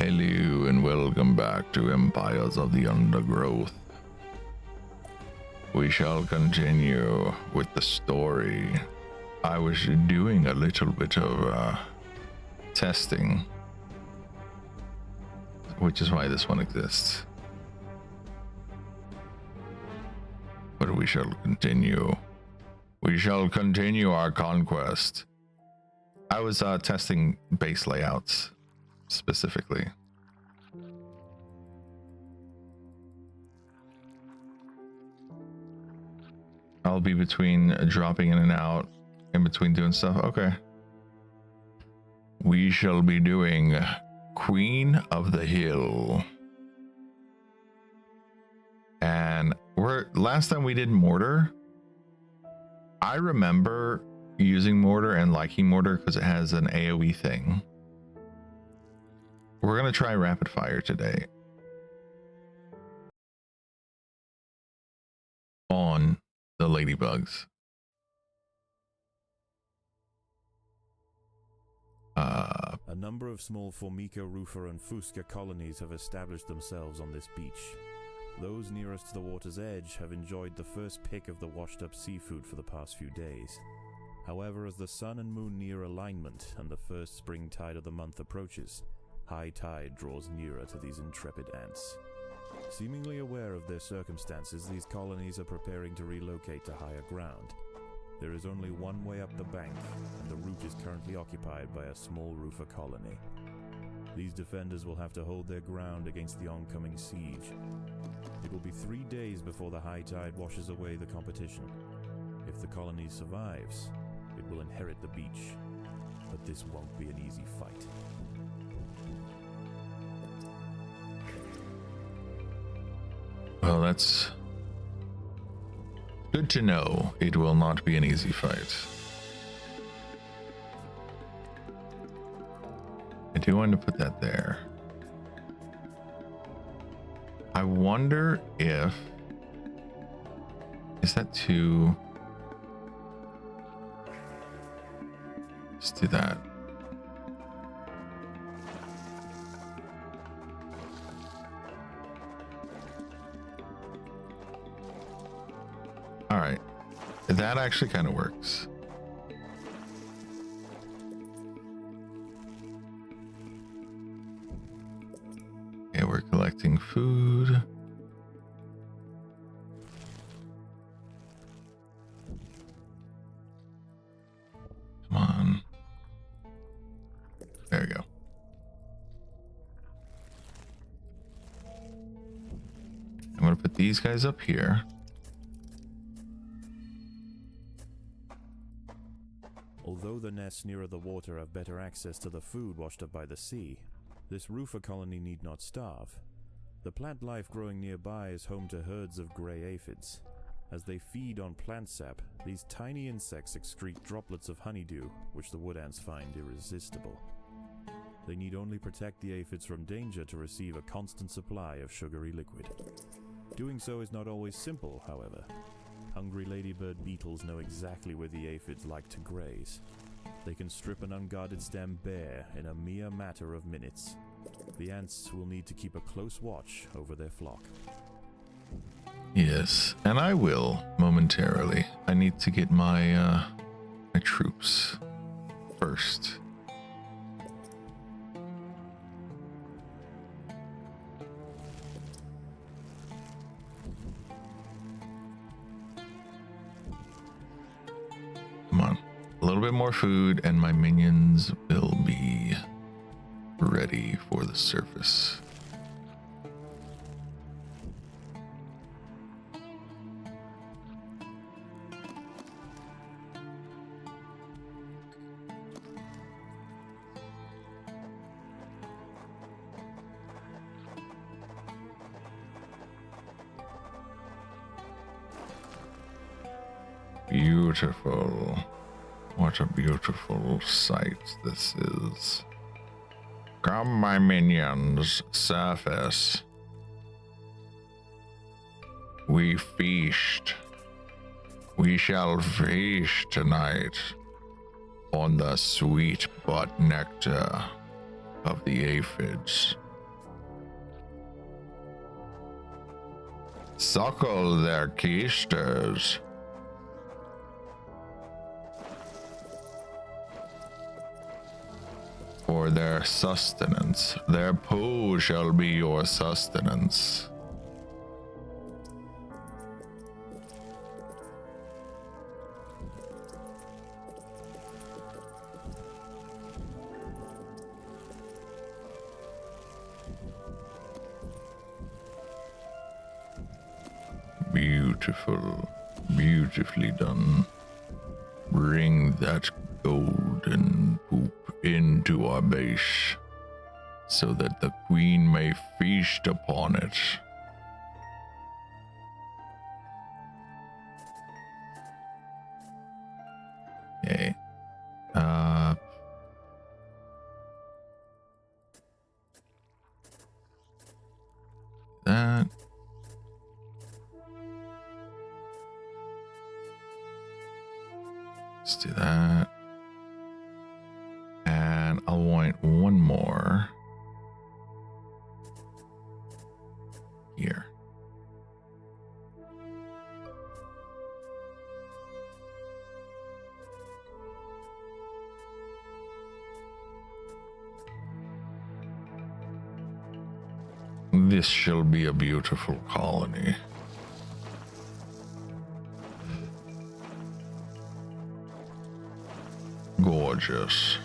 Hello and welcome back to Empires of the Undergrowth. We shall continue with the story. I was doing a little bit of testing, which is why this one exists. But we shall continue. We shall continue our conquest. I was testing base layouts specifically. I'll be between dropping in and out, in between doing stuff. Okay. We shall be doing Queen of the Hill. And last time we did mortar, I remember using mortar and liking mortar because it has an AoE thing. We're going to try rapid fire today on the ladybugs. A number of small Formica, Rufa, and Fusca colonies have established themselves on this beach. Those nearest to the water's edge have enjoyed the first pick of the washed-up seafood for the past few days. However, as the sun and moon near alignment and the first spring tide of the month approaches, high tide draws nearer to these intrepid ants. Seemingly aware of their circumstances, these colonies are preparing to relocate to higher ground. There is only one way up the bank, and the route is currently occupied by a small Rufa colony. These defenders will have to hold their ground against the oncoming siege. It will be 3 days before the high tide washes away the competition. If the colony survives, it will inherit the beach. But this won't be an easy fight. Well, that's good to know. It will not be an easy fight. I do want to put that there. I wonder if... Is that too... Let's do that. All right, that actually kind of works. Okay, we're collecting food. Come on. There we go. I'm gonna put these guys up here. Although the nests nearer the water have better access to the food washed up by the sea, this Rufa colony need not starve. The plant life growing nearby is home to herds of grey aphids. As they feed on plant sap, these tiny insects excrete droplets of honeydew, which the wood ants find irresistible. They need only protect the aphids from danger to receive a constant supply of sugary liquid. Doing so is not always simple, however. Hungry ladybird beetles know exactly where the aphids like to graze. They can strip an unguarded stem bare in a mere matter of minutes. The ants will need to keep a close watch over their flock. Yes, and I will momentarily. I need to get my my troops first. Come on, a little bit more food and my minions will be ready for the surface. Beautiful. What a beautiful sight this is. Come, my minions, surface. We feast. We shall feast tonight on the sweet butt nectar of the aphids Suckle their keisters. For their sustenance. Their poo shall be your sustenance. Beautiful. Beautifully done. Bring that golden poop into our base so that the queen may feast upon it. Okay. That. Let's do that. And I'll want one more here. This shall be a beautiful colony. Gorgeous.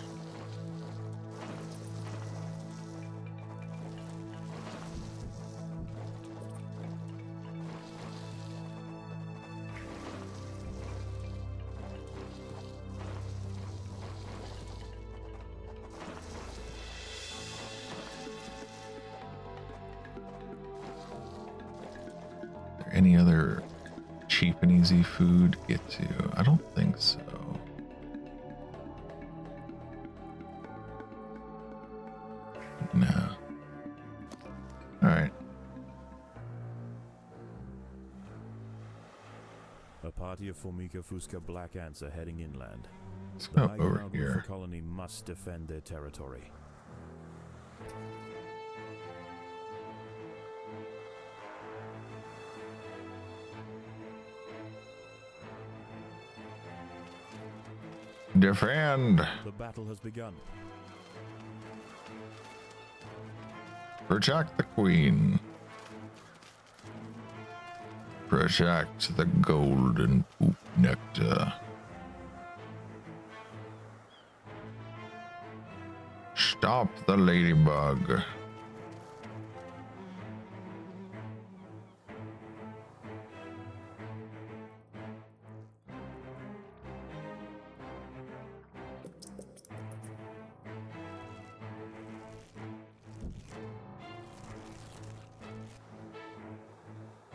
Any other cheap and easy food to get to? I don't think so. No. All right. A party of Formica Fusca black ants are heading inland. Let's The go high over ground here. Roofer colony must defend their territory. Defend. The battle has begun. Protect the queen. Protect the golden poop nectar. Stop the ladybug.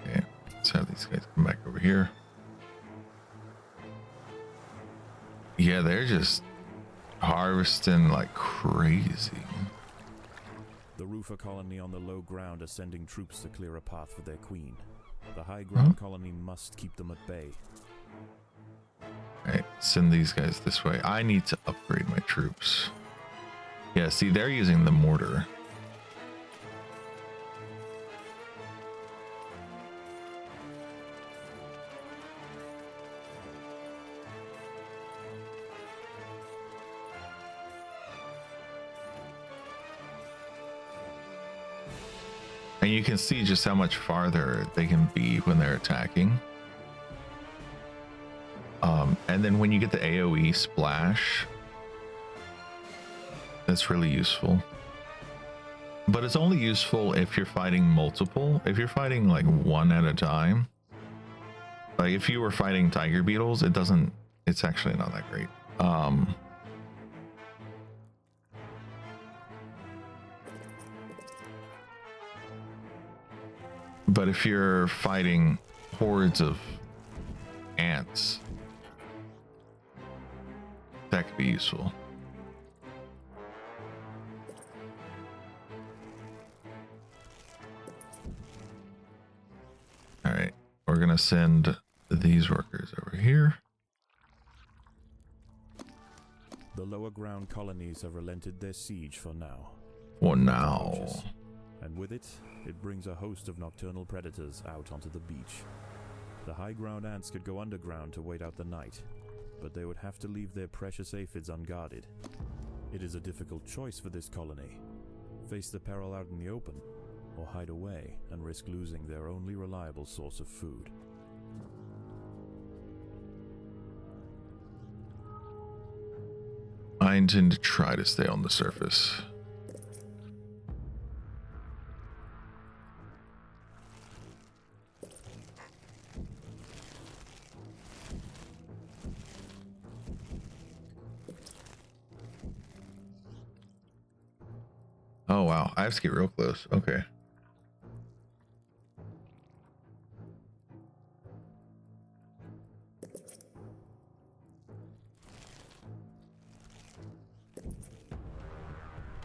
Okay, let's have these guys come back over here. Yeah, they're just harvesting like crazy. The Roofer colony on the low ground are sending troops to clear a path for their queen. The high ground colony must keep them at bay. Alright, send these guys this way. I need to upgrade my troops. Yeah, see, they're using the mortar. And you can see just how much farther they can be when they're attacking. And then when you get the AoE splash, that's really useful. But it's only useful if you're fighting multiple. If you're fighting like one at a time, like if you were fighting tiger beetles, it's actually not that great. But if you're fighting hordes of ants, that could be useful. All right, we're gonna send these workers over here. The lower ground colonies have relented their siege for now. For now. And and with it, it brings a host of nocturnal predators out onto the beach. The high ground ants could go underground to wait out the night, but they would have to leave their precious aphids unguarded. It is a difficult choice for this colony. Face the peril out in the open, or hide away and risk losing their only reliable source of food. I intend to try to stay on the surface. Oh wow, I have to get real close. Okay.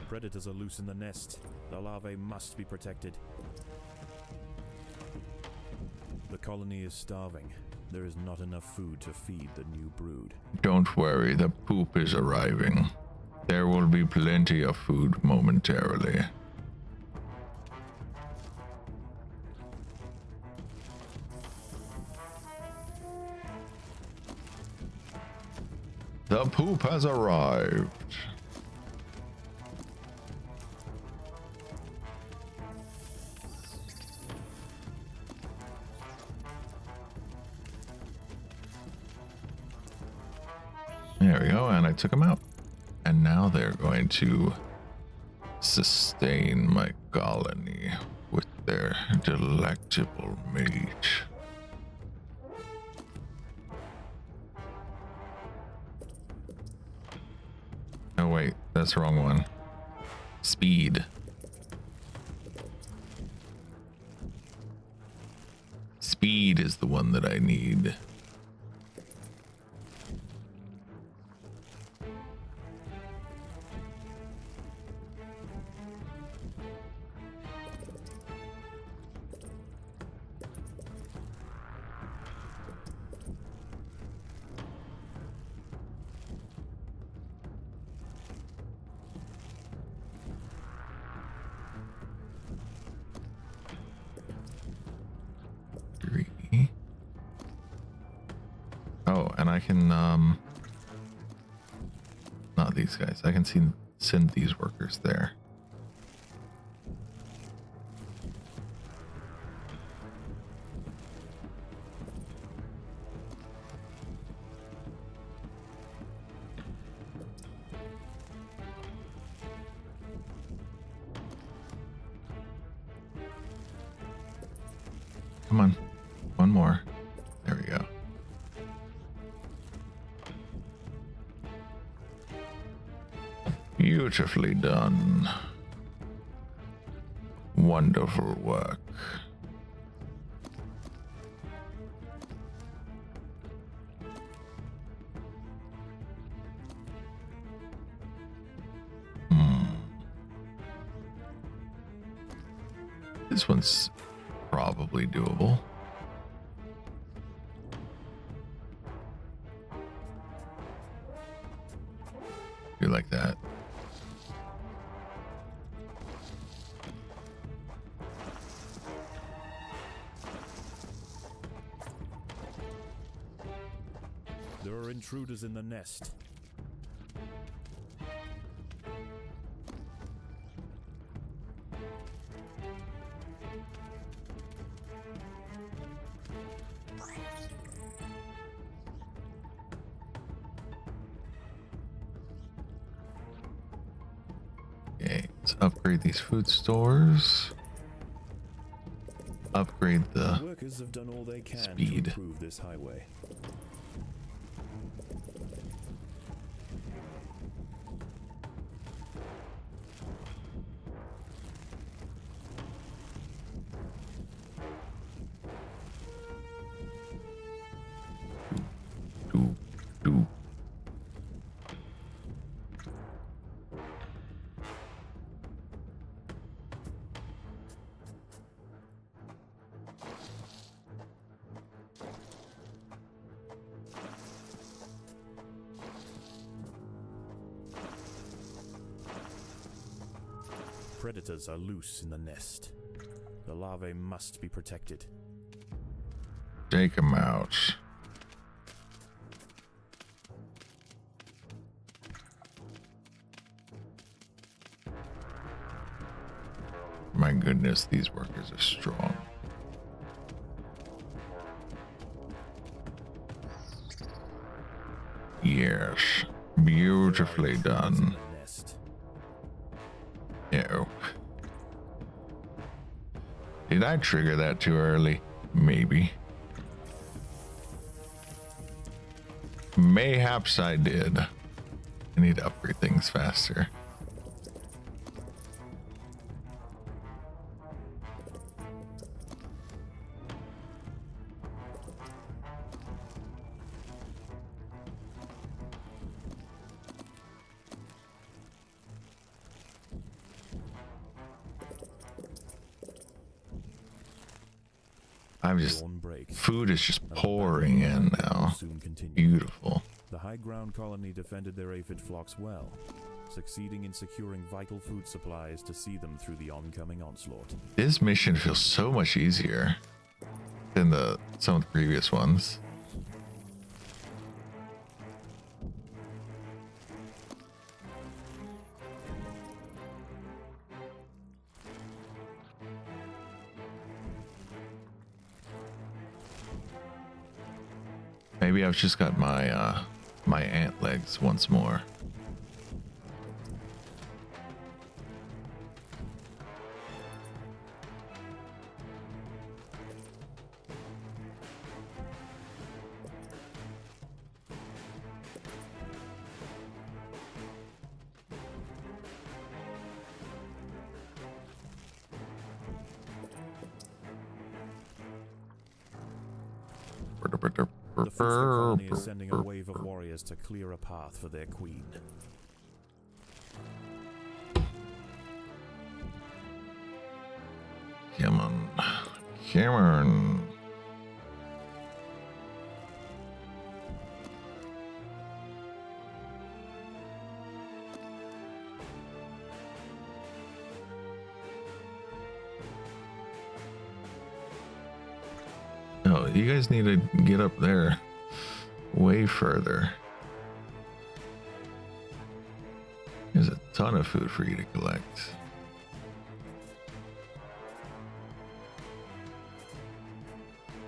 Predators are loose in the nest. The larvae must be protected. The colony is starving. There is not enough food to feed the new brood. Don't worry, the poop is arriving. There will be plenty of food momentarily. The poop has arrived. There we go, and I took them out. And now they're going to sustain my colony with their delectable meat. Oh wait, that's the wrong one. Speed. Speed is the one that I need. Oh, and I can, not these guys. I can send these workers there. Come on, one more. There we go. Beautifully done. Wonderful work. This one's probably doable. You like that? There are intruders in the nest. Okay, let's upgrade these food stores. Upgrade the Workers have done all they can speed. to improve this highway. Do. Predators are loose in the nest. The larvae must be protected. Take them out. My goodness, these workers are strong. Yes, beautifully done. Ew. Did I trigger that too early? Maybe. Mayhaps I did. I need to upgrade things faster. I'm just, food is just pouring in now. Beautiful. The high ground colony defended their aphid flocks well, succeeding in securing vital food supplies to see them through the oncoming onslaught. This mission feels so much easier than some of the previous ones. Maybe I've just got my my ant legs once more. The Fuska colony is sending a wave of warriors to clear a path for their queen. Come on. Come on. Oh, you guys need to get up there way further. There's a ton of food for you to collect.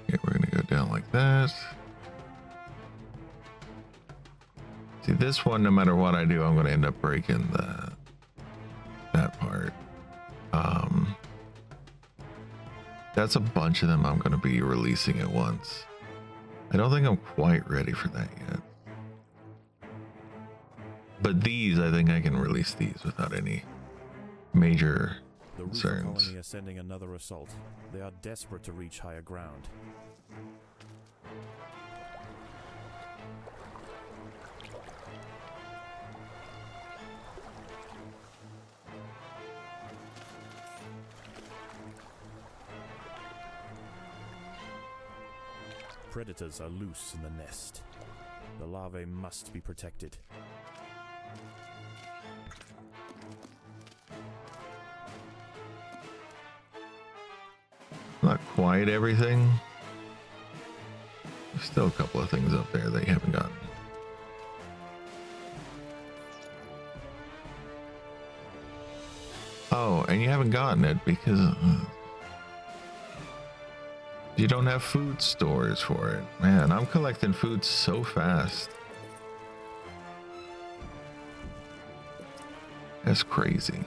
Okay, we're gonna go down like that. See, this one, no matter what I do, I'm gonna end up breaking that part. That's a bunch of them I'm going to be releasing at once. I don't think I'm quite ready for that yet. But these, I think I can release these without any major concerns. The Roofer colony is sending another assault. They are desperate to reach higher ground. Predators are loose in the nest. The larvae must be protected. Not quite everything. There's still a couple of things up there that you haven't gotten. Oh, and you haven't gotten it because you don't have food stores for it. Man, I'm collecting food so fast. That's crazy.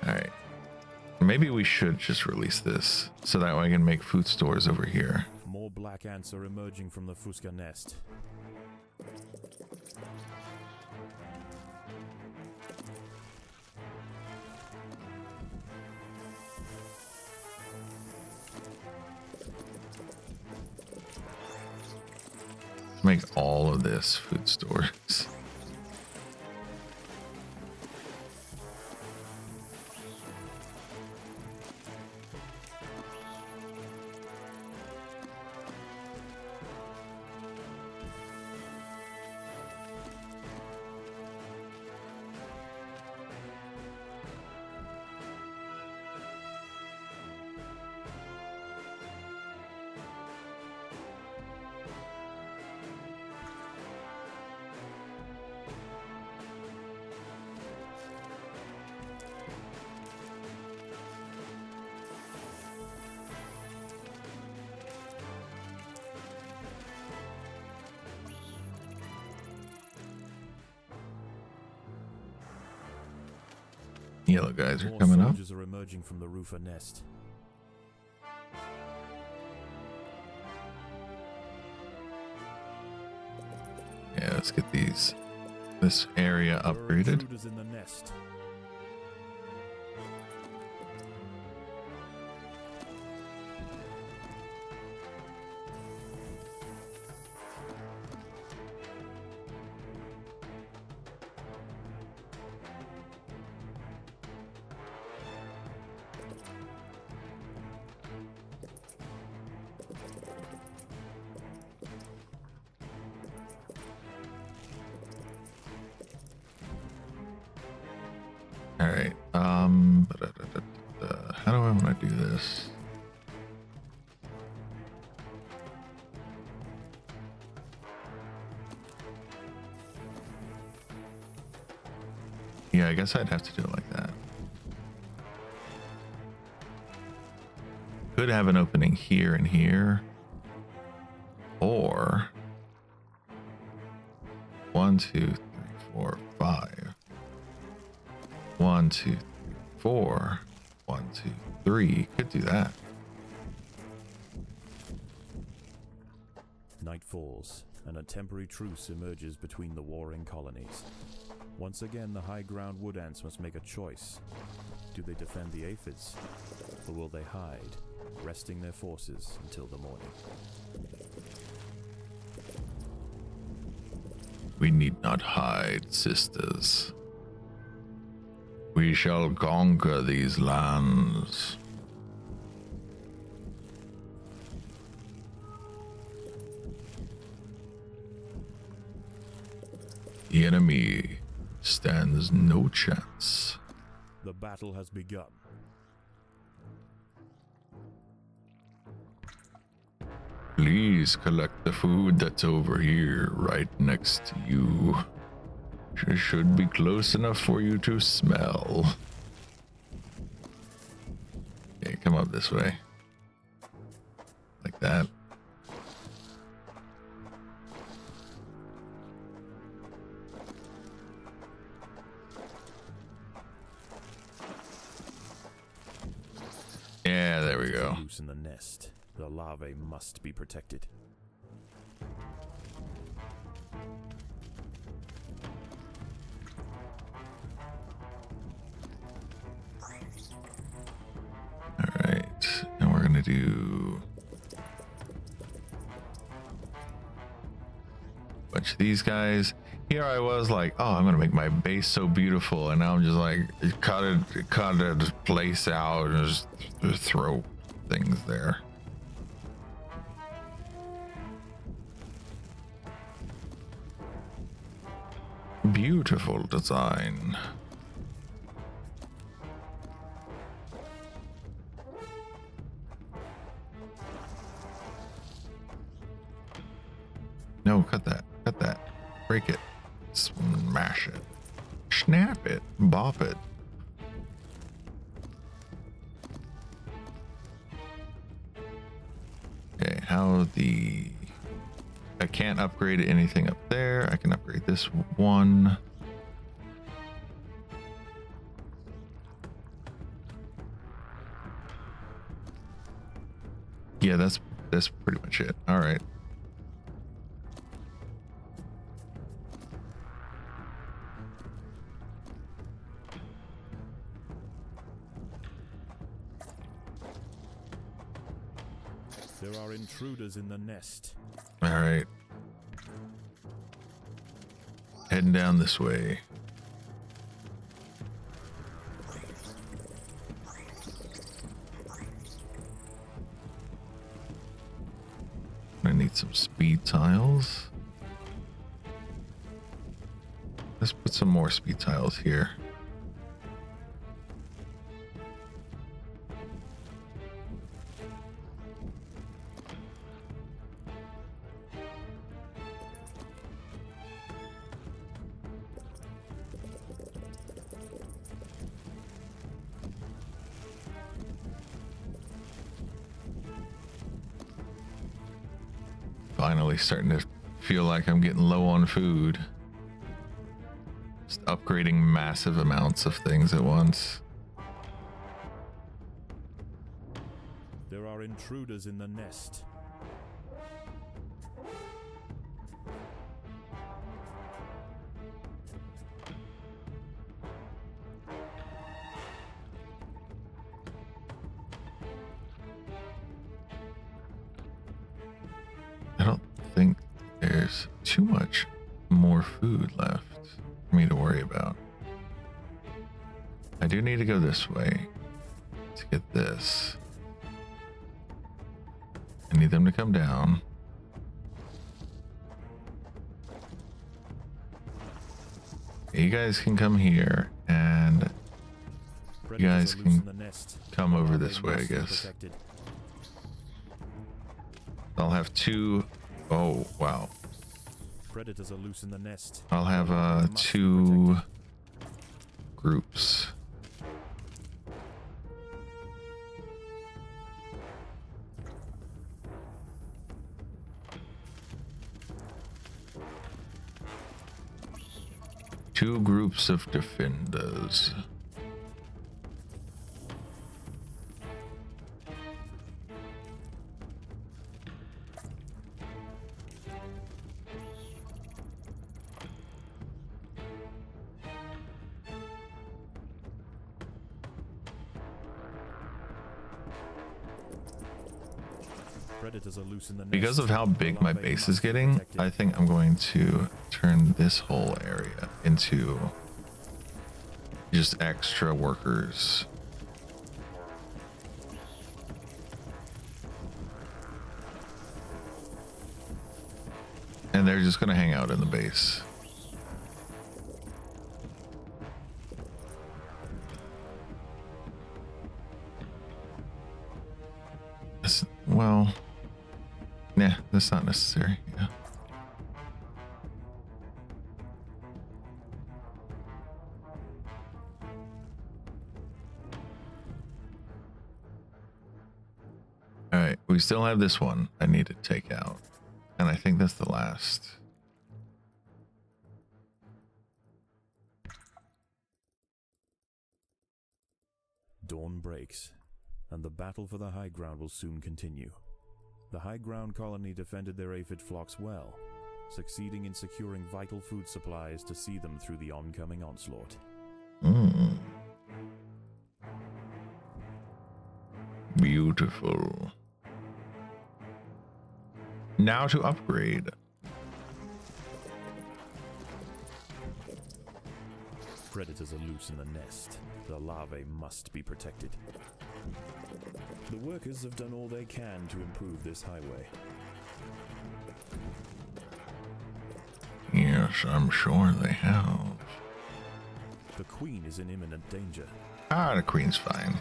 All right. Maybe we should just release this so that way I can make food stores over here. More black ants are emerging from the Fuska nest. Make all of this food stores. Yellow guys are More coming up. soldiers are emerging from the roofer nest. Yeah, let's get this area There are upgraded. intruders in the nest. All right. How do I want to do this? Yeah, I guess I'd have to do it like that. Could have an opening here and here. Or 1, 2, 3, 4, 5. 1, 2, 3, 4. 1, 2, 3. Could do that. Night falls, and a temporary truce emerges between the warring colonies. Once again, the high ground wood ants must make a choice. Do they defend the aphids, or will they hide, resting their forces until the morning? We need not hide, sisters. We shall conquer these lands. The enemy stands no chance. The battle has begun. Please collect the food that's over here, right next to you. It should be close enough for you to smell. Okay, come up this way. Like that. Yeah, there we go. Loose in the nest. The larvae must be protected. Alright, and we're gonna do a bunch of these guys. Here I was like, oh, I'm gonna make my base so beautiful, and now I'm just like cut a place out and just throw things there. Beautiful design. No, cut that. Cut that. Break it. Smash it. Snap it. Bop it. Okay, how the... I can't upgrade anything up there. I can upgrade this one. Yeah, that's pretty much it. All right. There are intruders in the nest. All right. Heading down this way. I need some speed tiles. Let's put some more speed tiles here. Finally starting to feel like I'm getting low on food. Just upgrading massive amounts of things at once. There are intruders in the nest. I don't think there's too much more food left for me to worry about. I do need to go this way to get this. I need them to come down. You guys can come here, and you guys can come over this way, I guess. I'll have two. Oh, wow. Predators are loose in the nest. I'll have two groups. Two groups of defenders. Predators are loose in the nest. Because of how big my base is getting, I think I'm going to turn this whole area into just extra workers. And they're just going to hang out in the base. Well, nah, that's not necessary. Yeah. All right, we still have this one I need to take out, and I think that's the last. Dawn breaks, and the battle for the high ground will soon continue. The high ground colony defended their aphid flocks well, succeeding in securing vital food supplies to see them through the oncoming onslaught. Beautiful. Now to upgrade. Predators are loose in the nest. The larvae must be protected. The workers have done all they can to improve this highway. Yes, I'm sure they have. The queen is in imminent danger. Ah, the queen's fine.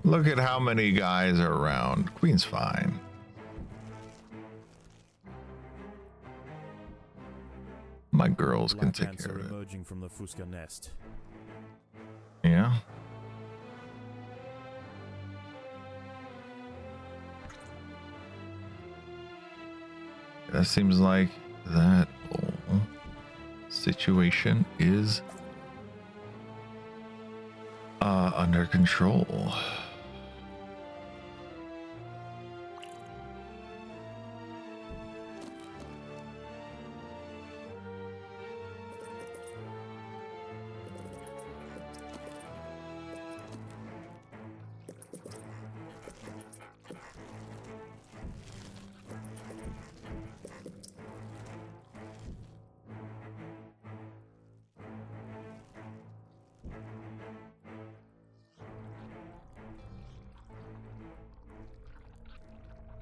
Look at how many guys are around. Queen's fine. My girls can take care of it. Emerging from the Fusca nest. Yeah. That seems like that whole situation is under control.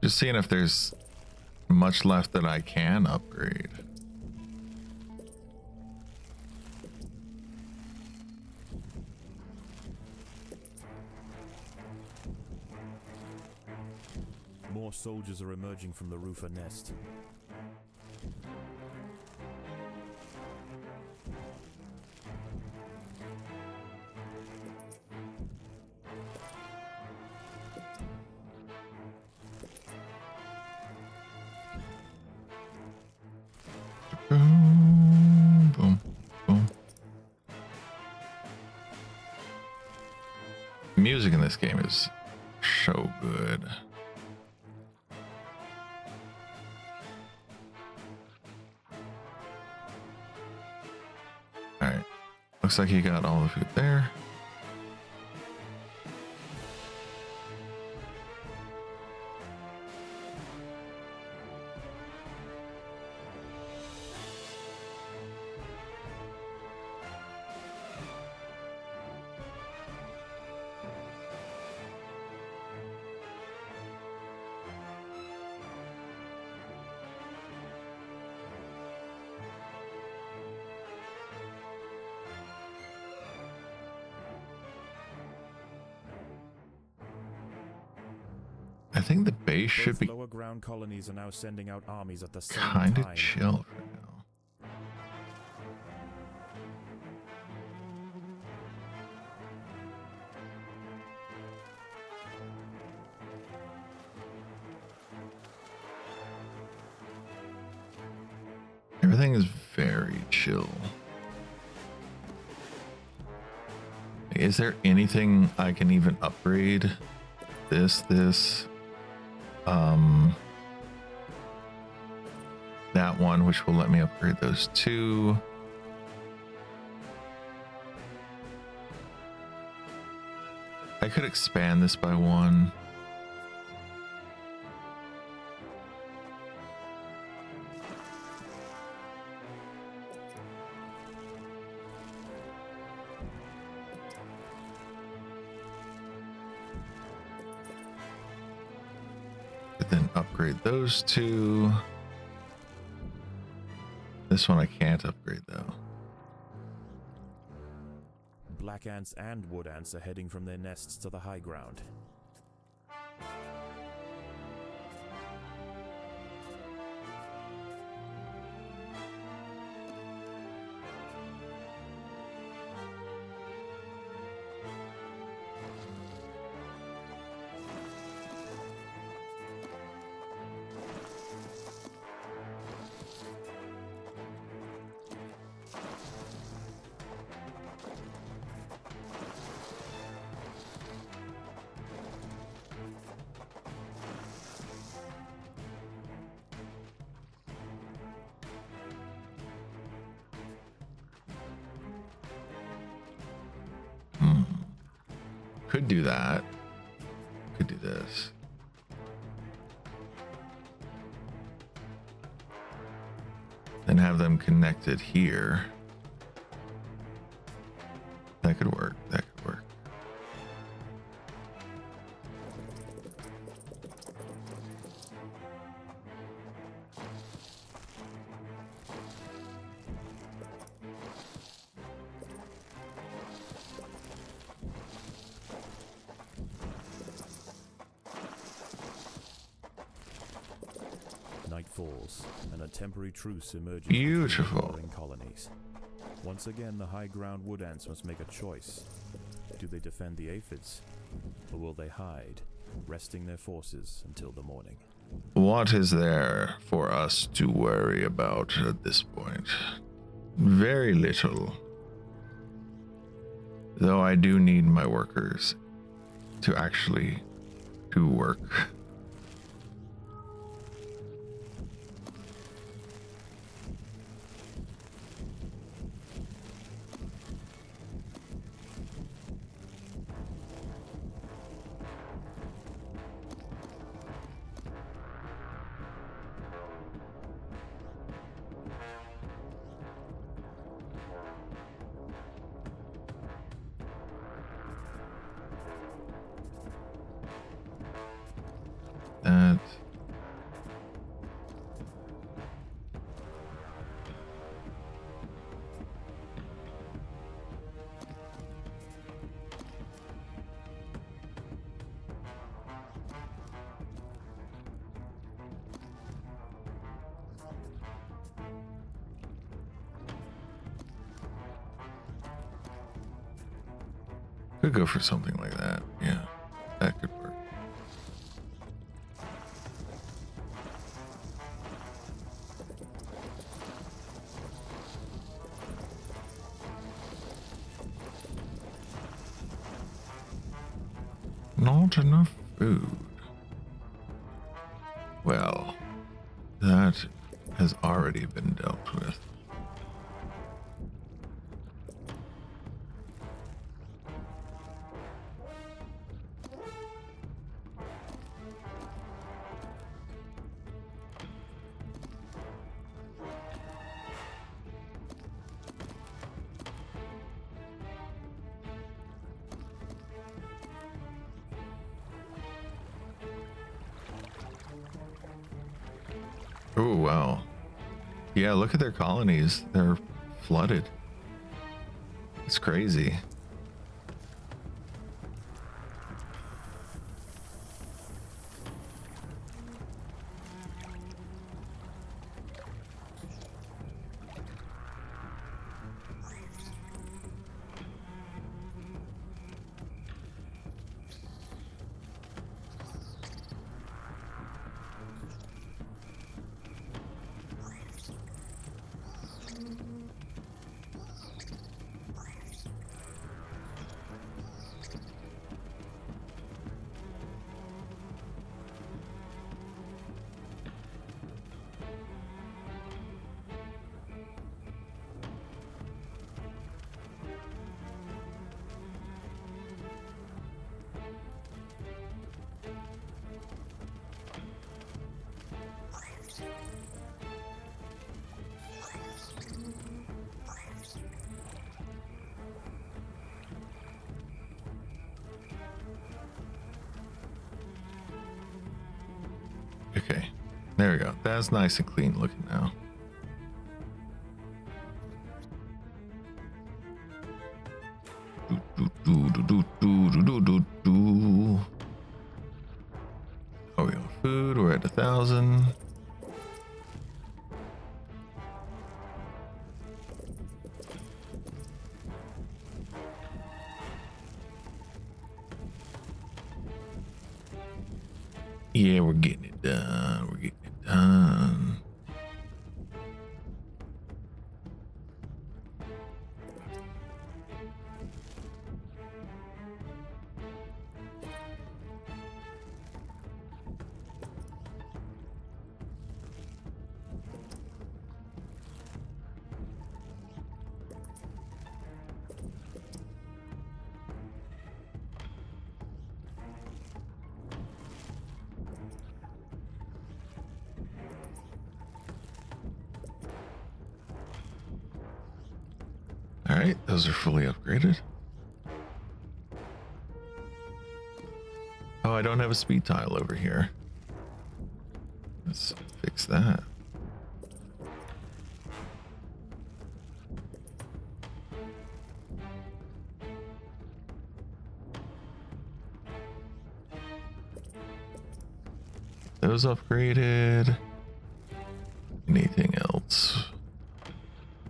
Just seeing if there's much left that I can upgrade. More soldiers are emerging from the roofer nest. music in this game is so good. All right, looks like you got all the food there. I think the base should be Lower ground colonies are now sending out armies at the same kind of time. chill for now. Everything is very chill. Is there anything I can even upgrade? This, that one, which will let me upgrade those two. I could expand this by one. Then upgrade those two. This one I can't upgrade though. Black ants and wood ants are heading from their nests to the high ground. Could do that. Could do this. Then have them connected here. That could work. That could work. Night falls, and a temporary truce emerges Beautiful. between the warring colonies. Once again, the high ground wood ants must make a choice. Do they defend the aphids, or will they hide, resting their forces until the morning? What is there for us to worry about at this point? Very little. Though I do need my workers to actually do work. That. Could go for something like that. Yeah, that could work. Not enough food. Well, that has already been dealt with. Oh, wow. Yeah, look at their colonies. They're flooded. It's crazy. Okay, there we go. That's nice and clean looking now. Oh, we got food. We're at 1,000. Yeah, we're getting it done. We're getting it done. All right, those are fully upgraded. Oh, I don't have a speed tile over here. Let's fix that. Those upgraded. Anything else?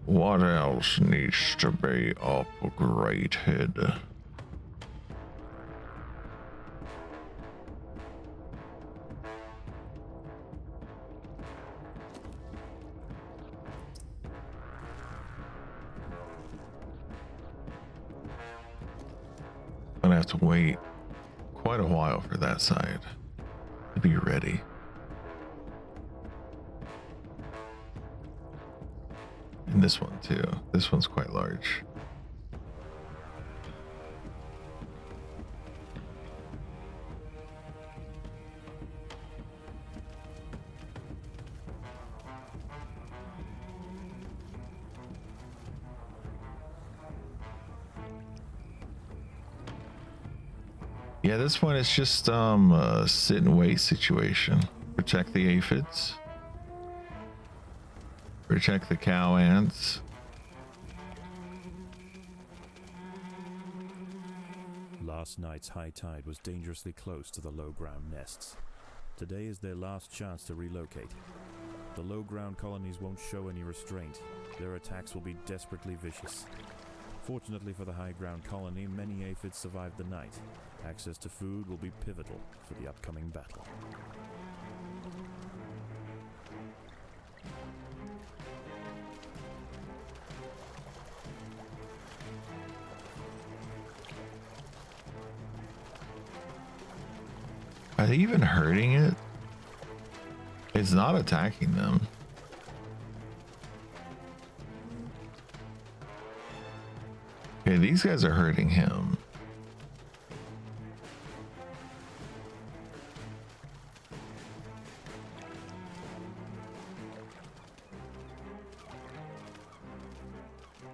What else needs to be upgraded? I'm gonna have to wait quite a while for that side to be ready. And this one too. This one's quite large. Yeah, this one is just a sit and wait situation. Protect the aphids. Protect the cow ants. Last night's high tide was dangerously close to the low ground nests. Today is their last chance to relocate. The low ground colonies won't show any restraint. Their attacks will be desperately vicious. Fortunately for the high ground colony, many aphids survived the night. Access to food will be pivotal for the upcoming battle. Are they even hurting it? It's not attacking them. Okay, these guys are hurting him.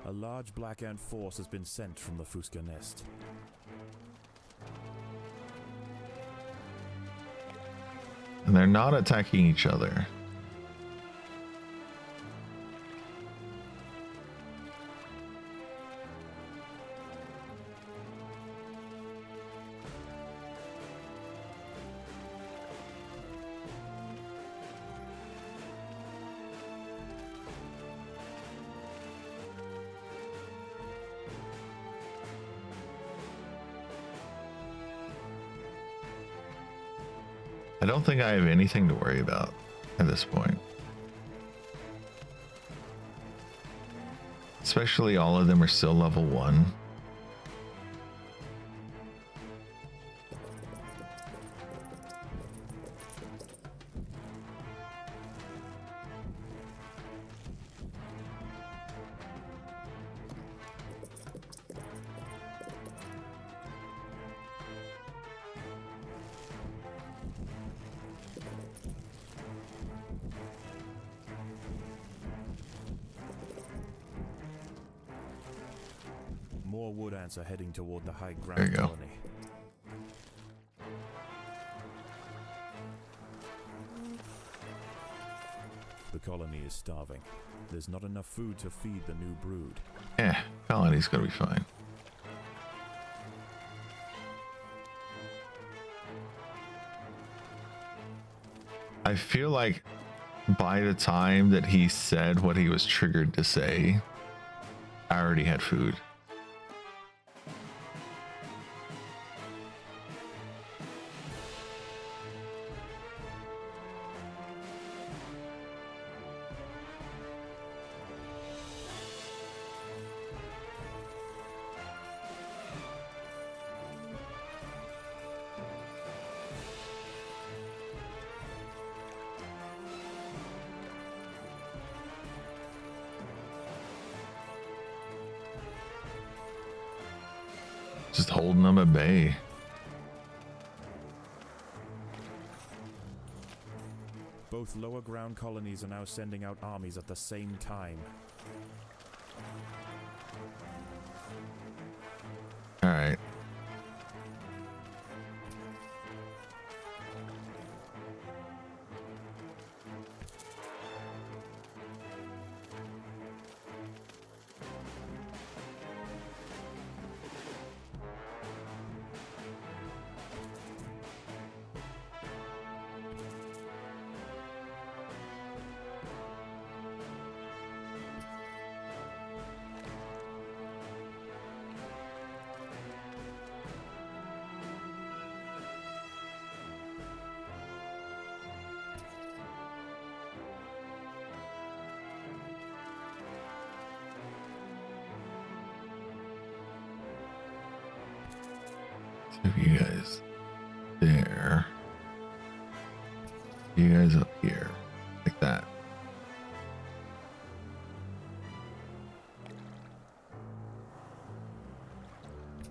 A large black ant force has been sent from the Fuska nest. And they're not attacking each other. I don't think I have anything to worry about at this point. Especially all of them are still level 1. More wood ants are heading toward the high There ground you go. colony. The colony is starving. There's not enough food to feed the new brood. Colony's gonna be fine. I feel like by the time that he said what he was triggered to say, I already had food. Just holding them at bay. Both lower ground colonies are now sending out armies at the same time. All right. Have you guys there. You guys up here. Like that.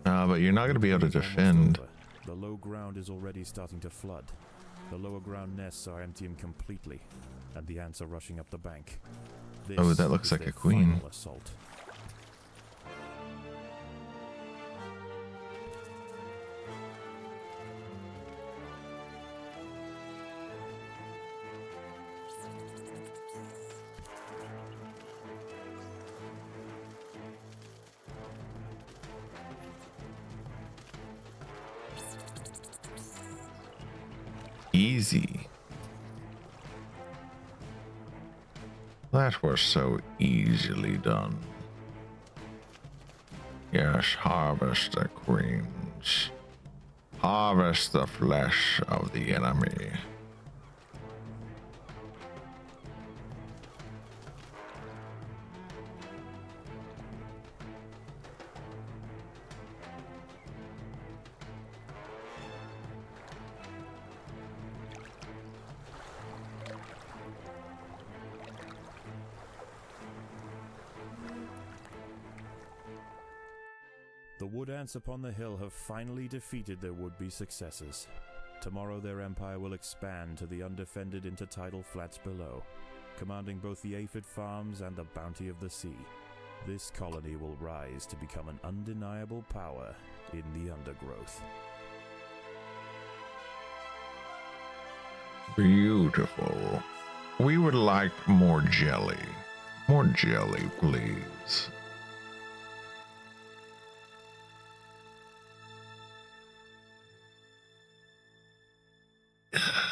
But you're not going to be able to It's almost defend. over. The low ground is already starting to flood. The lower ground nests are emptying completely, and the ants are rushing up the bank. Oh, This that looks is like their a queen. final assault. Easy. That was so easily done. Yes, harvest the queens. Harvest the flesh of the enemy. The wood ants upon the hill have finally defeated their would-be successors. Tomorrow their empire will expand to the undefended intertidal flats below, commanding both the aphid farms and the bounty of the sea. This colony will rise to become an undeniable power in the Undergrowth. Beautiful. We would like more jelly. More jelly, please.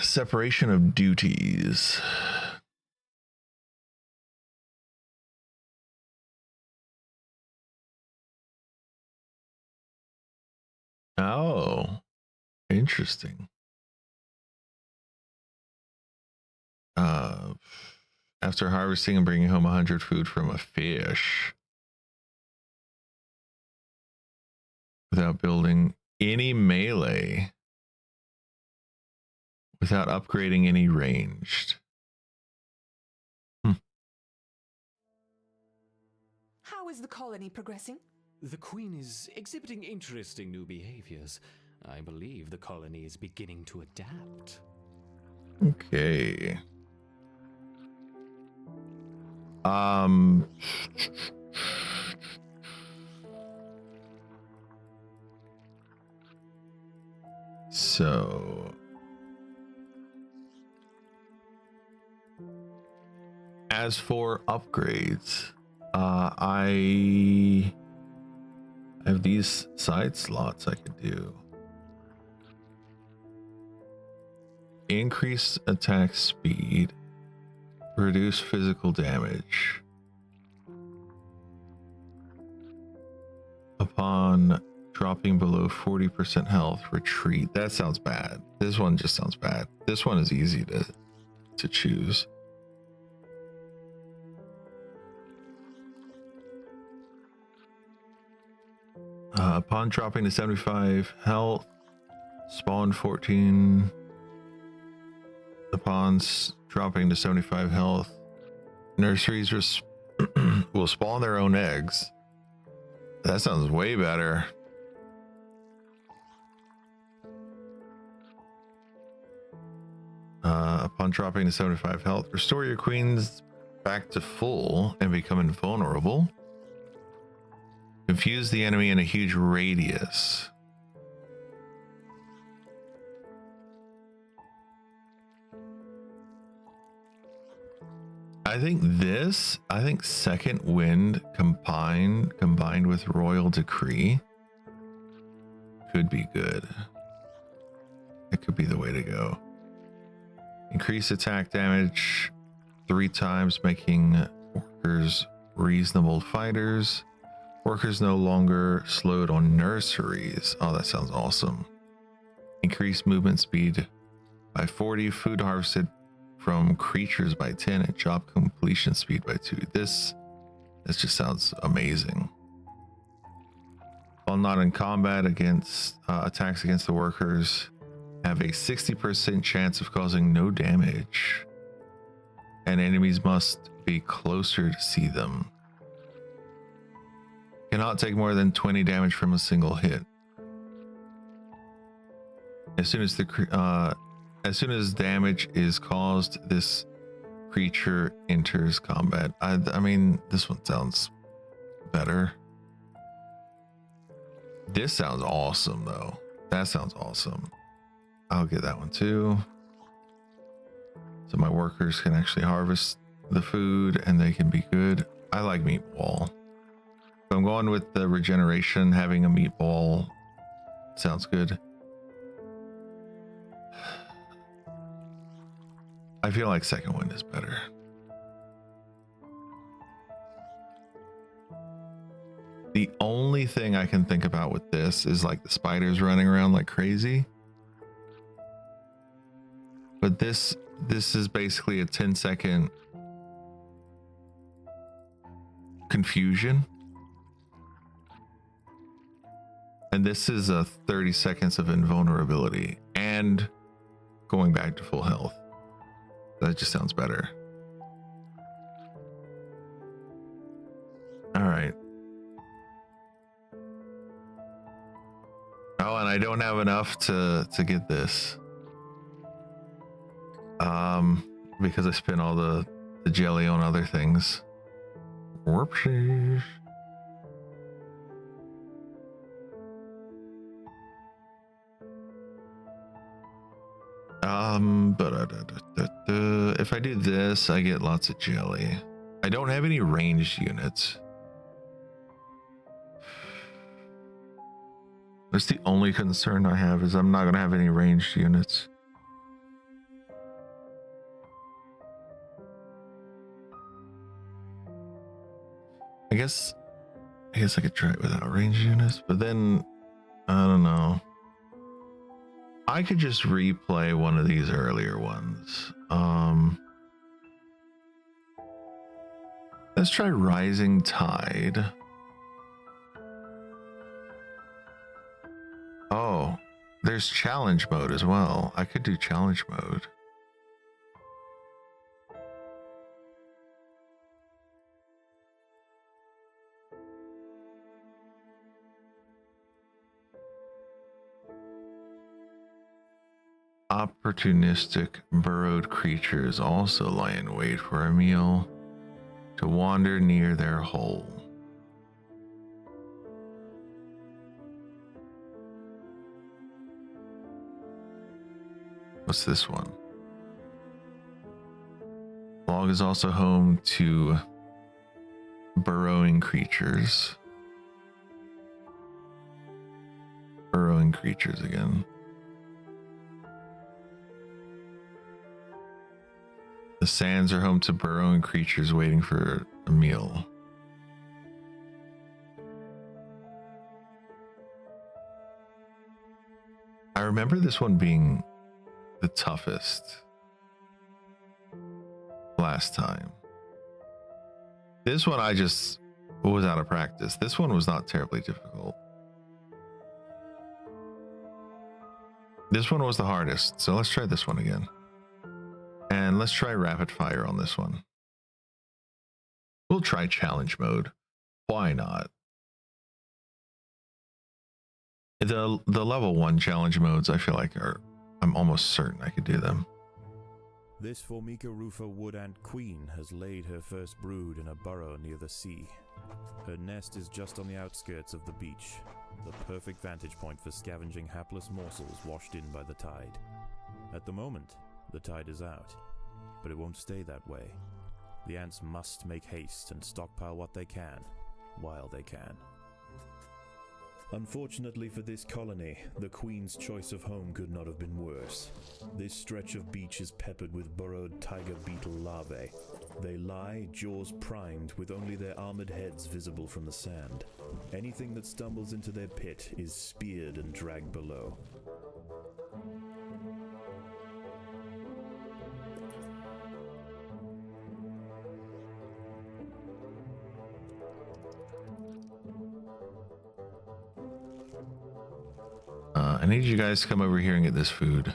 Separation of duties. Oh, interesting. After harvesting and bringing home 100 food from a fish without building any melee, without upgrading any ranged. How is the colony progressing? The Queen is exhibiting interesting new behaviors. I believe the colony is beginning to adapt. Okay. So as for upgrades, I have these side slots I could do. Increase attack speed, reduce physical damage. Upon dropping below 40% health, retreat. That sounds bad. This one just sounds bad. This one is easy to choose. Upon dropping to 75 health, spawn 14. Upon dropping to 75 health, nurseries will spawn their own eggs. That sounds way better. Upon dropping to 75 health, restore your queens back to full and become invulnerable. Confuse the enemy in a huge radius. I think Second Wind combined with Royal Decree could be good. It could be the way to go. Increase attack damage 3 times, making workers reasonable fighters. Workers no longer slowed on nurseries. Oh, that sounds awesome. Increase movement speed by 40, food harvested from creatures by 10, and job completion speed by 2. This just sounds amazing. While not in combat, against attacks against the workers have a 60% chance of causing no damage, and enemies must be closer to see them. Cannot take more than 20 damage from a single hit. As soon as damage is caused, this creature enters combat. I mean, this one sounds better. This sounds awesome, though. That sounds awesome. I'll get that one too. So my workers can actually harvest the food and they can be good. I like meatball. So I'm going with the regeneration. Having a meatball sounds good. I feel like Second Wind is better. The only thing I can think about with this is like the spiders running around like crazy. But this is basically a 10-second confusion. And this is a 30 seconds of invulnerability and going back to full health. That just sounds better. All right. Oh, and I don't have enough to get this. Because I spent all the jelly on other things. Whoopsies. If I do this, I get lots of jelly. I don't have any ranged units. That's the only concern I have, is I'm not gonna have any ranged units. I guess I could try it without ranged units, but then I don't know. I could just replay one of these earlier ones. Let's try Rising Tide. Oh, there's challenge mode as well. I could do challenge mode. Opportunistic burrowed creatures also lie in wait for a meal to wander near their hole. What's this one? Log is also home to burrowing creatures. Burrowing creatures again. The sands are home to burrowing creatures waiting for a meal. I remember this one being the toughest last time. This one I just was out of practice. This one was not terribly difficult. This one was the hardest, so let's try this one again. And let's try rapid fire on this one. We'll try challenge mode. Why not? The level 1 challenge modes I feel like I'm almost certain I could do them. This Formica rufa wood ant queen has laid her first brood in a burrow near the sea. Her nest is just on the outskirts of the beach, the perfect vantage point for scavenging hapless morsels washed in by the tide. At the moment, the tide is out, but it won't stay that way. The ants must make haste and stockpile what they can, while they can. Unfortunately for this colony, the Queen's choice of home could not have been worse. This stretch of beach is peppered with burrowed tiger beetle larvae. They lie, jaws primed, with only their armored heads visible from the sand. Anything that stumbles into their pit is speared and dragged below. I need you guys to come over here and get this food.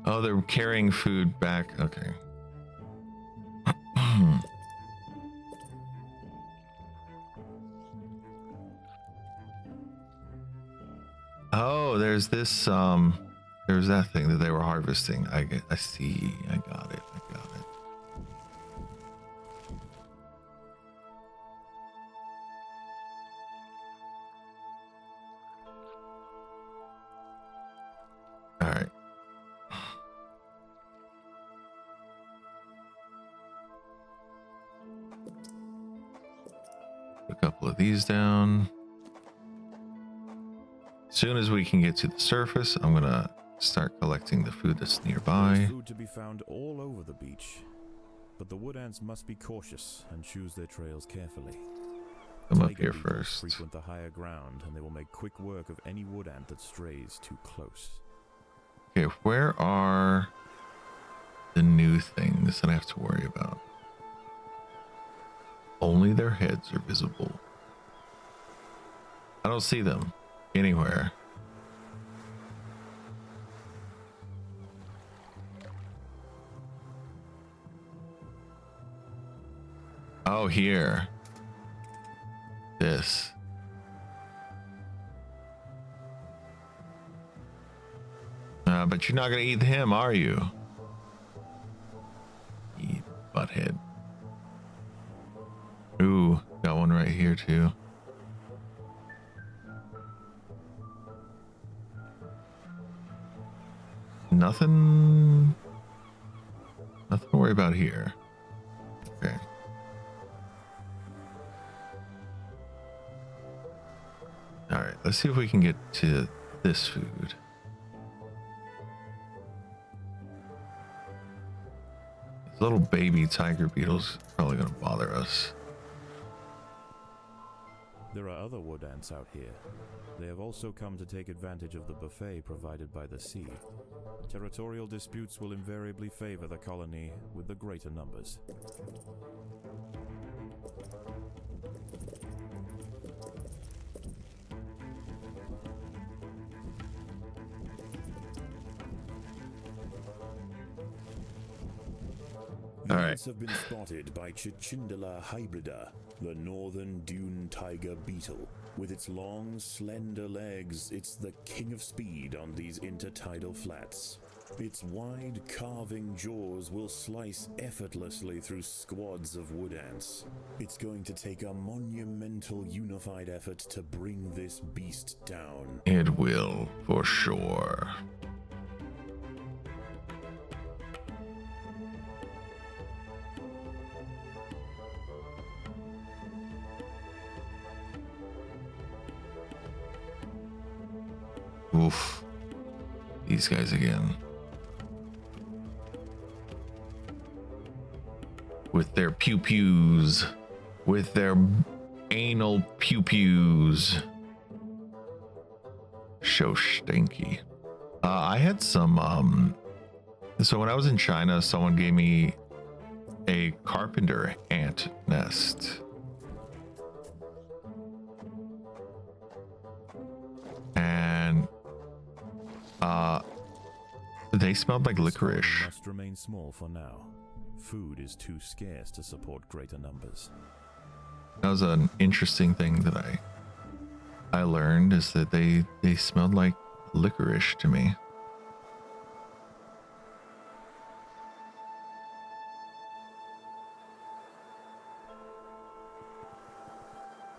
Oh, they're carrying food back. Okay. Oh, there's this there's that thing that they were harvesting. I see. I got it. All right. Put a couple of these down. As soon as we can get to the surface, I'm gonna start collecting the food that's nearby. There's food to be found all over the beach, but the wood ants must be cautious and choose their trails carefully. Come up Tiger here beetles first. frequent the higher ground, and they will make quick work of any wood ant that strays too close. Okay, where are the new things that I have to worry about? Only their heads are visible. I don't see them anywhere. Oh, here. This. But you're not gonna eat him, are you? Eat butthead. Ooh, got one right here too. Nothing to worry about here. Okay. All right, let's see if we can get to this food. These little baby tiger beetles probably gonna bother us. There are other wood ants out here. They have also come to take advantage of the buffet provided by the sea. Territorial disputes will invariably favor the colony with the greater numbers. All right. Units have been spotted by Chichindala hybrida, the northern dune tiger beetle. With its long, slender legs, it's the king of speed on these intertidal flats. Its wide, carving jaws will slice effortlessly through squads of wood ants. It's going to take a monumental unified effort to bring this beast down. It will, for sure. Oof. These guys again. With their pew-pews. With their anal pew-pews. So stinky. I had some, so when I was in China, someone gave me a carpenter ant nest. And they smelled like licorice. Must remain small for now. Food is too scarce to support greater numbers. That was an interesting thing that I learned, is that they smelled like licorice to me.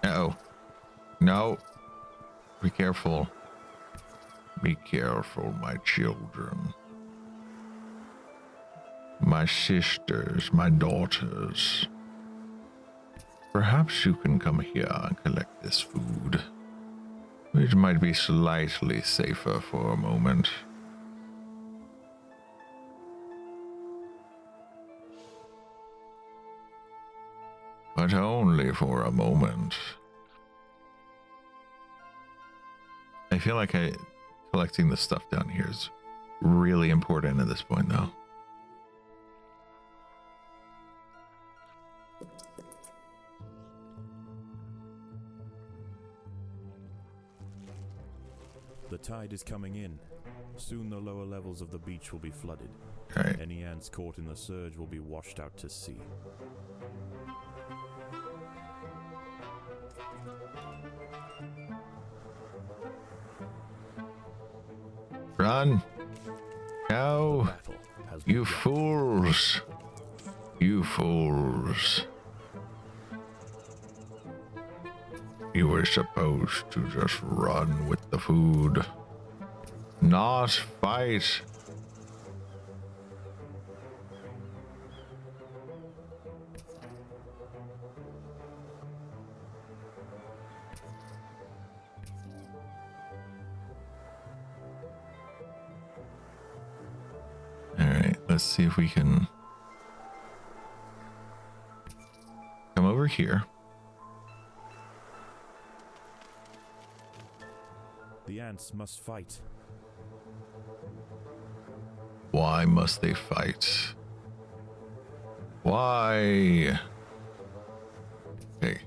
Uh-oh. No. Be careful. Be careful, my children. My sisters, my daughters. Perhaps you can come here and collect this food. It might be slightly safer for a moment. But only for a moment. I feel like collecting the stuff down here is really important at this point, though. The tide is coming in. Soon the lower levels of the beach will be flooded. Right. Any ants caught in the surge will be washed out to sea. Run! No! Battle has You begun. fools! You fools! You were supposed to just run with the food, not fight. All right, let's see if we can come over here. The ants must fight. Why must they fight? Why? Okay.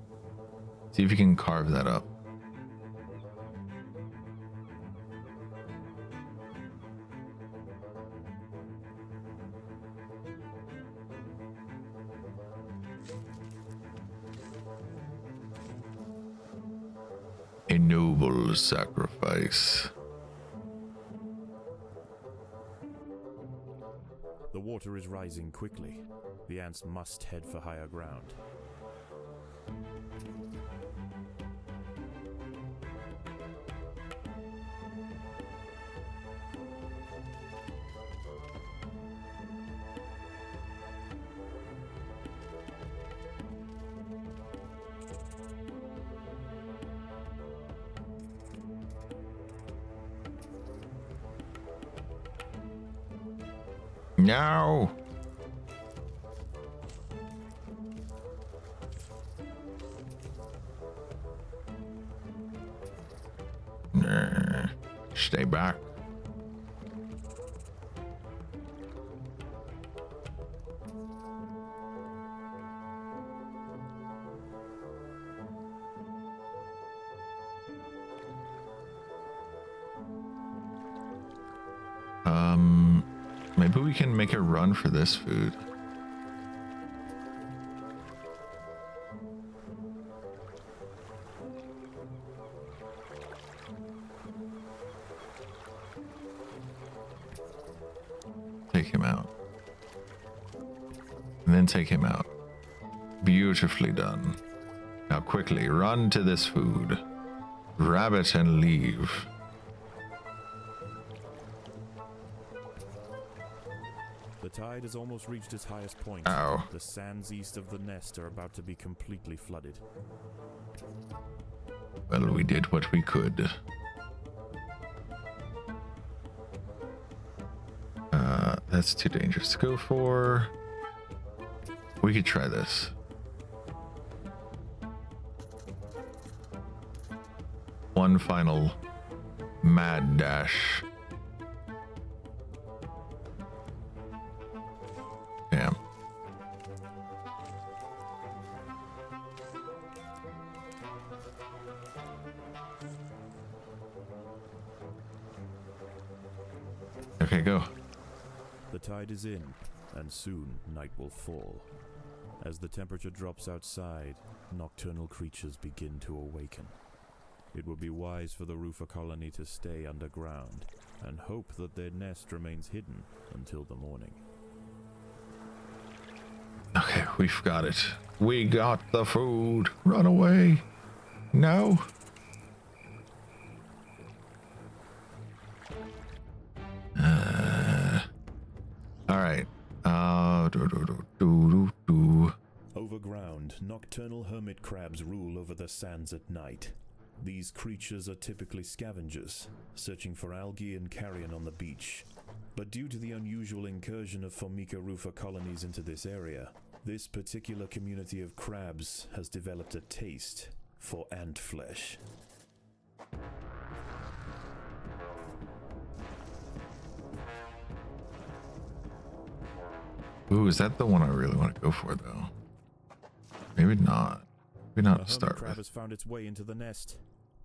See if you can carve that up. A noble sacrifice. The water is rising quickly. The ants must head for higher ground. No. Nah. Stay back. Maybe we can make a run for this food. Take him out. And then take him out. Beautifully done. Now quickly run to this food. Grab it and leave. The tide has almost reached its highest point. Ow. The sands east of the nest are about to be completely flooded. Well, we did what we could. That's too dangerous to go for. We could try this. One final mad dash. Damn. Okay, go. The tide is in, and soon night will fall. As the temperature drops outside, nocturnal creatures begin to awaken. It would be wise for the roofer colony to stay underground and hope that their nest remains hidden until the morning. Okay, we've got it. We got the food. Run away. No. All right. Overground, nocturnal hermit crabs rule over the sands at night. These creatures are typically scavengers, searching for algae and carrion on the beach. But due to the unusual incursion of Formica rufa colonies into this area, this particular community of crabs has developed a taste for ant flesh. Ooh, is that the one I really want to go for, though? Maybe not. Maybe not to start crab with. has found its way into the nest.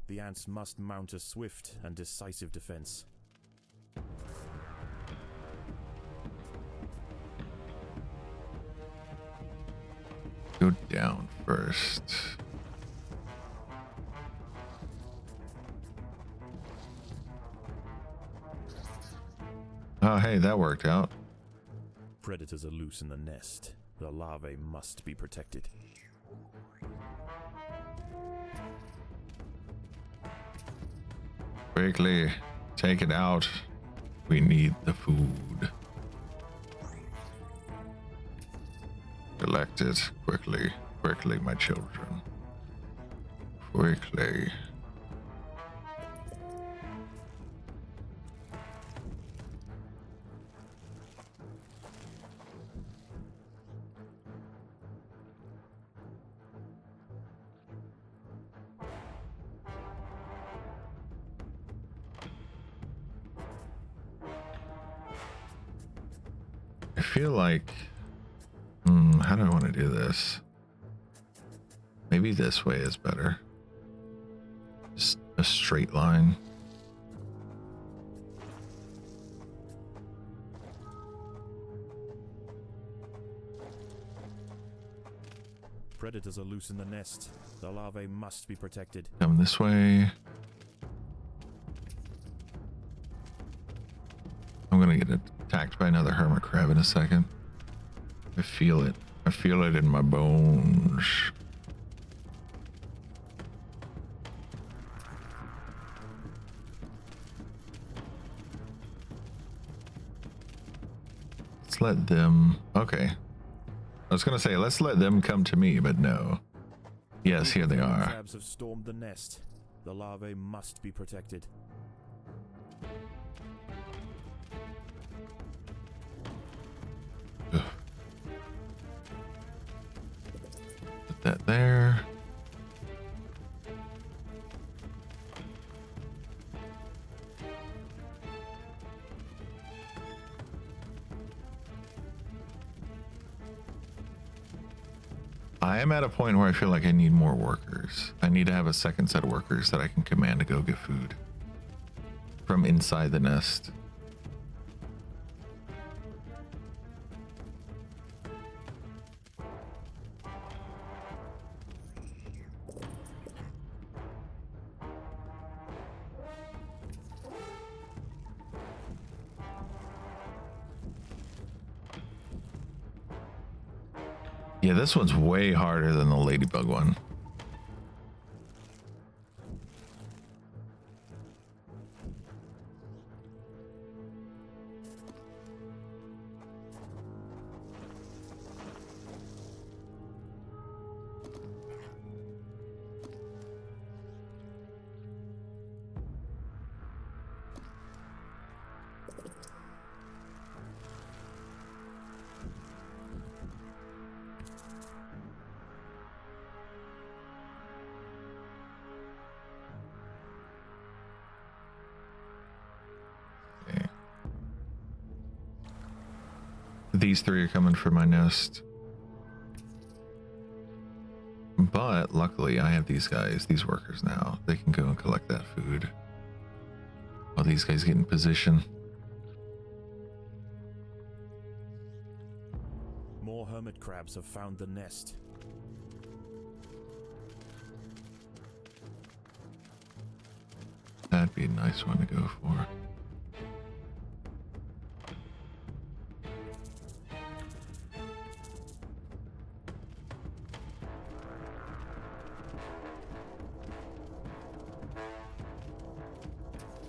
The ants must mount a swift and decisive defense. Go down first. Oh, hey, that worked out. Predators are loose in the nest. The larvae must be protected. Quickly, take it out. We need the food. Collect it quickly. Quickly, my children. Quickly. I feel like, how do I want to do this? Maybe this way is better. Just a straight line. Predators are loose in the nest. The larvae must be protected. Come this way. I'm gonna get attacked by another hermit crab in a second. I feel it. I feel it in my bones. Let's let them... Okay. I was gonna say, let's let them come to me, but no. Yes, here they are. Crabs have stormed the nest. The larvae must be protected. Ugh. Put that there. I am at a point where I feel like I need more workers. I need to have a second set of workers that I can command to go get food from inside the nest. Yeah, this one's way harder than the ladybug one. These three are coming for my nest. But luckily I have these guys, these workers now. They can go and collect that food while these guys get in position. More hermit crabs have found the nest. That'd be a nice one to go for.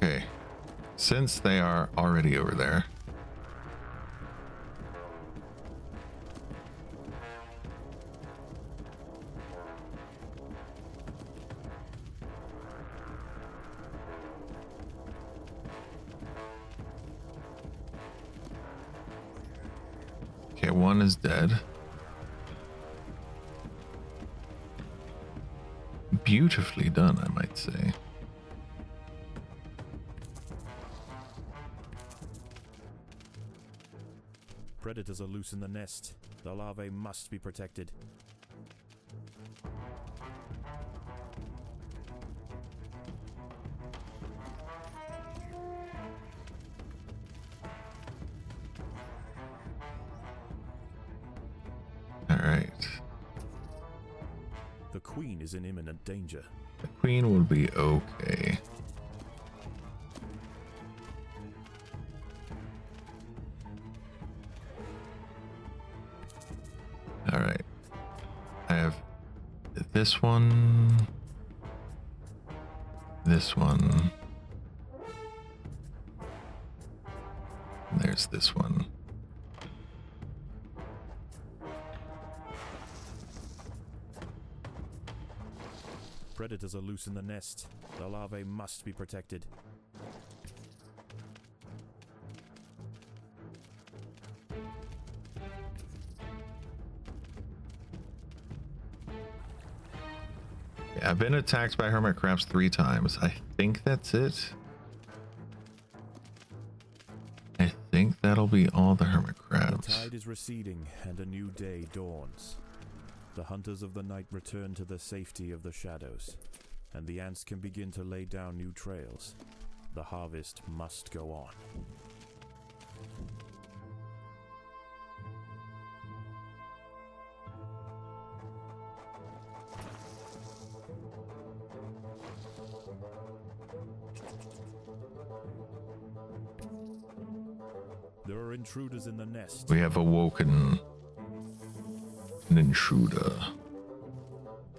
Okay, since they are already over there, okay, one is dead. Beautifully done, I might say. Predators are loose in the nest. The larvae must be protected. All right. The queen is in imminent danger. The queen will be okay. All right. I have this one, this one. There's this one. Predators are loose in the nest. The larvae must be protected. Yeah, I've been attacked by hermit crabs 3 times. I think that's it. I think that'll be all the hermit The crabs. tide is receding and a new day dawns. The hunters of the night return to the safety of the shadows, and the ants can begin to lay down new trails. The harvest must go on. There are intruders in the nest. We have awoken an intruder.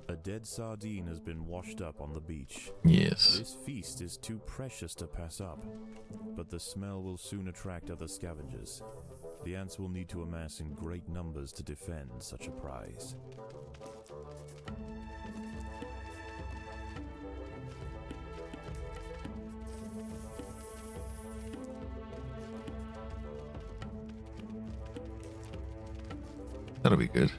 A dead sardine has been washed up on the beach. Yes. This feast is too precious to pass up, but the smell will soon attract other scavengers. The ants will need to amass in great numbers to defend such a prize. That'll be good.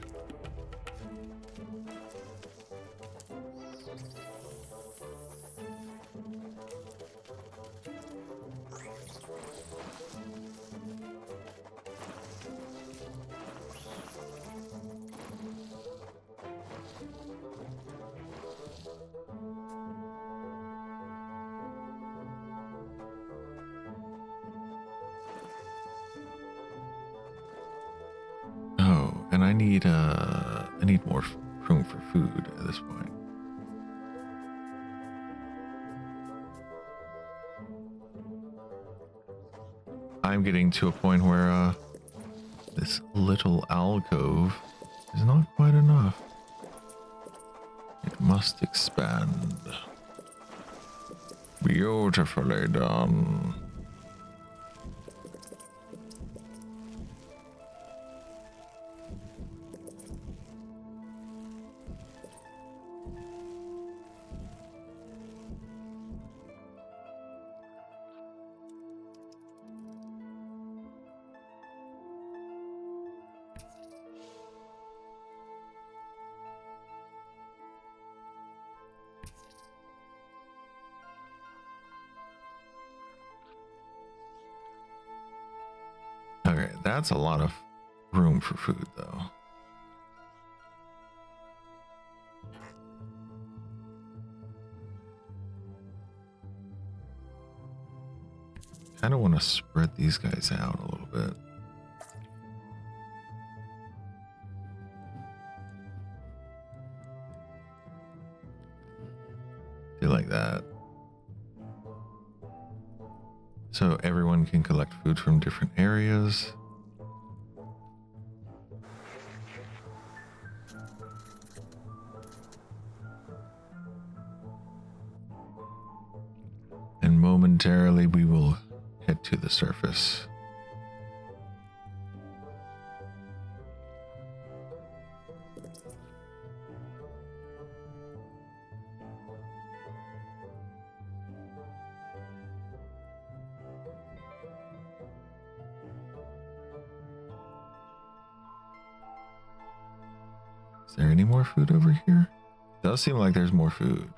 Oh, and I need more room for food at this point. I'm getting to a point where this little alcove is not quite enough. It must expand. Beautifully done. Okay, that's a lot of room for food, though. Kind of want to spread these guys out a little bit. Do like that. So everyone can collect food from different areas. And momentarily we will head to the surface. Is there any more food over here? Does seem like there's more food.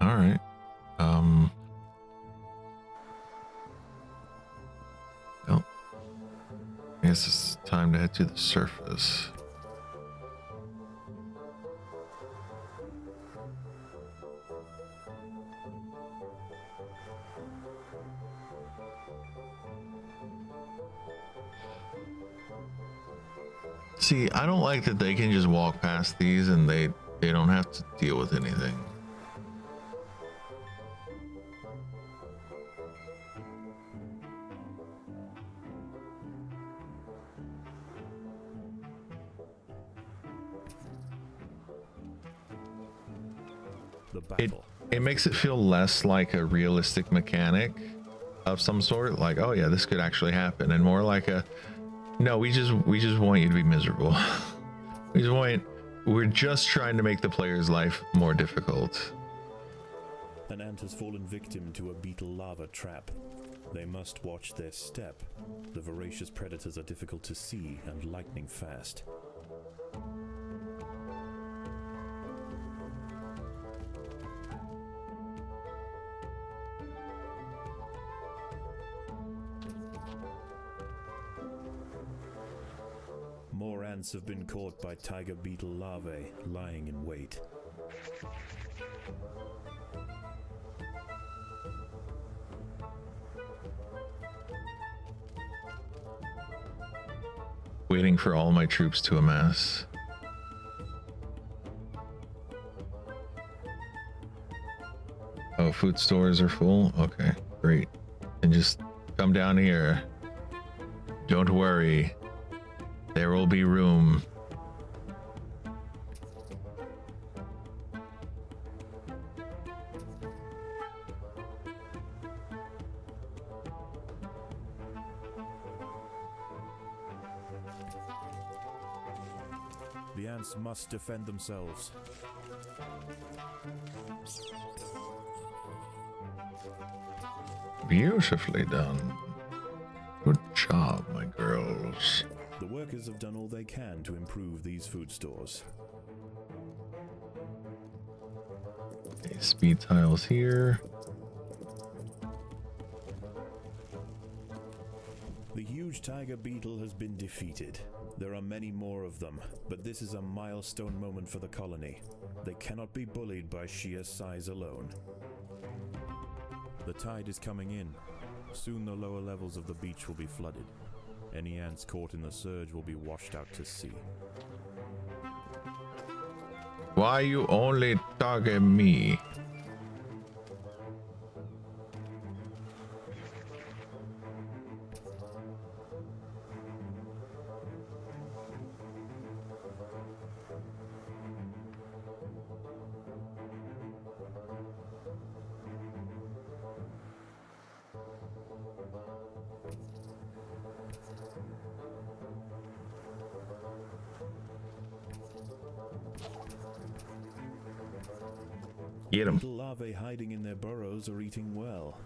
All right. Well, I guess it's time to head to the surface. See, I don't like that they can just walk past these and they don't have to deal with anything. The battle. It makes it feel less like a realistic mechanic of some sort, like, oh yeah, this could actually happen, and more like a, no, we just want you to be miserable. We're just trying to make the player's life more difficult. An ant has fallen victim to a beetle lava trap. They must watch their step. The voracious predators are difficult to see and lightning fast. ants have been caught by tiger beetle larvae lying in wait. Waiting for all my troops to amass. Oh, food stores are full? Okay, great. And just come down here. Don't worry. There will be room. The ants must defend themselves. Beautifully done. Good job, my girls. The workers have done all they can to improve these food stores. Okay, speed tiles here. The huge tiger beetle has been defeated. There are many more of them, but this is a milestone moment for the colony. They cannot be bullied by sheer size alone. The tide is coming in. Soon the lower levels of the beach will be flooded. Any ants caught in the surge will be washed out to sea. Why you only target me? Get him. Little larvae hiding in their burrows are eating well.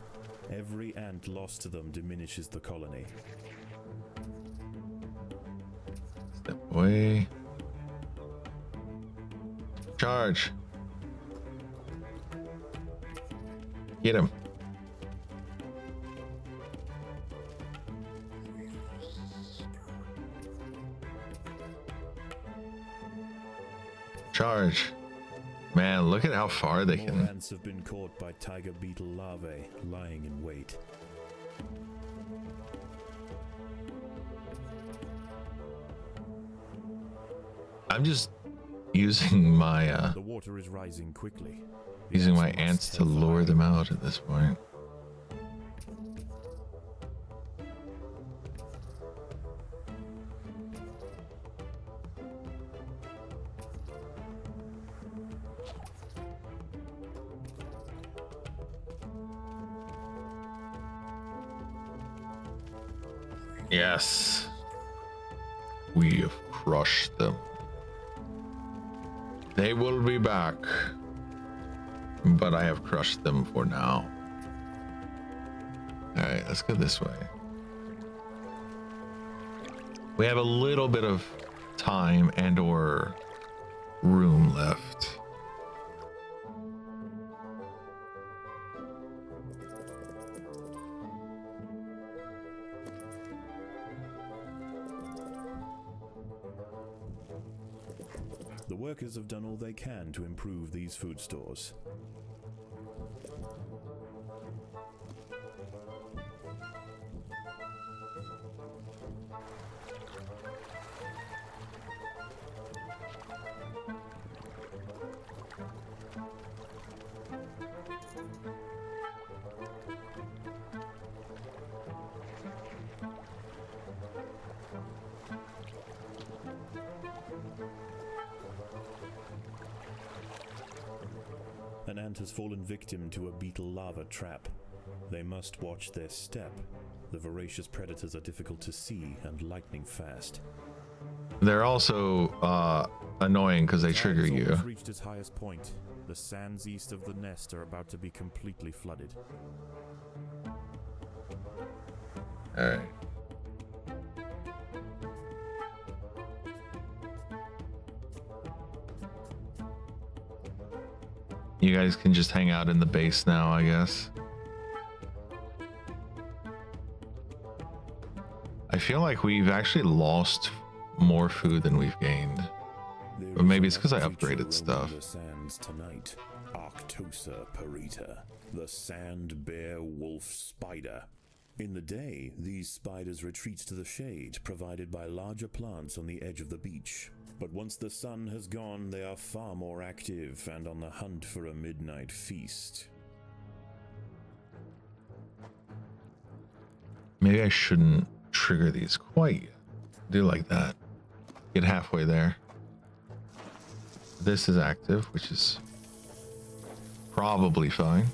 Every ant lost to them diminishes the colony. Step away. Charge. Get him. Charge. Man, look at how far they More can. ants have been caught by tiger beetle larvae lying in wait. I'm just using my The water is rising quickly. using my must ants to help the lure line. them out at this point. Yes. We have crushed them. They will be back. But I have crushed them for now. Alright, let's go this way. We have a little bit of time and or room left. The workers have done all they can to improve these food stores. An ant has fallen victim to a beetle larva trap. They must watch their step. The voracious predators are difficult to see and lightning fast. They're also annoying because they Tide trigger has you. almost reached its highest point. The sands east of the nest are about to be completely flooded. Alright. You guys can just hang out in the base now, I guess. I feel like we've actually lost more food than we've gained. There But maybe is it's because I another creature upgraded stuff. roaming the sands tonight. Arctosa parita, the sand bear wolf spider. In the day, these spiders retreat to the shade provided by larger plants on the edge of the beach. But once the sun has gone, they are far more active and on the hunt for a midnight feast. Maybe I shouldn't trigger these quite yet. Do like that. Get halfway there. This is active, which is probably fine.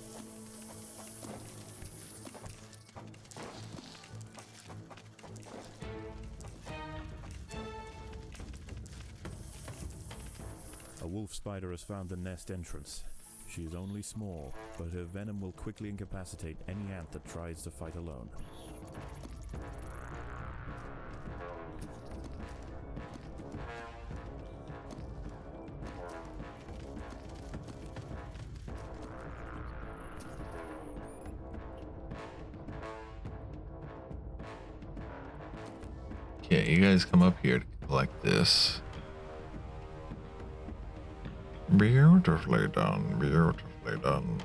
A wolf spider has found the nest entrance. She is only small, but her venom will quickly incapacitate any ant that tries to fight alone. Yeah, you guys come up here to collect this. Beautifully done, beautifully done.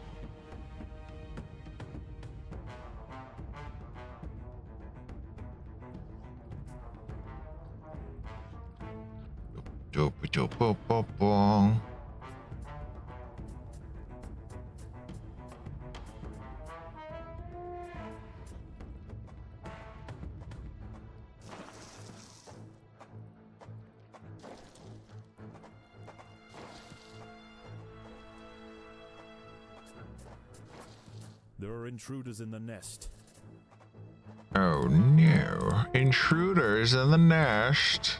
There are intruders in the nest. Oh no, intruders in the nest.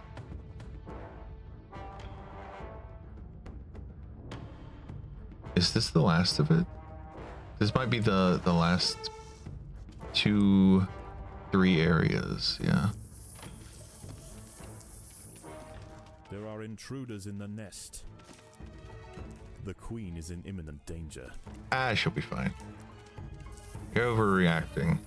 Is this the last of it? This might be the last 2-3 areas, yeah. There are intruders in the nest. The queen is in imminent danger. Ah, she'll be fine. You're overreacting.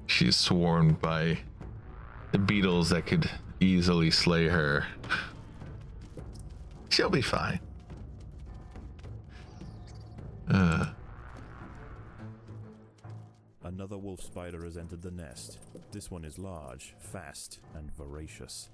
She's swarmed by the beetles that could easily slay her. She'll be fine. Another wolf spider has entered the nest. This one is large, fast, and voracious.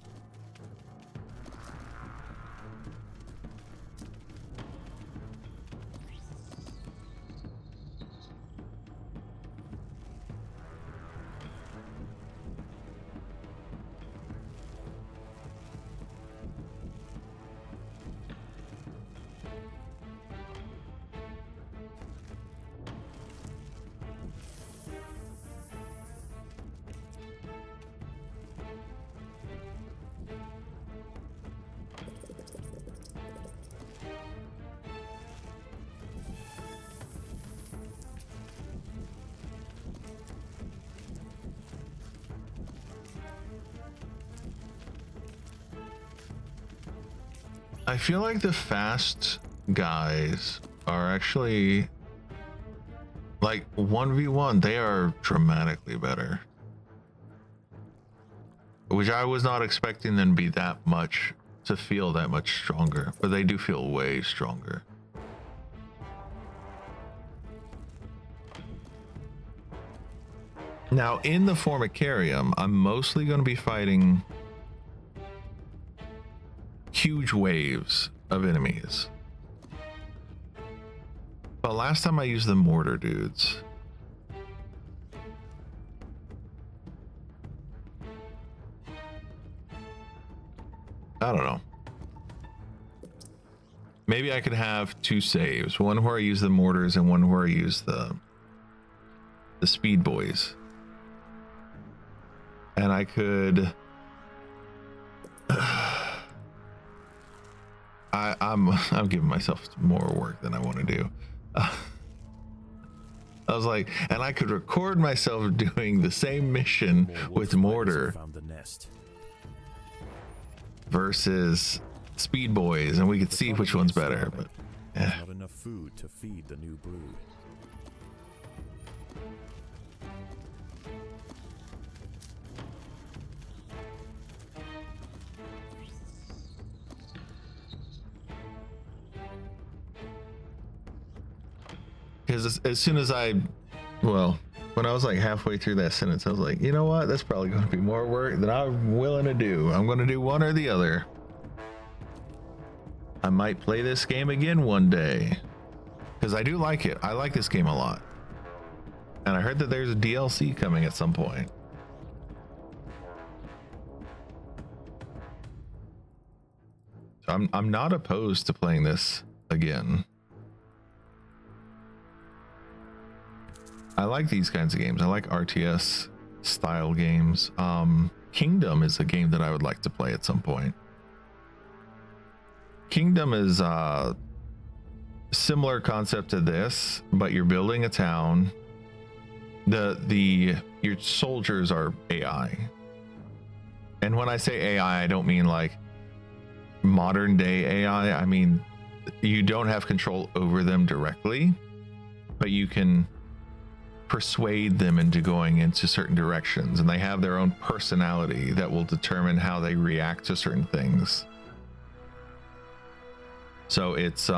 I feel like the fast guys are actually like 1v1. They are dramatically better, which I was not expecting them to be that much, to feel that much stronger, but they do feel way stronger. Now in the Formicarium, I'm mostly going to be fighting huge waves of enemies. But last time I used the mortar dudes, I don't know. Maybe I could have 2 saves, one where I use the mortars and one where I use the speed boys. And I could I'm giving myself more work than I want to do. I was like, and I could record myself doing the same mission with mortar versus speed boys, and we could see which one's better. But There's not enough food to feed the new brood. Because as soon as well, when I was like halfway through that sentence, I was like, you know what? That's probably going to be more work than I'm willing to do. I'm going to do one or the other. I might play this game again one day because I do like it. I like this game a lot. And I heard that there's a DLC coming at some point. So I'm not opposed to playing this again. I like these kinds of games. I like RTS style games. Kingdom is a game that I would like to play at some point. Kingdom is a similar concept to this, but you're building a town. Your soldiers are AI. And when I say AI, I don't mean like modern day AI. I mean, you don't have control over them directly, but you can persuade them into going into certain directions, and they have their own personality that will determine how they react to certain things. So it's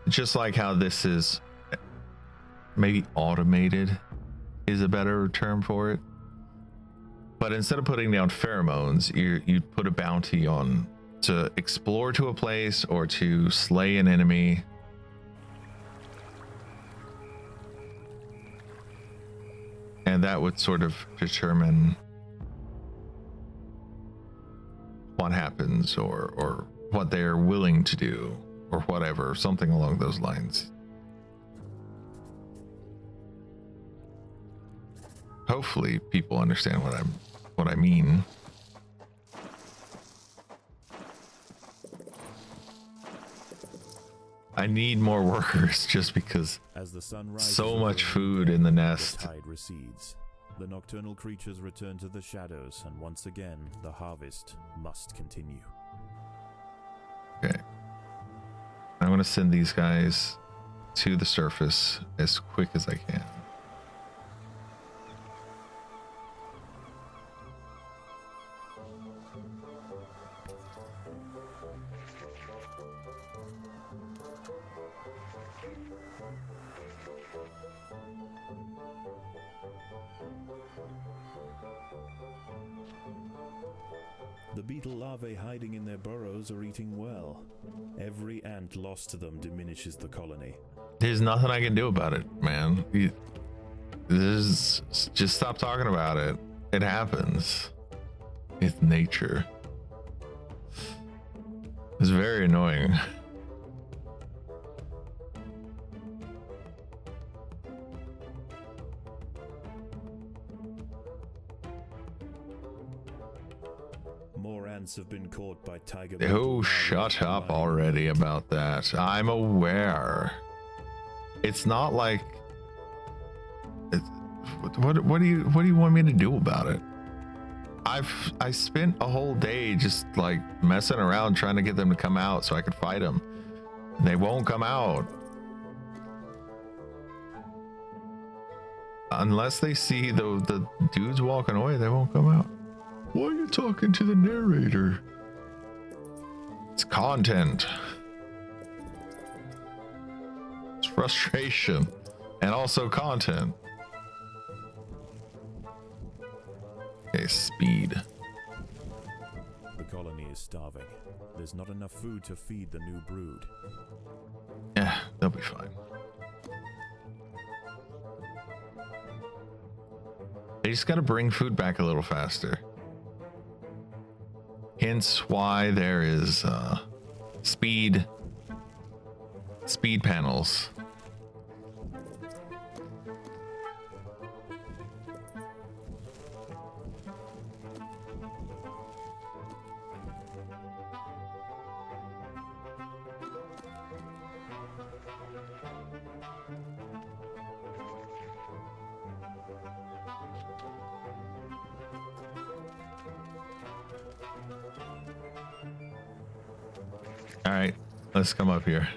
just like how this is maybe automated is a better term for it. But instead of putting down pheromones, you put a bounty on to explore to a place or to slay an enemy. And that would sort of determine what happens or what they're willing to do or whatever, something along those lines. Hopefully people understand what I mean. I need more workers just because As the sun rises so over much the food day, in the the nest. tide recedes. The nocturnal creatures return to the shadows, and once again, the harvest must continue. Okay. I'm going to send these guys to the surface as quick as I can. The beetle larvae hiding in their burrows are eating well. Every ant lost to them diminishes the colony. There's nothing I can do about it, man. Just stop talking about it. It happens. It's nature. It's very annoying. More ants have been caught by tiger. Oh, shut up already about that. I'm aware. It's not like what do you want me to do about it? I spent a whole day just like messing around trying to get them to come out so I could fight them. They won't come out. Unless they see the dudes walking away, they won't come out. Why are you talking to the narrator? It's content. It's frustration and also content. Okay, speed. The colony is starving. There's not enough food to feed the new brood. Yeah, they'll be fine. They just gotta bring food back a little faster. Hence why there is speed panels. All right, Let's come up here.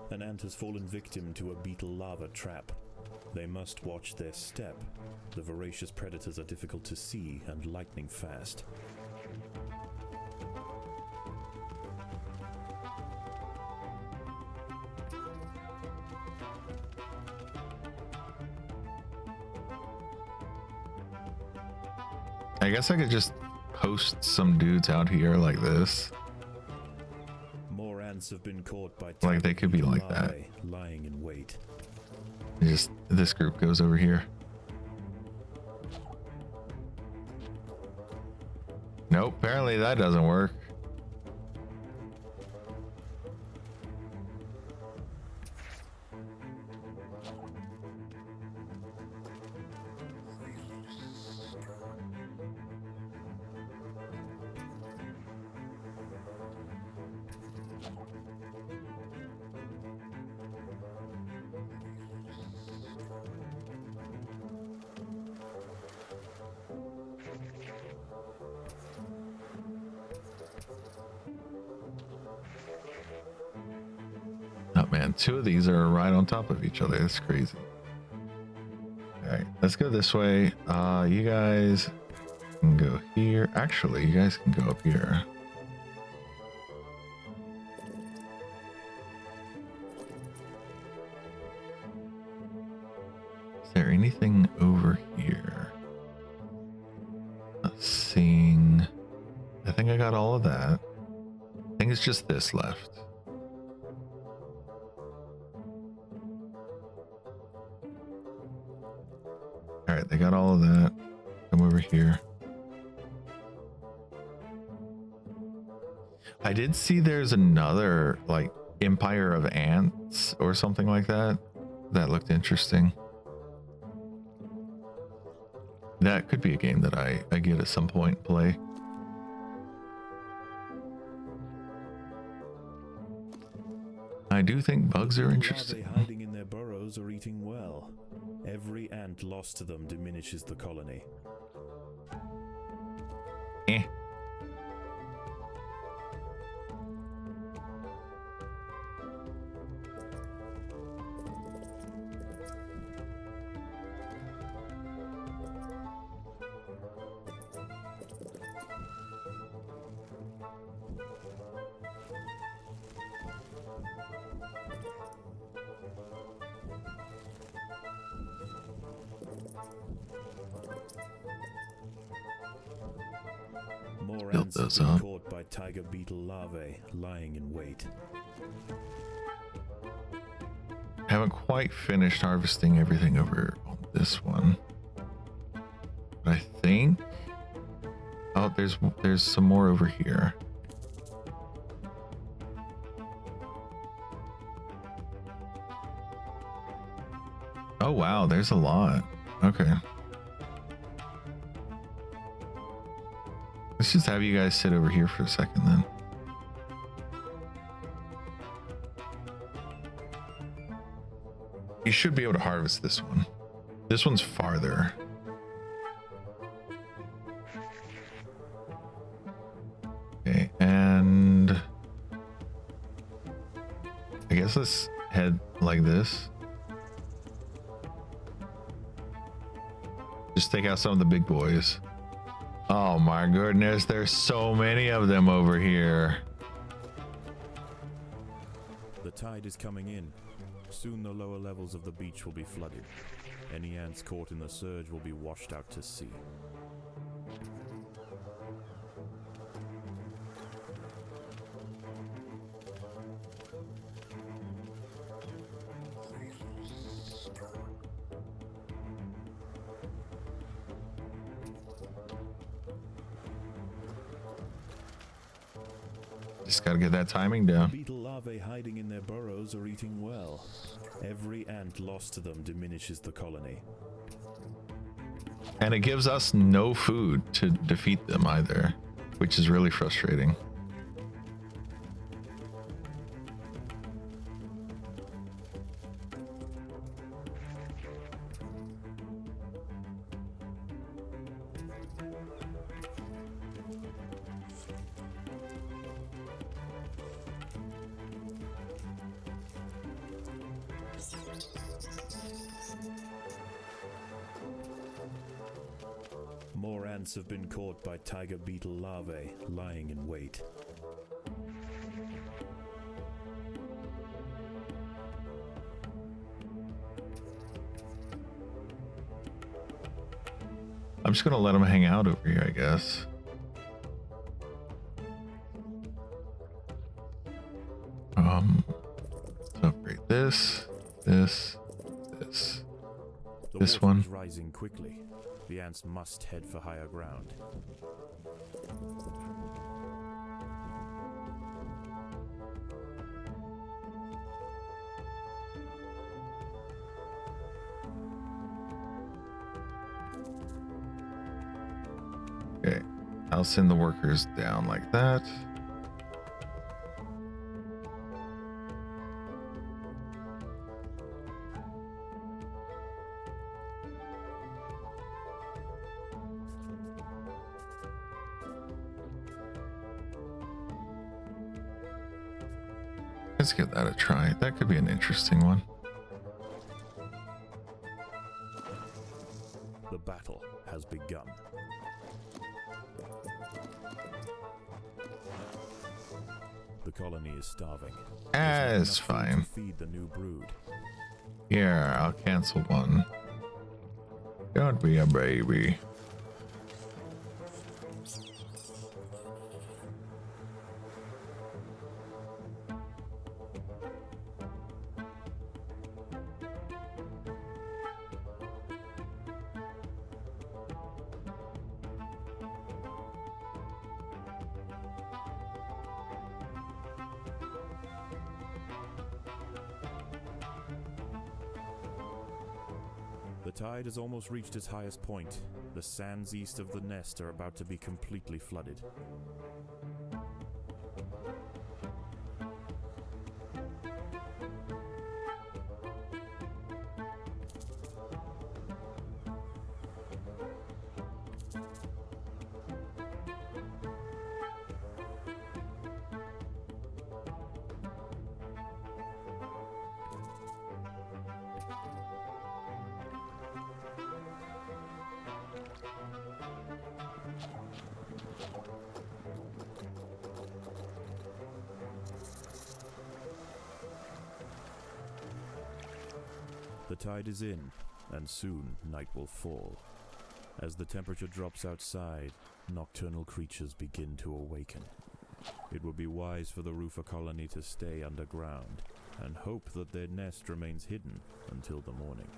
An ant has fallen victim to a beetle larva trap. They must watch their step. The voracious predators are difficult to see and lightning fast. I guess I could just post some dudes out here like this. More ants have been caught by Like they could be beetle like that. larvae lying in wait. Just this group goes over here. Nope, apparently that doesn't work. Oh man, two of these are right on top of each other. That's crazy. All right, let's go this way. You guys can go here. Actually, you guys can go up here. Is there anything over here? Not seeing. I think I got all of that. I think it's just this left. All right, they got all of that. Come over here. I did see there's another like Empire of Ants or something like that. That looked interesting. That could be a game that I get at some point and play. I do think bugs are interesting. Larvae hiding in their burrows are eating well. Every ant lost to them diminishes the colony. Eh. More Build ants have those been up. caught by tiger beetle larvae lying in wait. Haven't quite finished harvesting everything over on this one. But I think. Oh, there's some more over here. Oh wow, there's a lot. Okay. Let's just have you guys sit over here for a second then. You should be able to harvest this one. This one's farther. Okay, and I guess let's head like this. Just take out some of the big boys. Oh my goodness, there's so many of them over here. The tide is coming in. Soon the lower levels of the beach will be flooded. Any ants caught in the surge will be washed out to sea. Just gotta get that timing down. Beetle larvae hiding in their burrows are eating well. Every ant lost to them diminishes the colony. And it gives us no food to defeat them either, which is really frustrating. More ants have been caught by tiger beetle larvae lying in wait. I'm just gonna let them hang out over here, I guess. So upgrade this. The This water one. is rising quickly. The ants must head for higher ground. Okay, I'll send the workers down like that. Let's give that a try. That could be an interesting one. The battle has begun. The colony is starving. There's not It's enough food fine. to feed the new brood. Here, I'll cancel one. Don't be a baby. The tide has almost reached its highest point. The sands east of the nest are about to be completely flooded. The tide is in, and soon night will fall. As the temperature drops outside, nocturnal creatures begin to awaken. It would be wise for the roofer colony to stay underground, and hope that their nest remains hidden until the morning.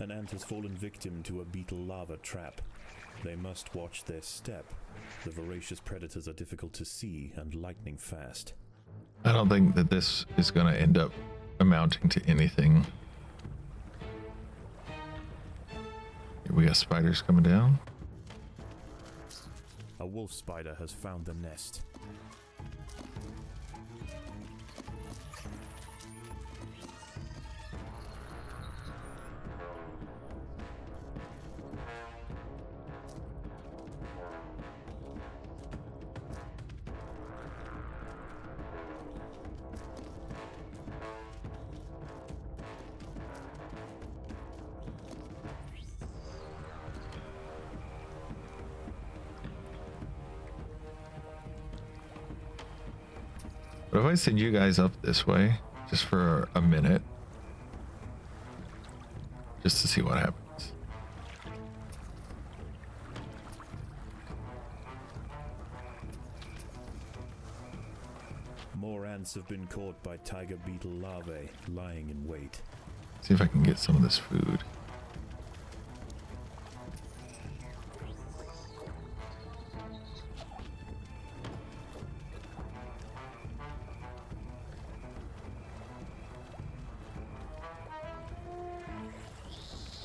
An ant has fallen victim to a beetle larva trap. They must watch their step. The voracious predators are difficult to see and lightning fast. I don't think that this is going to end up amounting to anything. Here we got spiders coming down. A wolf spider has found the nest. What if I send you guys up this way just for a minute? Just to see what happens. More ants have been caught by tiger beetle larvae lying in wait. See if I can get some of this food.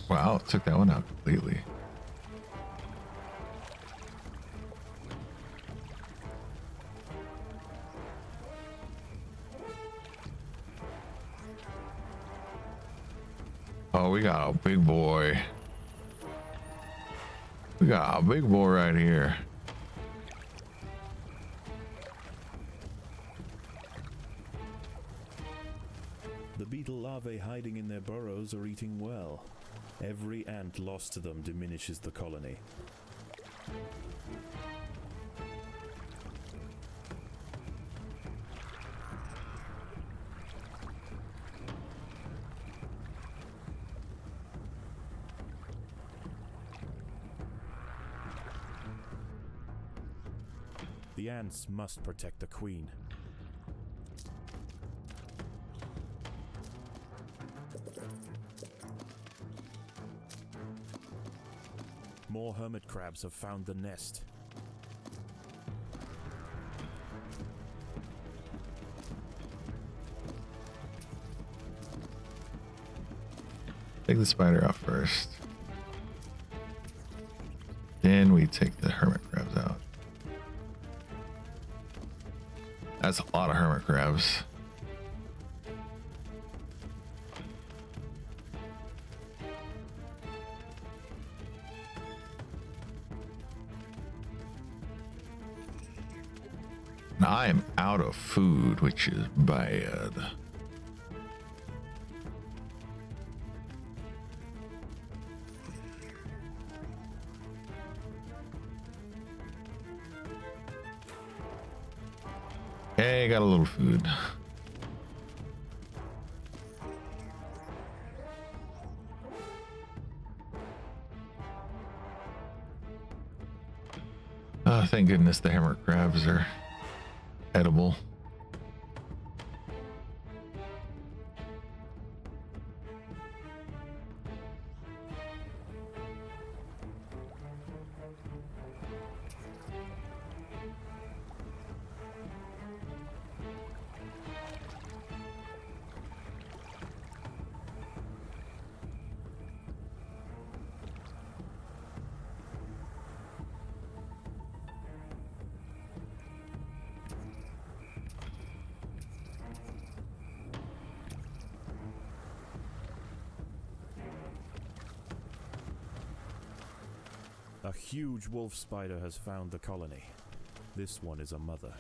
Wow, it took that one out completely. Oh, we got a big boy. We got a big boy right here. The beetle larvae hiding in their burrows are eating well. Every ant lost to them diminishes the colony. The ants must protect the queen. More hermit crabs have found the nest. Take the spider out first. Then we take the hermit crabs out. That's a lot of hermit crabs. Now I am out of food, which is bad. Hey, got a little food. Oh, thank goodness the hermit crabs are edible. A huge wolf spider has found the colony. This one is a mother.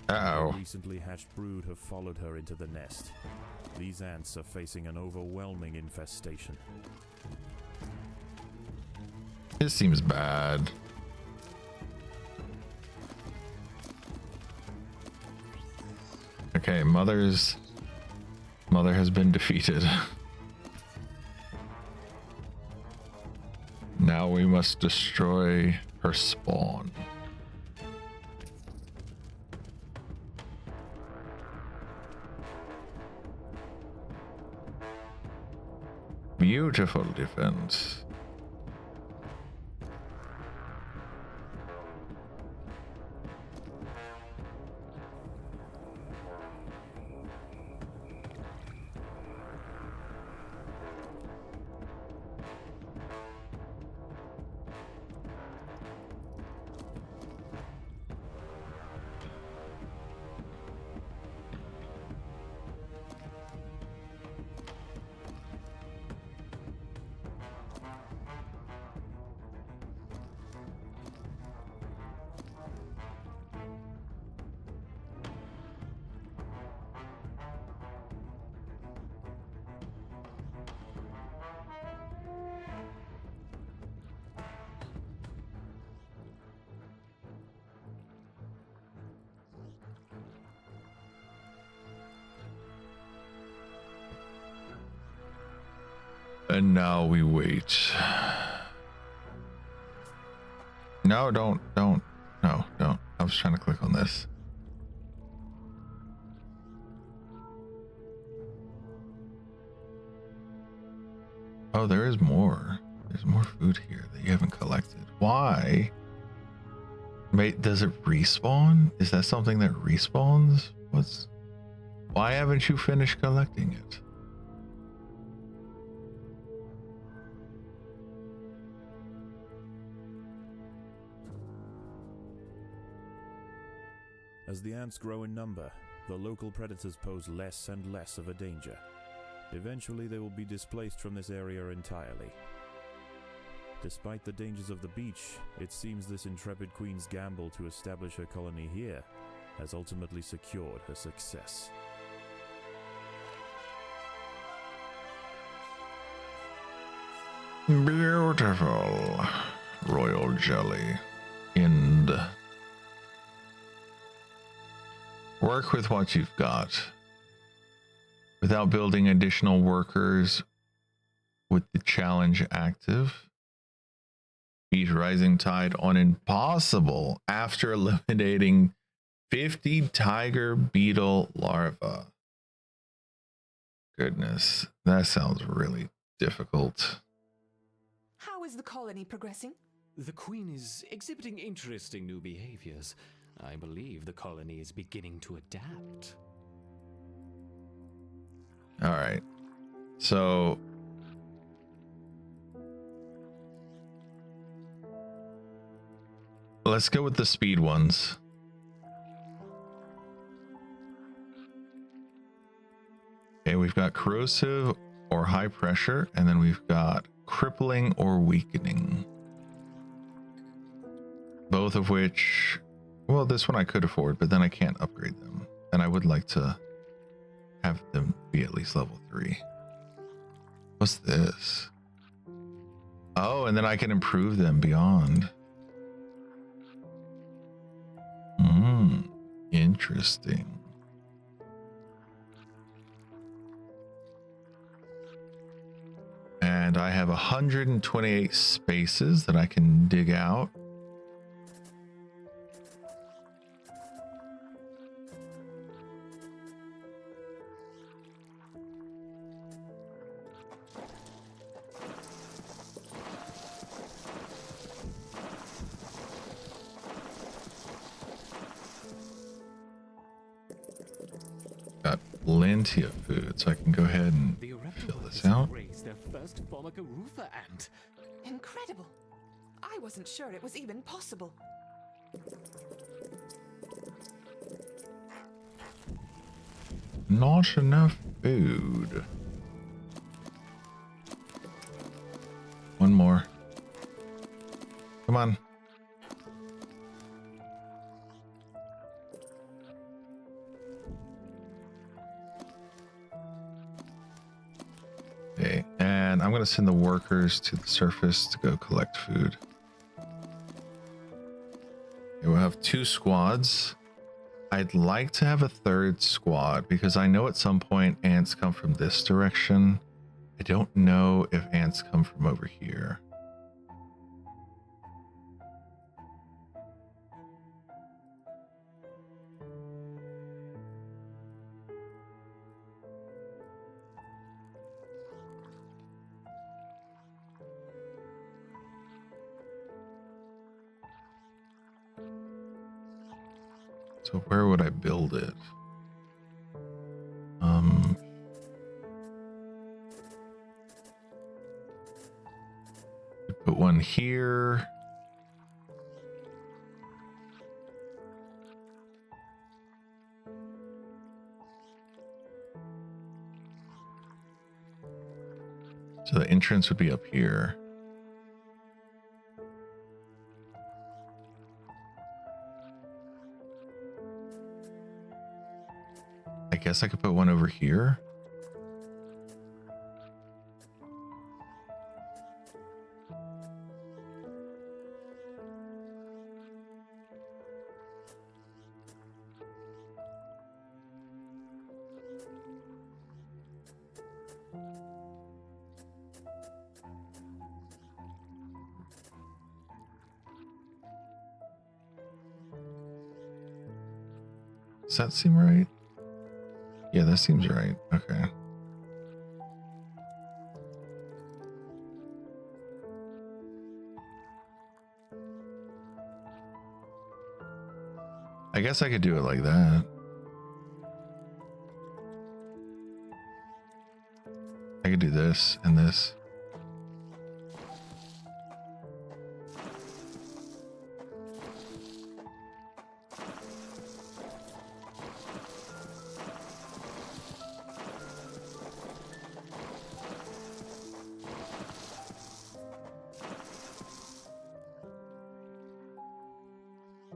Uh-oh. A recently hatched brood have followed her into the nest. These ants are facing an overwhelming infestation. This seems bad. Okay, mother has been defeated. Now we must destroy her spawn. Beautiful defense. And now we wait. No, don't. No, don't. I was trying to click on this. Oh, there is more. There's more food here that you haven't collected. Why? Wait, does it respawn? Is that something that respawns? Why haven't you finished collecting it? As the ants grow in number, the local predators pose less and less of a danger. Eventually, they will be displaced from this area entirely. Despite the dangers of the beach, it seems this intrepid queen's gamble to establish her colony here has ultimately secured her success. Beautiful. Royal jelly. End. Work with what you've got. Without building additional workers with the challenge active. Beat rising tide on impossible after eliminating 50 tiger beetle larvae. Goodness, that sounds really difficult. How is the colony progressing? The Queen is exhibiting interesting new behaviors. I believe the colony is beginning to adapt. All right. So let's go with the speed ones. Okay, we've got corrosive or high pressure, and then we've got crippling or weakening. Both of which, well, this one I could afford, but then I can't upgrade them. And I would like to have them be at least level 3. What's this? Oh, and then I can improve them beyond. Interesting. And I have 128 spaces that I can dig out. Got plenty of food, so I can go ahead and fill this out. Raised their first Formica ant. Incredible. I wasn't sure it was even possible. Not enough food. One more. Come on. Okay, and I'm going to send the workers to the surface to go collect food. Okay, we'll have 2 squads. I'd like to have a 3rd squad because I know at some point ants come from this direction. I don't know if ants come from over here. So where would I build it? Put one here. So the entrance would be up here. I guess I could put one over here. Does that seem right? Yeah, that seems right. Okay. I guess I could do it like that. I could do this and this.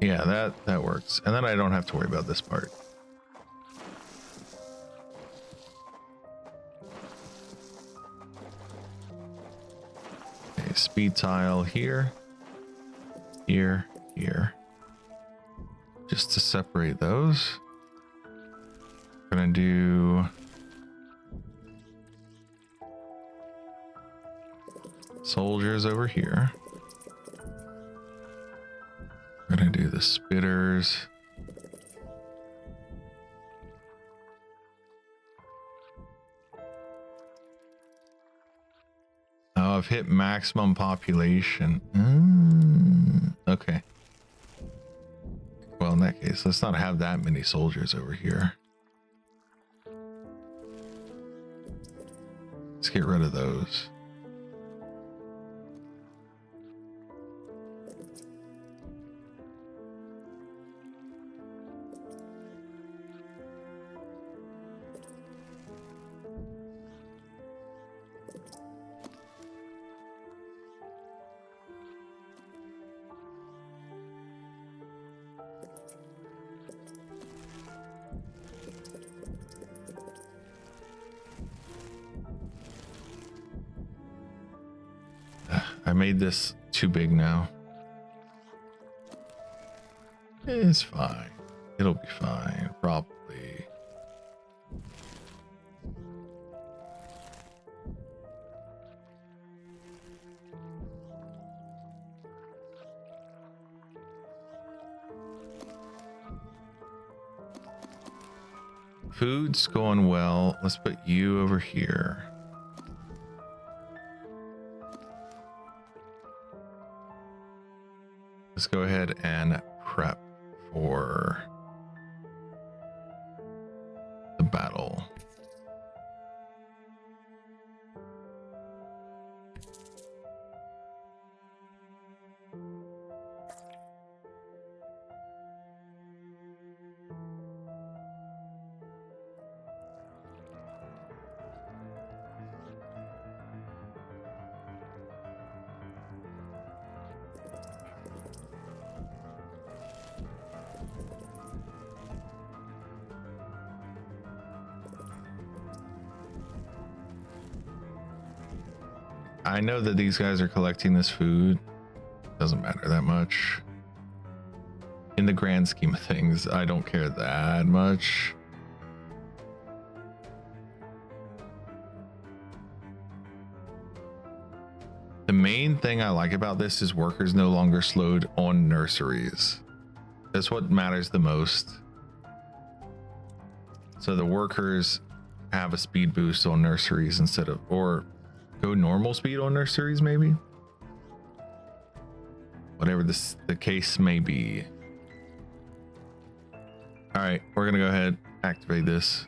Yeah, that works. And then I don't have to worry about this part. Okay, speed tile here. Here, here. Just to separate those. Gonna do soldiers over here. Gonna do the spitters. Oh, I've hit maximum population. Okay. Well, in that case, let's not have that many soldiers over here. Let's get rid of those. I made this too big now. It's fine. It'll be fine, probably. Food's going well. Let's put you over here. Let's go ahead and prep for the battle. I know that these guys are collecting this food. Doesn't matter that much. In the grand scheme of things, I don't care that much. The main thing I like about this is workers no longer slowed on nurseries. That's what matters the most. So the workers have a speed boost on nurseries instead of, or go normal speed on nurseries, maybe. Whatever the case may be. All right, we're gonna go ahead, activate this.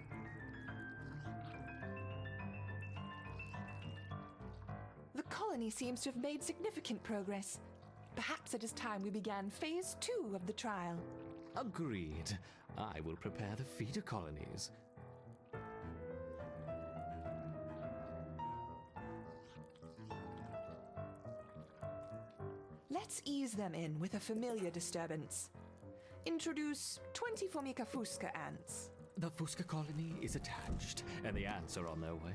The colony seems to have made significant progress. Perhaps it is time we began phase 2 of the trial. Agreed. I will prepare the feeder colonies. Let's ease them in with a familiar disturbance. Introduce 20 Formica fusca ants. The Fusca colony is attached, and the ants are on their way.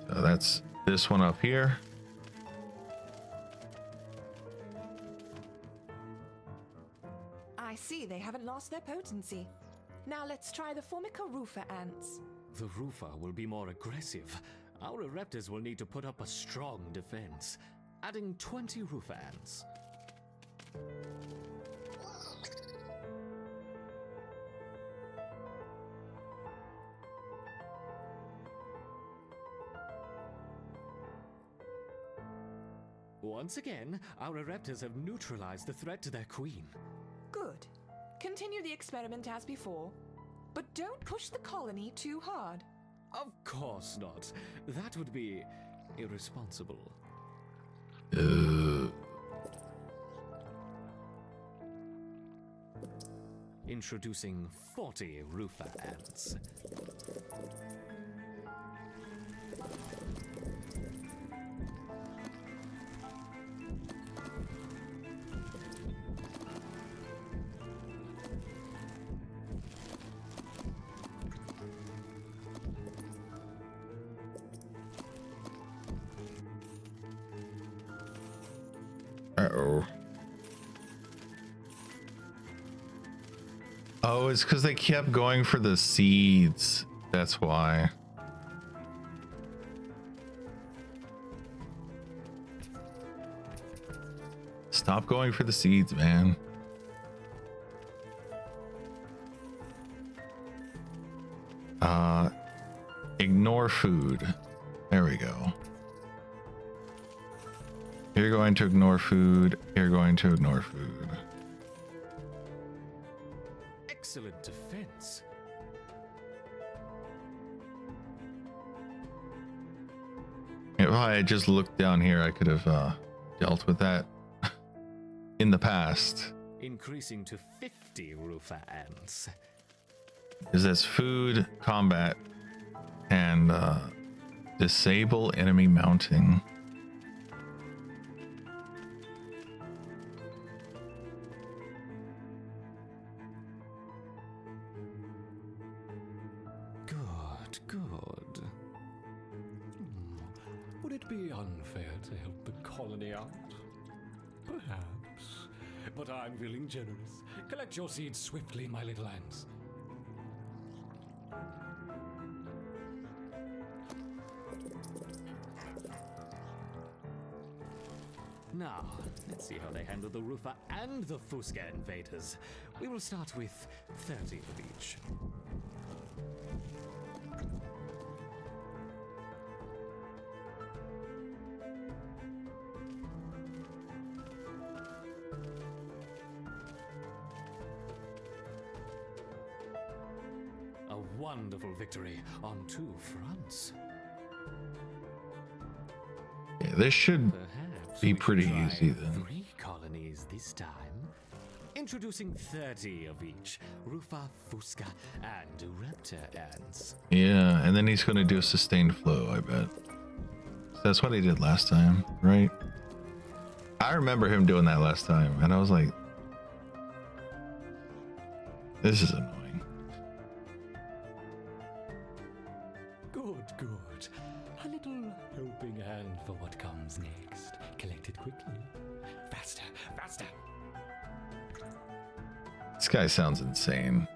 So that's this one up here. I see they haven't lost their potency. Now let's try the Formica rufa ants. The Rufa will be more aggressive. Our Ereptors will need to put up a strong defense. Adding 20 Rufa ants. Once again, our Ereptors have neutralized the threat to their queen. Good. Continue the experiment as before, but don't push the colony too hard. Of course not. That would be irresponsible. Introducing 40 Rufa ants. Uh-oh. Oh, it's because they kept going for the seeds. That's why. Stop going for the seeds, man. Ignore food. There we go. You're going to ignore food. You're going to ignore food. Excellent defense. If I had just looked down here, I could have dealt with that in the past. Increasing to 50 Rufa ants. Because that's food, combat, and disable enemy mounting. Good, good. Would it be unfair to help the colony out? Perhaps. But I'm feeling generous. Collect your seeds swiftly, my little ants. Now, let's see how they handle the Rufa and the Fuska invaders. We will start with 30 of each. A wonderful victory on two fronts. Yeah, this should Perhaps be we should pretty try easy then. 3 colonies this time. Introducing 30 of each Rufa, Fuska, and Raptor ants. Yeah, and then he's going to do a sustained flow, I bet. That's what he did last time, right? I remember him doing that last time, and I was like, this is annoying. Good, good. A little helping hand for what comes next. Collect it quickly. Faster, faster. This guy sounds insane.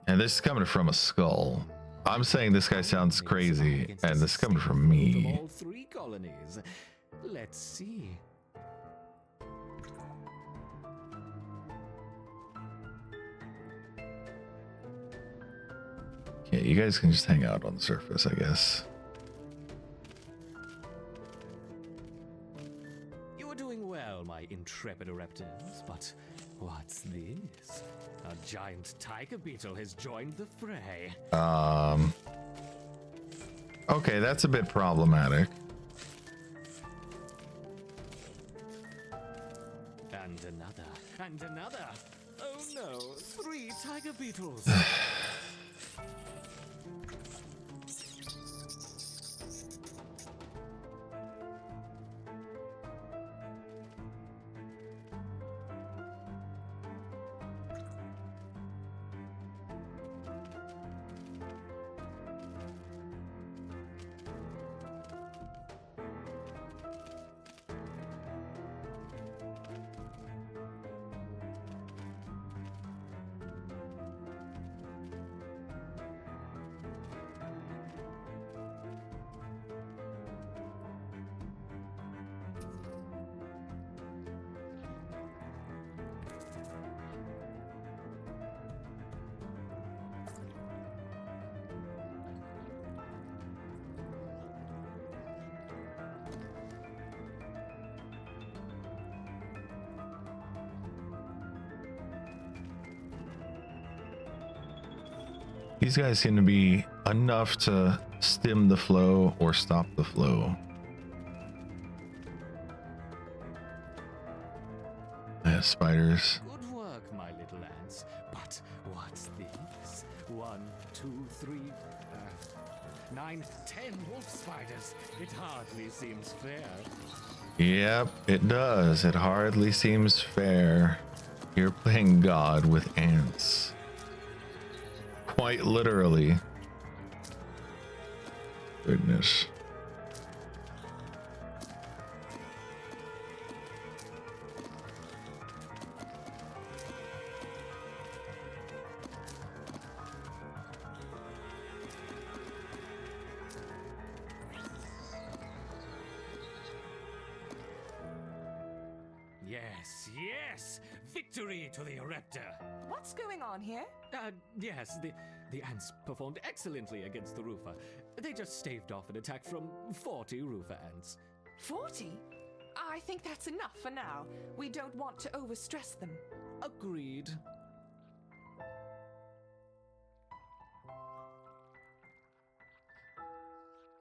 And this is coming from a skull. I'm saying this guy sounds crazy, and this is coming from me. All 3 colonies. Let's see. Yeah, you guys can just hang out on the surface, I guess. You are doing well, my intrepid Raptors, but what's this? A giant tiger beetle has joined the fray. Okay, that's a bit problematic. And another, and another. Oh no, 3 tiger beetles. These guys seem to be enough to stem the flow or stop the flow. Yeah, spiders. Good work, my little ants. But what's this? 1, 2, 3, 9, 10 wolf spiders. It hardly seems fair. Yep, it does. It hardly seems fair. You're playing God with ants. Quite literally. Goodness. Yes, yes! Victory to the Raptor! What's going on here? Yes, the ants performed excellently against the roofer. They just staved off an attack from 40 roofer ants. 40? I think that's enough for now. We don't want to overstress them. Agreed.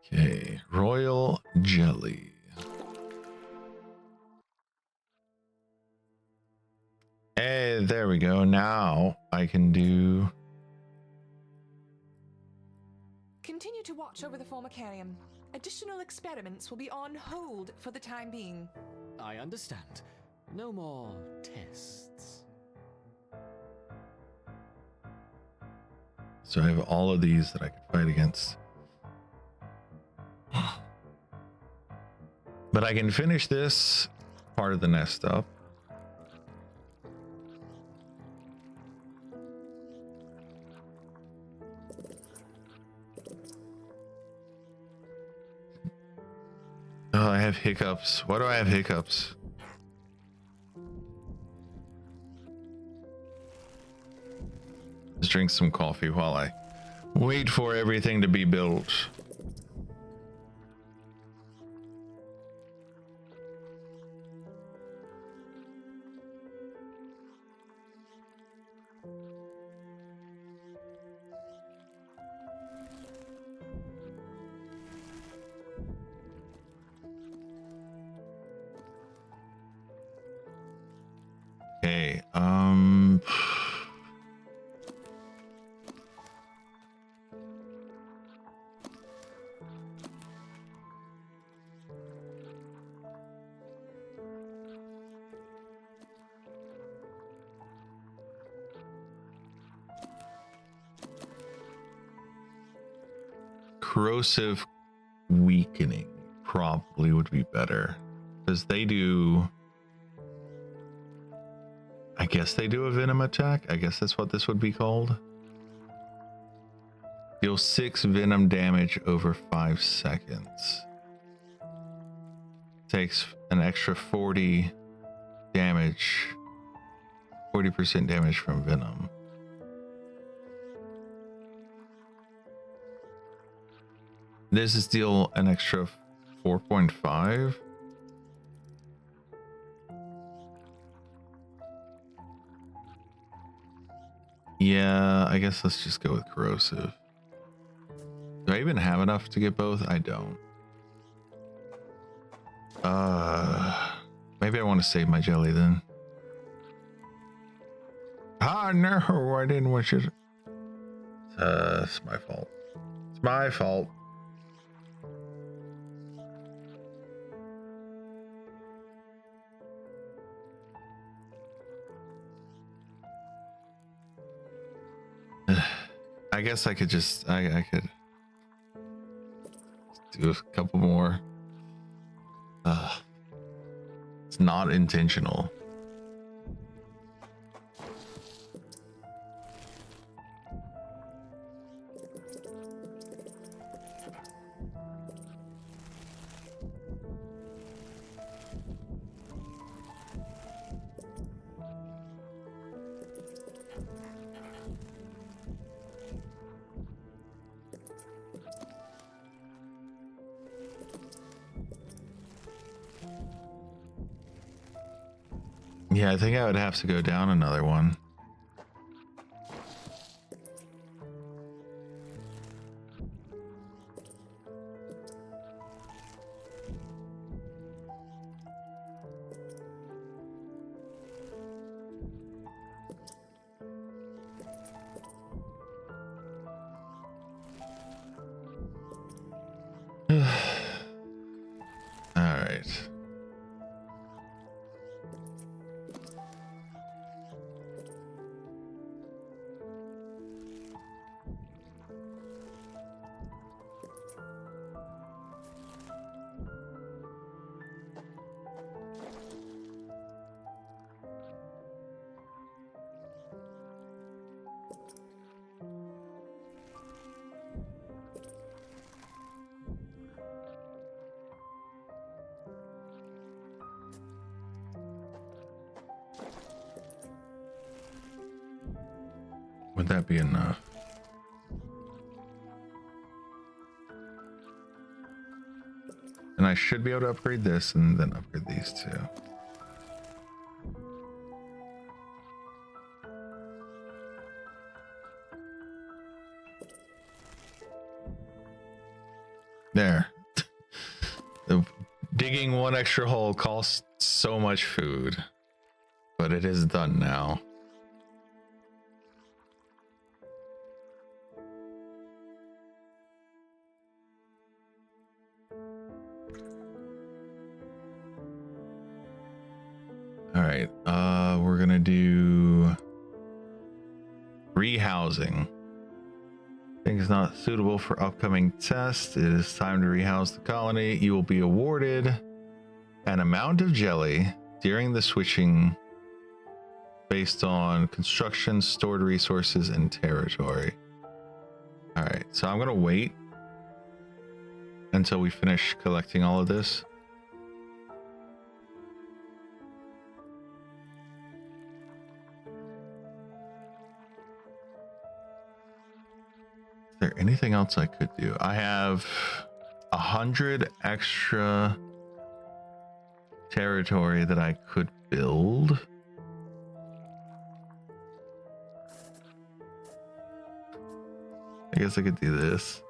Okay, royal jelly. Hey, there we go. Now I can do. Continue to watch over the Formicarium. Additional experiments will be on hold for the time being. I understand. No more tests. So I have all of these that I could fight against. But I can finish this part of the nest up. Oh, I have hiccups. Why do I have hiccups? Let's drink some coffee while I wait for everything to be built. Okay, corrosive weakening probably would be better because they do, I guess they do a venom attack. I guess that's what this would be called. Deal 6 venom damage over 5 seconds. Takes an extra 40 damage, 40% damage from venom. This is deal an extra 4.5. Yeah, I guess let's just go with corrosive. Do I even have enough to get both? I don't. Maybe I want to save my jelly then. Ah, no, I didn't want you to. It's my fault. It's my fault. I guess I could just, I could do a couple more. It's not intentional. Yeah, I think I would have to go down another one. All right. Would that be enough? And I should be able to upgrade this and then upgrade these two. There. Digging one extra hole costs so much food, but it is done now. All right, we're gonna do rehousing. Thing is not suitable for upcoming tests. It is time to rehouse the colony. You will be awarded an amount of jelly during the switching based on construction, stored resources, and territory. All right, so I'm gonna wait until we finish collecting all of this. Is there anything else I could do? I have 100 extra territory that I could build. I guess I could do this.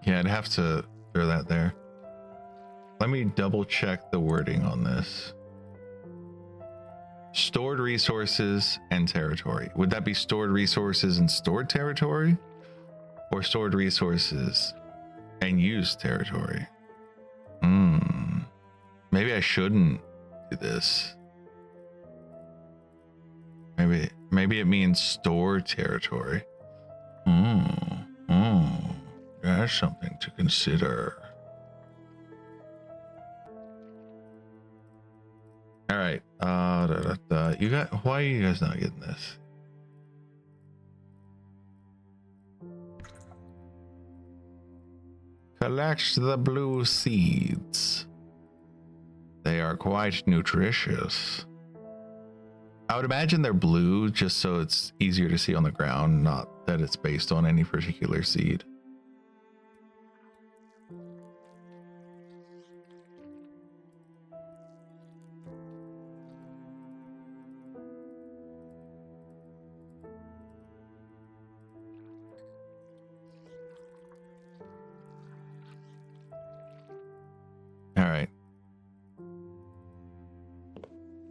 Yeah, I'd have to throw that there. Let me double check the wording on this. Stored resources and territory. Would that be stored resources and stored territory? Or stored resources and used territory? Maybe I shouldn't do this. Maybe it means stored territory. That's something to consider. All right. You got. Why are you guys not getting this? Collect the blue seeds. They are quite nutritious. I would imagine they're blue just so it's easier to see on the ground, not that it's based on any particular seed. All right.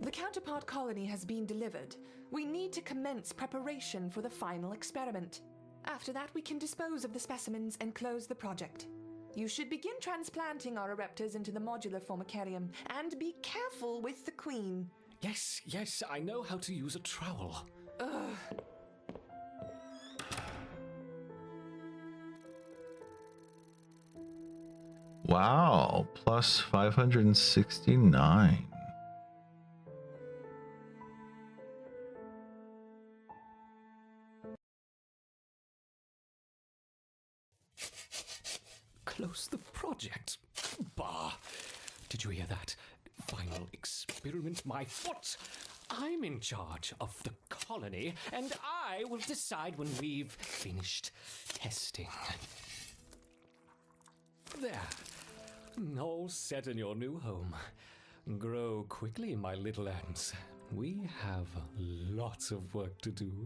The counterpart colony has been delivered. We need to commence preparation for the final experiment. After that, we can dispose of the specimens and close the project. You should begin transplanting our ereptors into the modular formicarium, and be careful with the queen. Yes, I know how to use a trowel. Ugh. Wow, plus 569. Close the project? Bah! Did you hear that? Final experiment, my foot! I'm in charge of the colony, and I will decide when we've finished testing. There. All set in your new home. Grow quickly, my little ants. We have lots of work to do.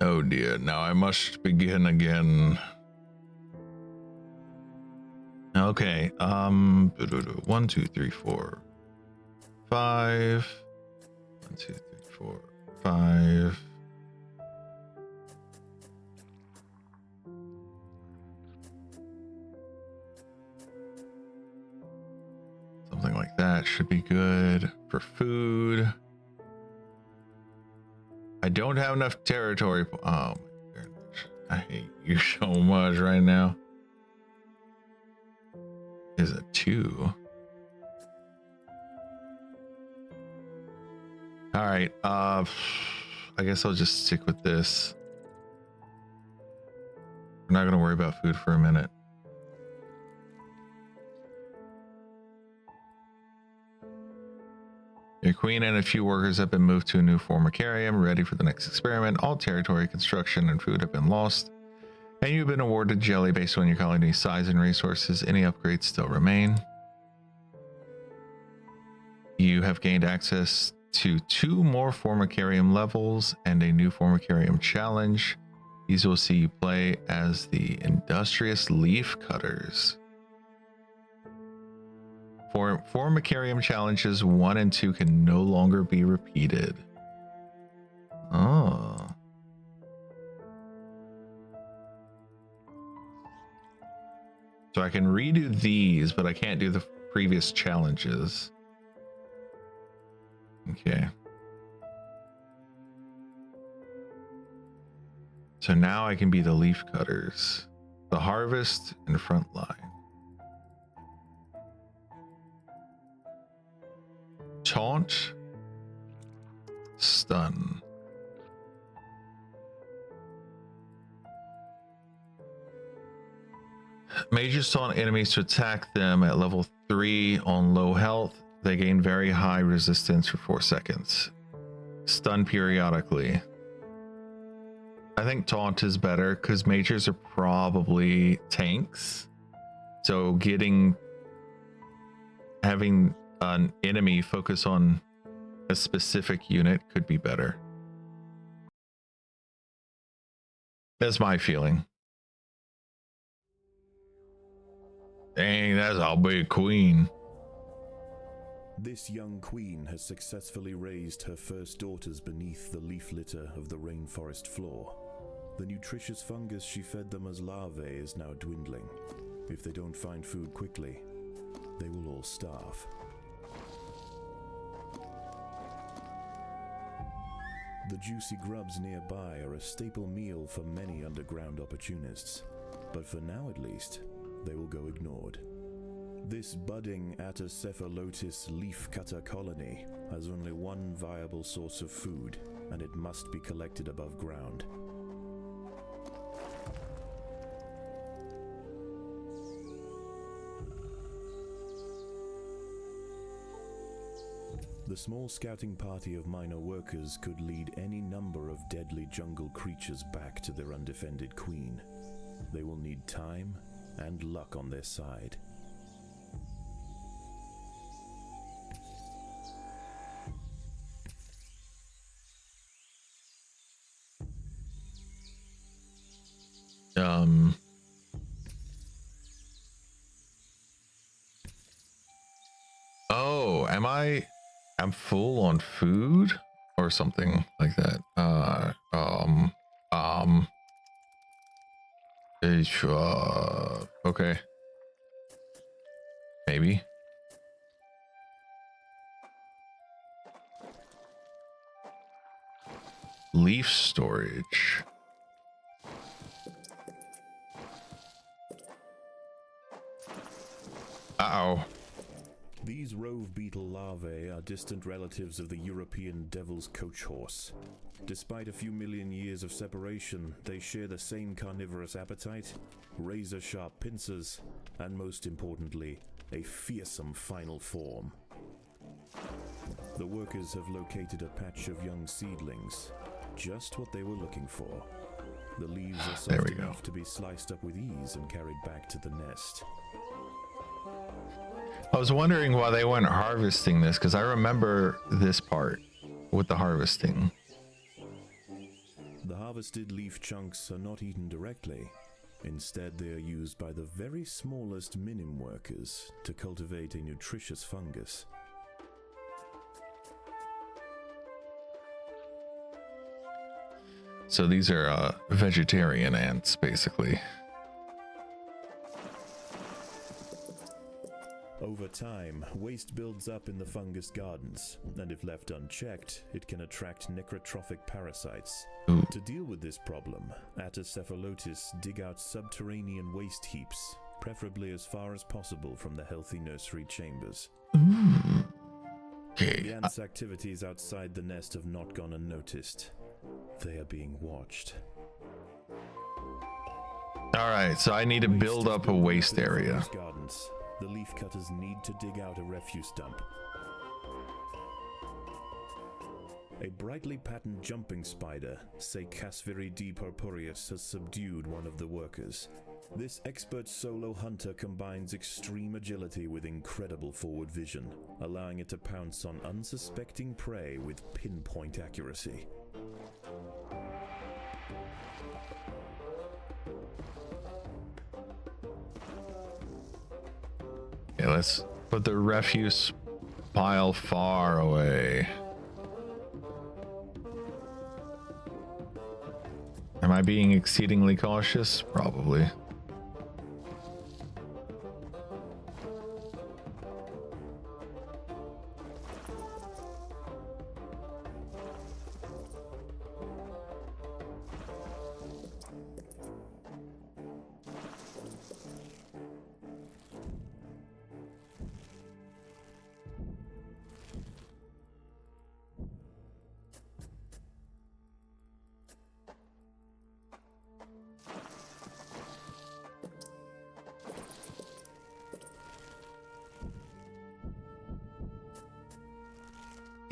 Oh dear, now I must begin again. Okay, 1, 2, 3, 4, 5. 1, 2, 3, 4, 5. That should be good for food. I don't have enough territory. Oh my goodness. I hate you so much right now. Is it 2? All right. I guess I'll just stick with this. We're not going to worry about food for a minute. Your queen and a few workers have been moved to a new formicarium, ready for the next experiment. All territory, construction, and food have been lost. And you've been awarded jelly based on your colony's size and resources. Any upgrades still remain. You have gained access to 2 more formicarium levels and a new formicarium challenge. These will see you play as the industrious leaf cutters. For formicarium challenges 1 and 2 can no longer be repeated. Oh. So I can redo these, but I can't do the previous challenges. Okay. So now I can be the leaf cutters, the harvest and front line. Taunt, stun. Mages taunt enemies to attack them at level 3 on low health. They gain very high resistance for 4 seconds. Stun periodically. I think taunt is better because mages are probably tanks. So having an enemy focus on a specific unit could be better. That's my feeling. Dang, that's a big queen. This young queen has successfully raised her first daughters beneath the leaf litter of the rainforest floor. The nutritious fungus she fed them as larvae is now dwindling. If they don't find food quickly, they will all starve. The juicy grubs nearby are a staple meal for many underground opportunists, but for now at least, they will go ignored. This budding Atacephalotis leaf-cutter colony has only one viable source of food, and it must be collected above ground. The small scouting party of minor workers could lead any number of deadly jungle creatures back to their undefended queen. They will need time and luck on their side. Oh, I'm full on food or something like that. Okay. Maybe. Leaf storage. Uh-oh. These rove beetle larvae are distant relatives of the European devil's coach horse. Despite a few million years of separation, they share the same carnivorous appetite, razor-sharp pincers, and most importantly, a fearsome final form. The workers have located a patch of young seedlings, just what they were looking for. The leaves are soft enough to be sliced up with ease and carried back to the nest. I was wondering why they weren't harvesting this, because I remember this part with the harvesting. The harvested leaf chunks are not eaten directly. Instead, they are used by the very smallest minim workers to cultivate a nutritious fungus. So these are vegetarian ants, basically. Over time, waste builds up in the fungus gardens, and if left unchecked, it can attract necrotrophic parasites. Ooh. To deal with this problem, Atacephalotes dig out subterranean waste heaps, preferably as far as possible from the healthy nursery chambers. Okay. The ants' activities outside the nest have not gone unnoticed. They are being watched. Alright, so I need to build up a waste area. Gardens. The leaf cutters need to dig out a refuse dump. A brightly patterned jumping spider, Casviri D. purpureus, has subdued one of the workers. This expert solo hunter combines extreme agility with incredible forward vision, allowing it to pounce on unsuspecting prey with pinpoint accuracy. Okay, let's put the refuse pile far away. Am I being exceedingly cautious? Probably.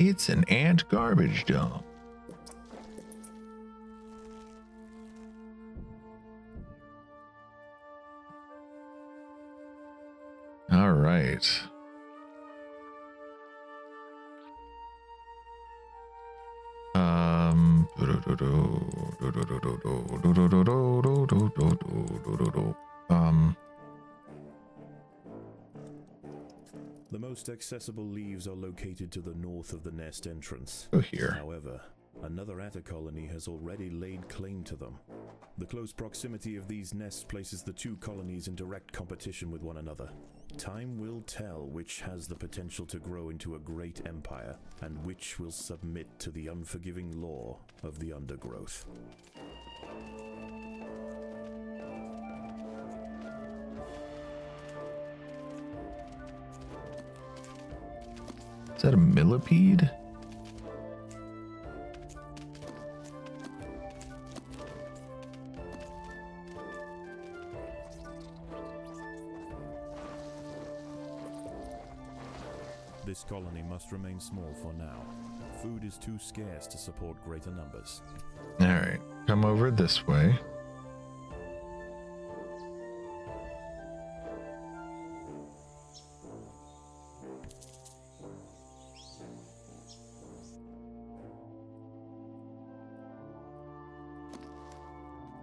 It's an ant garbage dump. All right. The most accessible leaves are located to the north of the nest entrance. Go here. However, another atta colony has already laid claim to them. The close proximity of these nests places the two colonies in direct competition with one another. Time will tell which has the potential to grow into a great empire, and which will submit to the unforgiving law of the Undergrowth. Is that a millipede? This colony must remain small for now. Food is too scarce to support greater numbers. All right, come over this way.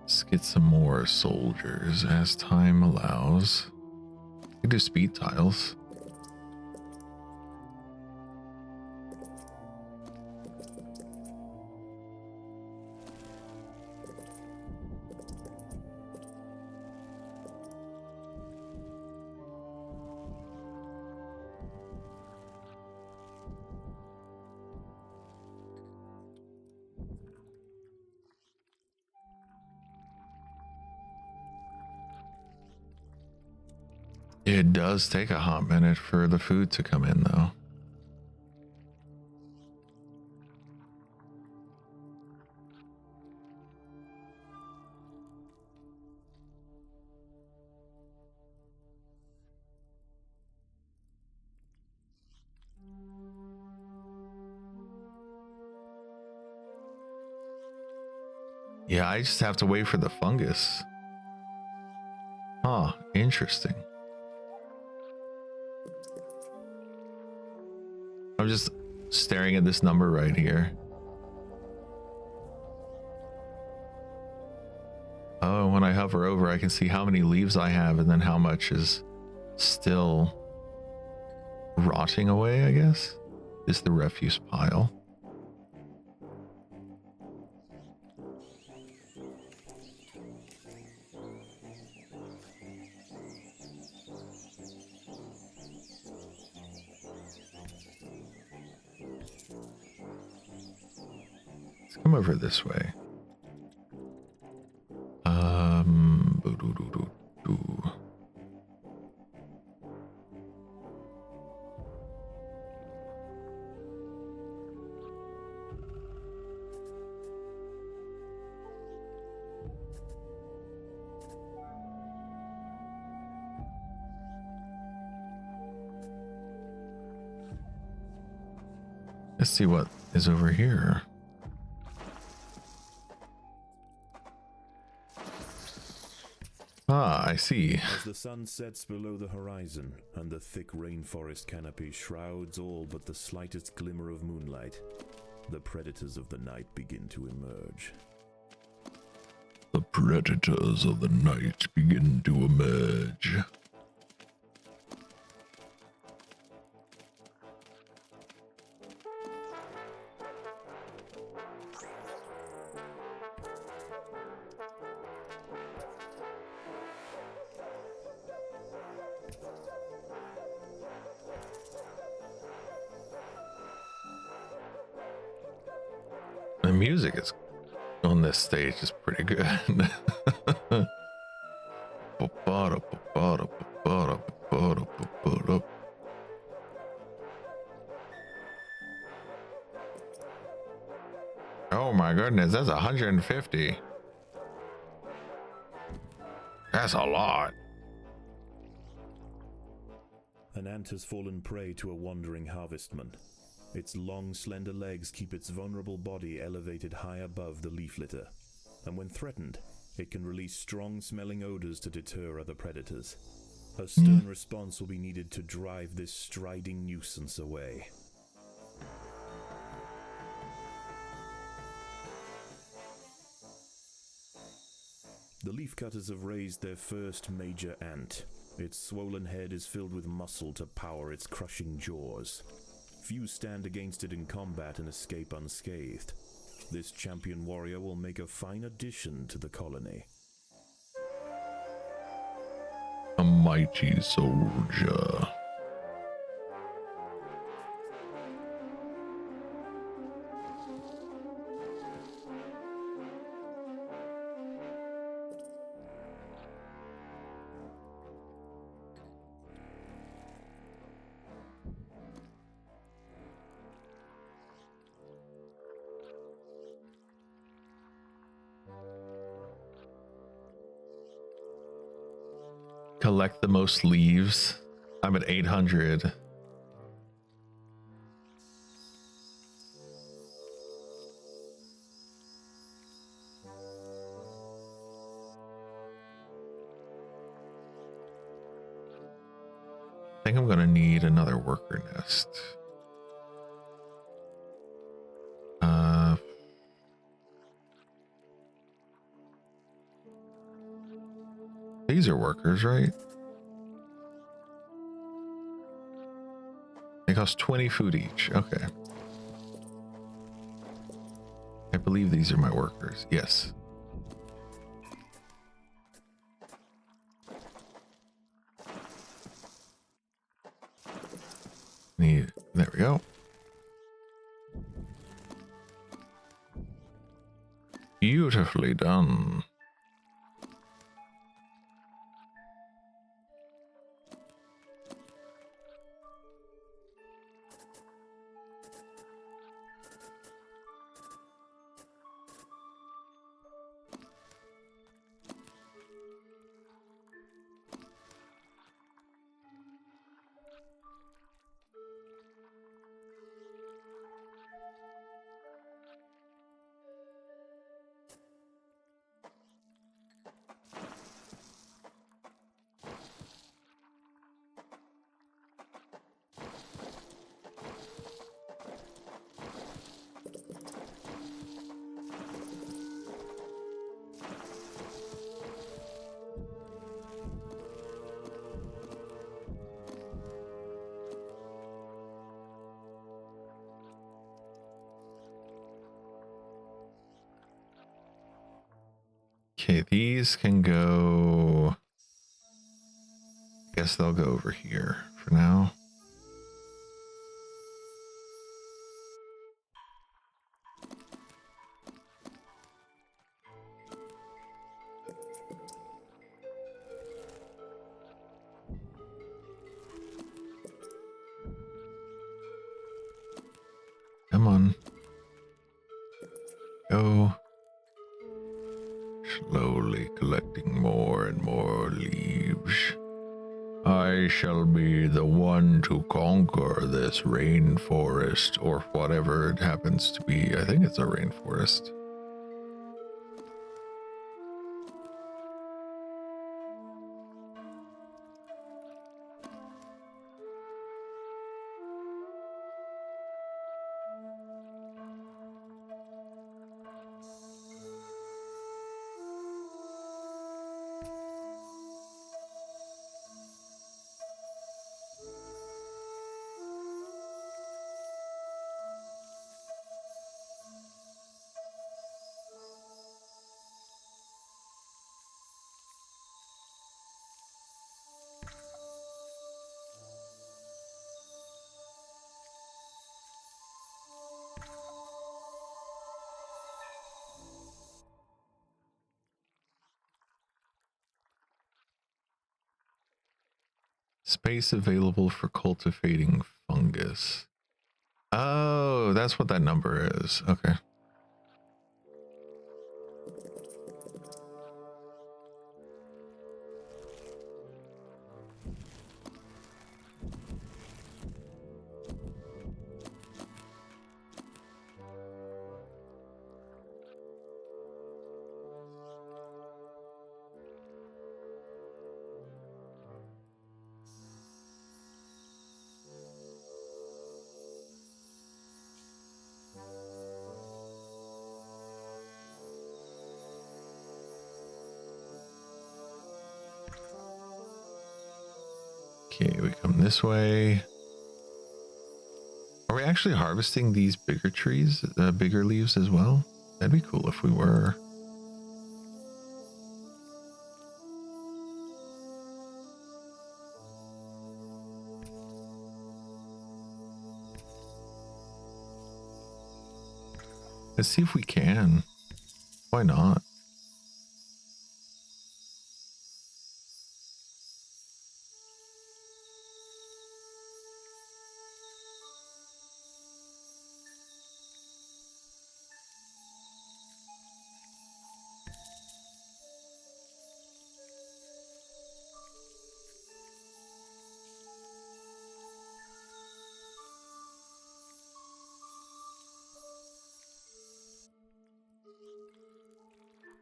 Let's get some more soldiers as time allows. We can do speed tiles. It does take a hot minute for the food to come in, though. Yeah, I just have to wait for the fungus. Huh, interesting. I'm just staring at this number right here. Oh, and when I hover over, I can see how many leaves I have and then how much is still rotting away, I guess. Is the refuse pile. Let's come over this way. Boo-doo-doo-doo-doo. Let's see what is over here. Ah, I see. As the sun sets below the horizon and the thick rainforest canopy shrouds all but the slightest glimmer of moonlight, the predators of the night begin to emerge. The predators of the night begin to emerge. The music is on this stage is pretty good. Oh my goodness, that's 150. That's a lot. An ant has fallen prey to a wandering harvestman. Its long, slender legs keep its vulnerable body elevated high above the leaf litter, and when threatened, it can release strong-smelling odors to deter other predators. A stern response will be needed to drive this striding nuisance away. The leafcutters have raised their first major ant. Its swollen head is filled with muscle to power its crushing jaws. Few stand against it in combat and escape unscathed. This champion warrior will make a fine addition to the colony. A mighty soldier. Collect the most leaves. I'm at 800. I think I'm gonna need another worker nest. These are workers, right? They cost 20 food each. Okay. I believe these are my workers. Yes. There we go. Beautifully done. Okay, these can go. Guess they'll go over here for now. go. Slowly collecting more and more leaves. I shall be the one to conquer this rainforest, or whatever it happens to be. I think it's a rainforest. Space available for cultivating fungus. Oh, that's what that number is. Okay. Okay, we come this way. Are we actually harvesting these bigger trees, bigger leaves as well? That'd be cool if we were. Let's see if we can. Why not?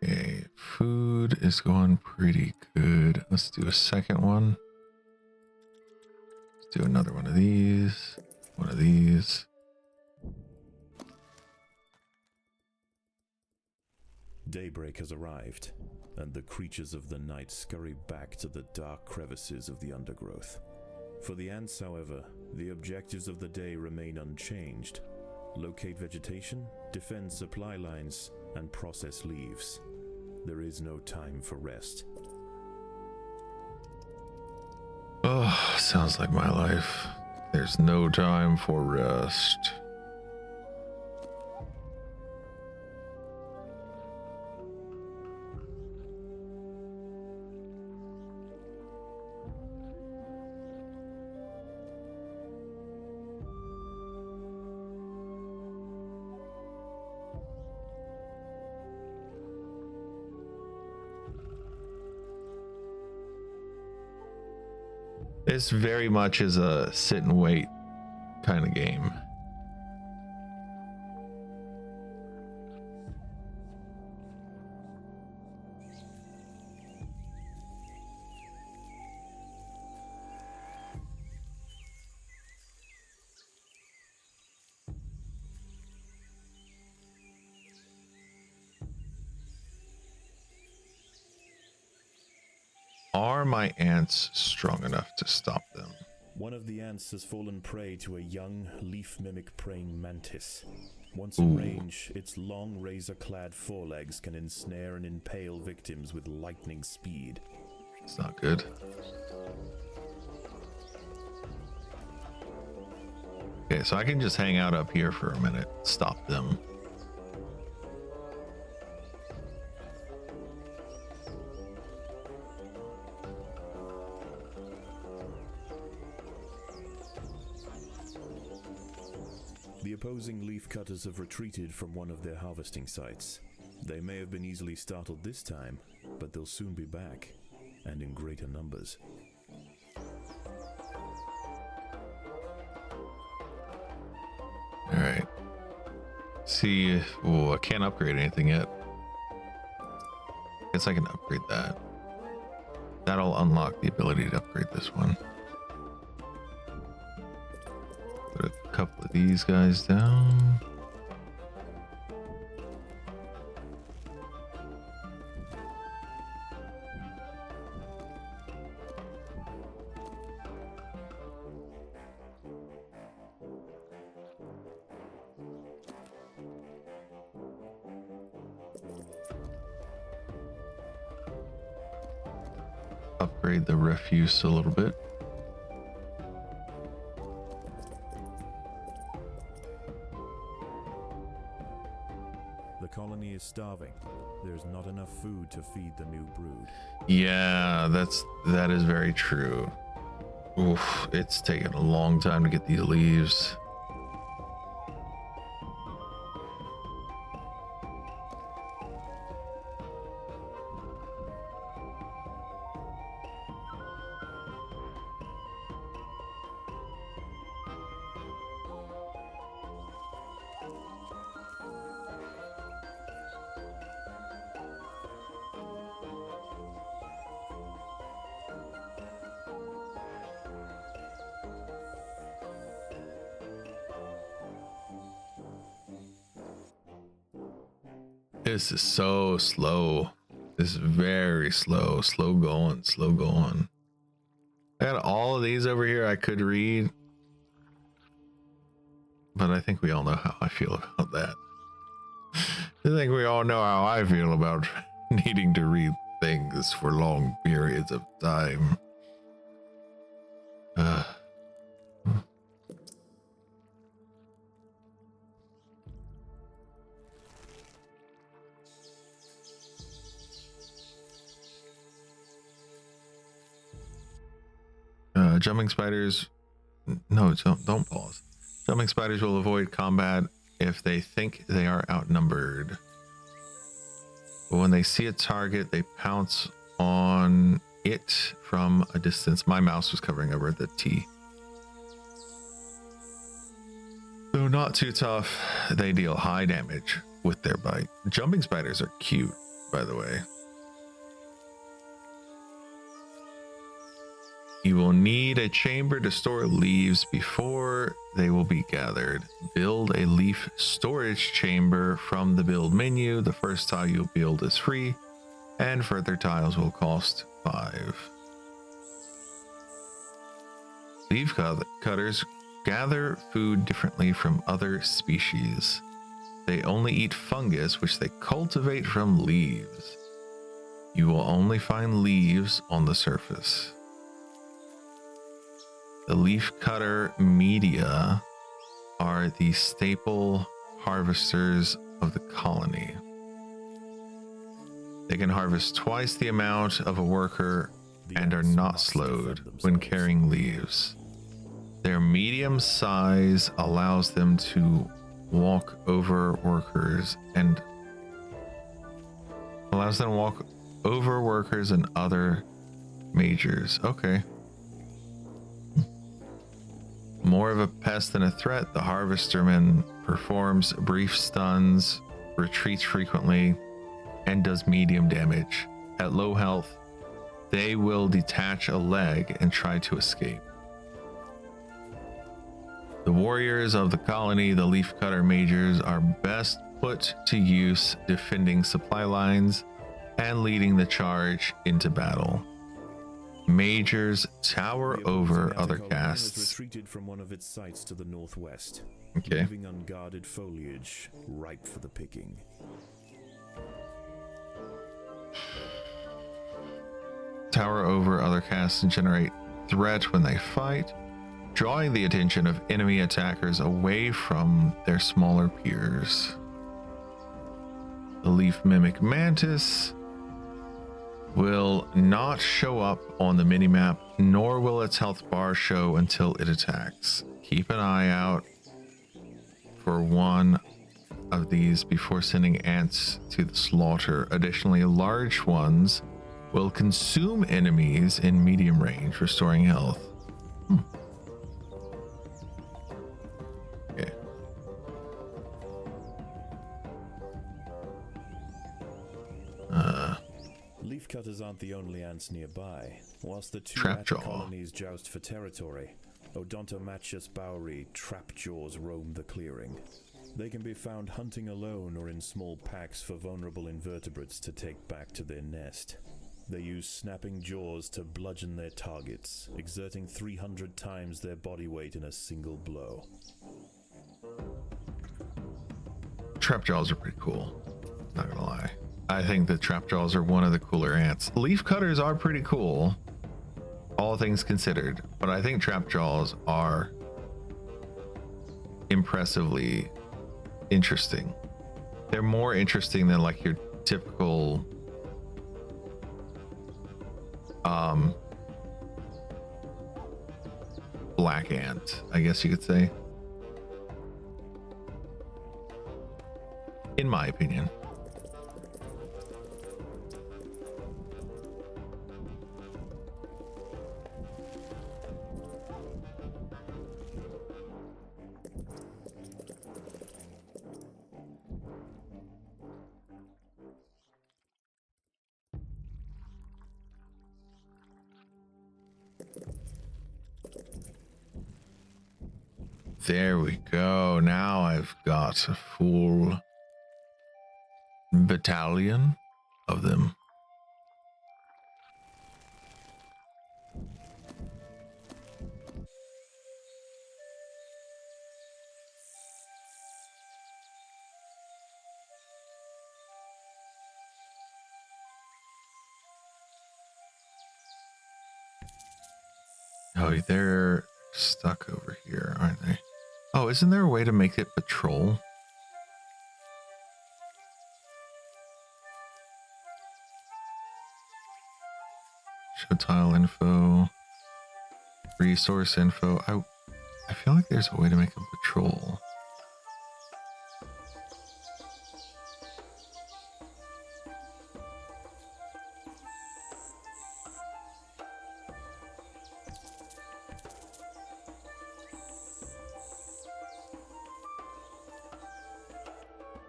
Okay, food is going pretty good. Let's do a second one. Let's do another one of these. One of these. Daybreak has arrived, and the creatures of the night scurry back to the dark crevices of the undergrowth. For the ants, however, the objectives of the day remain unchanged. Locate vegetation, defend supply lines, and process leaves. There is no time for rest. Oh, sounds like my life. There's no time for rest. This very much is a sit and wait kind of game. Are my ants strong enough to stop them? One of the ants has fallen prey to a young, leaf-mimic praying mantis. Once in range, its long, razor-clad forelegs can ensnare and impale victims with lightning speed. It's not good. Okay, so I can just hang out up here for a minute, stop them. The opposing leaf cutters have retreated from one of their harvesting sites. They may have been easily startled this time, but they'll soon be back, and in greater numbers. Alright. See, oh, I can't upgrade anything yet. Guess I can upgrade that. That'll unlock the ability to upgrade this one. Put a couple of these guys down. Upgrade the refuse a little bit. The colony is starving. There's not enough food to feed the new brood. Yeah, that is very true. Oof, it's taken a long time to get these leaves. This is so slow. This is very slow. Slow going, slow going. I got all of these over here I could read. But I think we all know how I feel about that. I think we all know how I feel about needing to read things for long periods of time. Jumping spiders. No, don't pause. Jumping spiders will avoid combat if they think they are outnumbered. But when they see a target, they pounce on it from a distance. My mouse was covering over the T. Though not too tough, they deal high damage with their bite. Jumping spiders are cute, by the way. You will need a chamber to store leaves before they will be gathered. Build a leaf storage chamber from the build menu. The first tile you'll build is free, and further tiles will cost 5. Leaf cutters gather food differently from other species. They only eat fungus, which they cultivate from leaves. You will only find leaves on the surface. The leaf cutter media are the staple harvesters of the colony. They can harvest twice the amount of a worker and are not slowed when carrying leaves. Their medium size allows them to walk over workers and other majors. Okay. More of a pest than a threat, the harvesterman performs brief stuns, retreats frequently, and does medium damage. At low health, they will detach a leg and try to escape. The warriors of the colony, the leafcutter majors, are best put to use defending supply lines and leading the charge into battle. Majors tower over other castes. Has retreated from one of its sites to the northwest, Okay. leaving unguarded foliage ripe for the picking. Tower over other castes and generate threat when they fight, drawing the attention of enemy attackers away from their smaller peers. The leaf mimic mantis will not show up on the minimap, nor will its health bar show until it attacks. Keep an eye out for one of these before sending ants to the slaughter. Additionally, large ones will consume enemies in medium range, restoring health. Okay. Leafcutters aren't the only ants nearby. Whilst the two Trapjaw. ant colonies joust for territory, Odontomachus bowery trapjaws roam the clearing. They can be found hunting alone or in small packs for vulnerable invertebrates to take back to their nest. They use snapping jaws to bludgeon their targets, exerting 300 times their body weight in a single blow. Trapjaws are pretty cool, not gonna lie. I think the trapjaws are one of the cooler ants. Leafcutters are pretty cool, all things considered, but I think trapjaws are impressively interesting. They're more interesting than like your typical black ant, I guess you could say, in my opinion. There we go. Now I've got a full battalion of them. Oh, they're stuck over here, aren't they? Oh, isn't there a way to make it patrol? Show tile info, resource info. I feel like there's a way to make them patrol.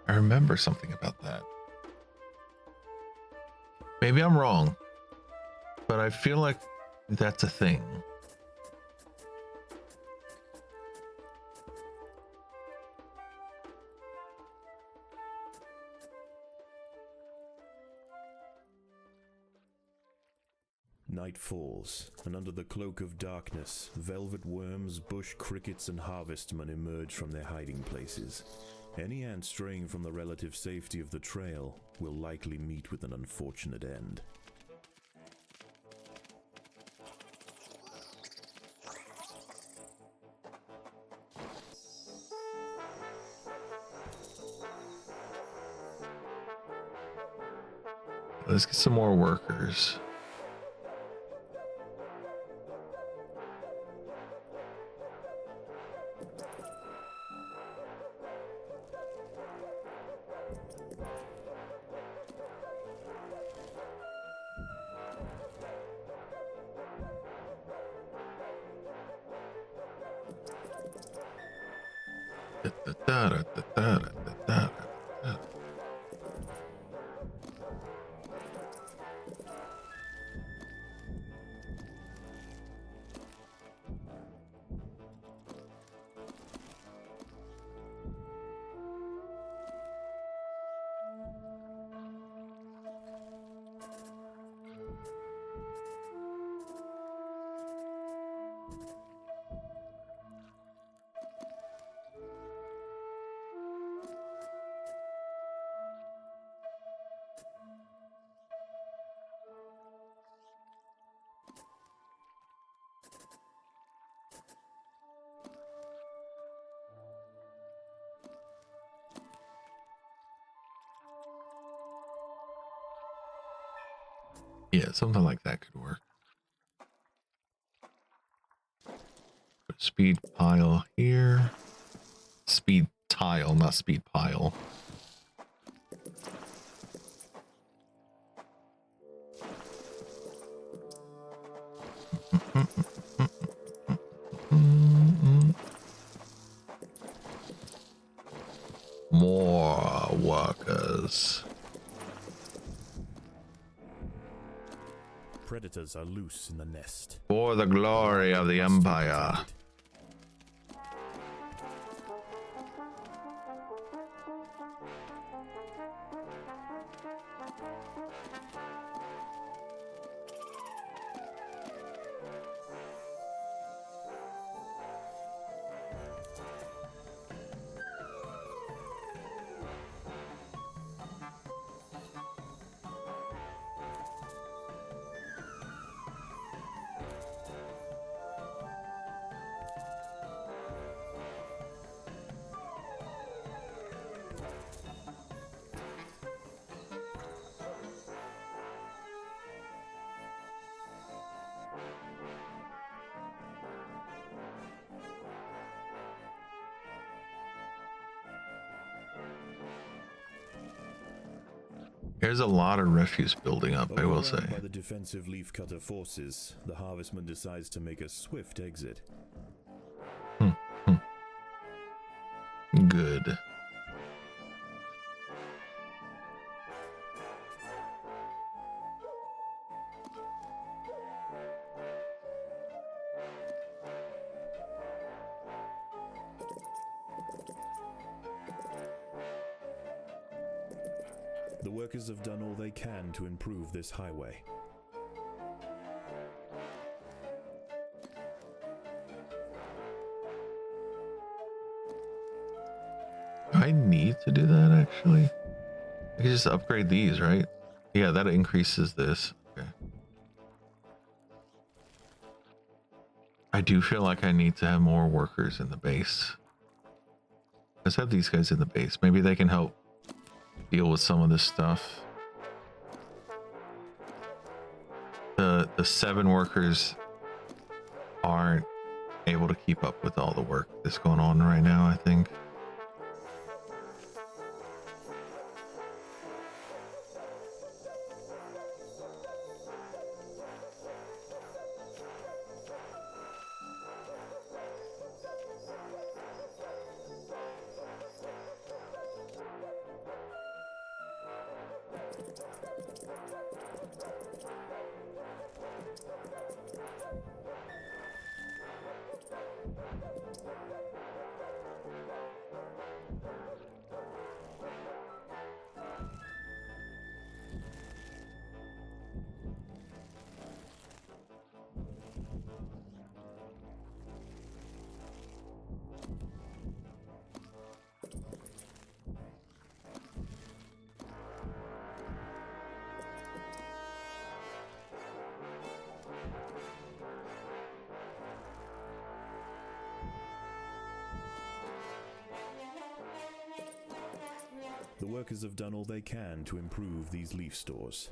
I remember something about that. Maybe I'm wrong, but I feel like that's a thing. Night falls, and under the cloak of darkness, velvet worms, bush crickets, and harvestmen emerge from their hiding places. Any ant straying from the relative safety of the trail will likely meet with an unfortunate end. Let's get some more workers. Yeah, something like that could work. Put a speed pile here. Speed tile, not speed pile. More workers. Predators are loose in the nest. For the glory of the Must be Empire. protected. There's a lot of refuse building up, I will say. Overrun by the defensive leafcutter forces, the harvestman decides to make a swift exit. Good. The workers have done all they can to improve this highway. Do I need to do that actually? I can just upgrade these, right? Yeah, that increases this. Okay. I do feel like I need to have more workers in the base. Let's have these guys in the base. Maybe they can help deal with some of this stuff. The 7 workers aren't able to keep up with all the work that's going on right now, I think. The workers have done all they can to improve these leaf stores.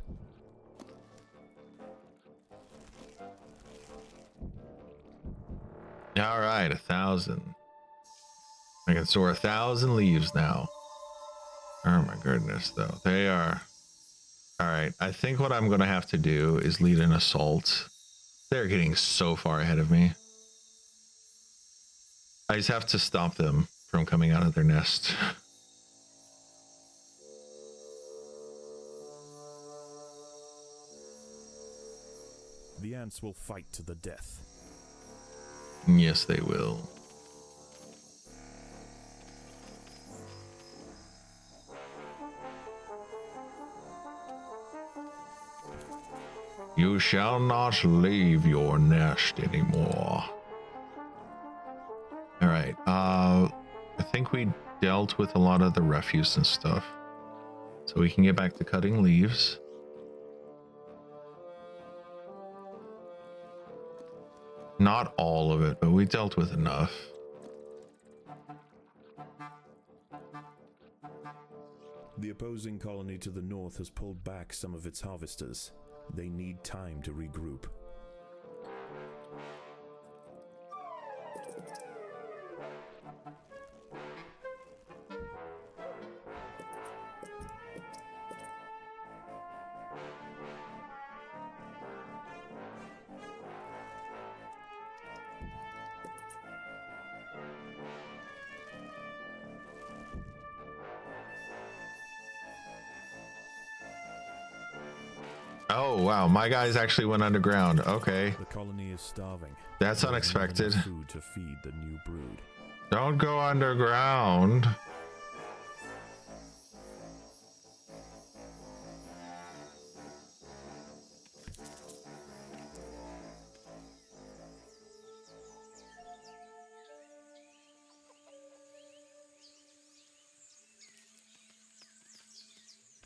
All right, 1,000. I can store 1,000 leaves now. Oh my goodness, though. They are... All right, I think what I'm going to have to do is lead an assault. They're getting so far ahead of me. I just have to stop them from coming out of their nest. The ants will fight to the death. Yes, they will. You shall not leave your nest anymore. All right. I think we dealt with a lot of the refuse and stuff, so we can get back to cutting leaves. Not all of it, but we dealt with enough. The opposing colony to the north has pulled back some of its harvesters. They need time to regroup. Oh wow, my guys actually went underground. Okay, The colony is starving. that's There is not unexpected. enough food to feed the new brood. Don't go underground.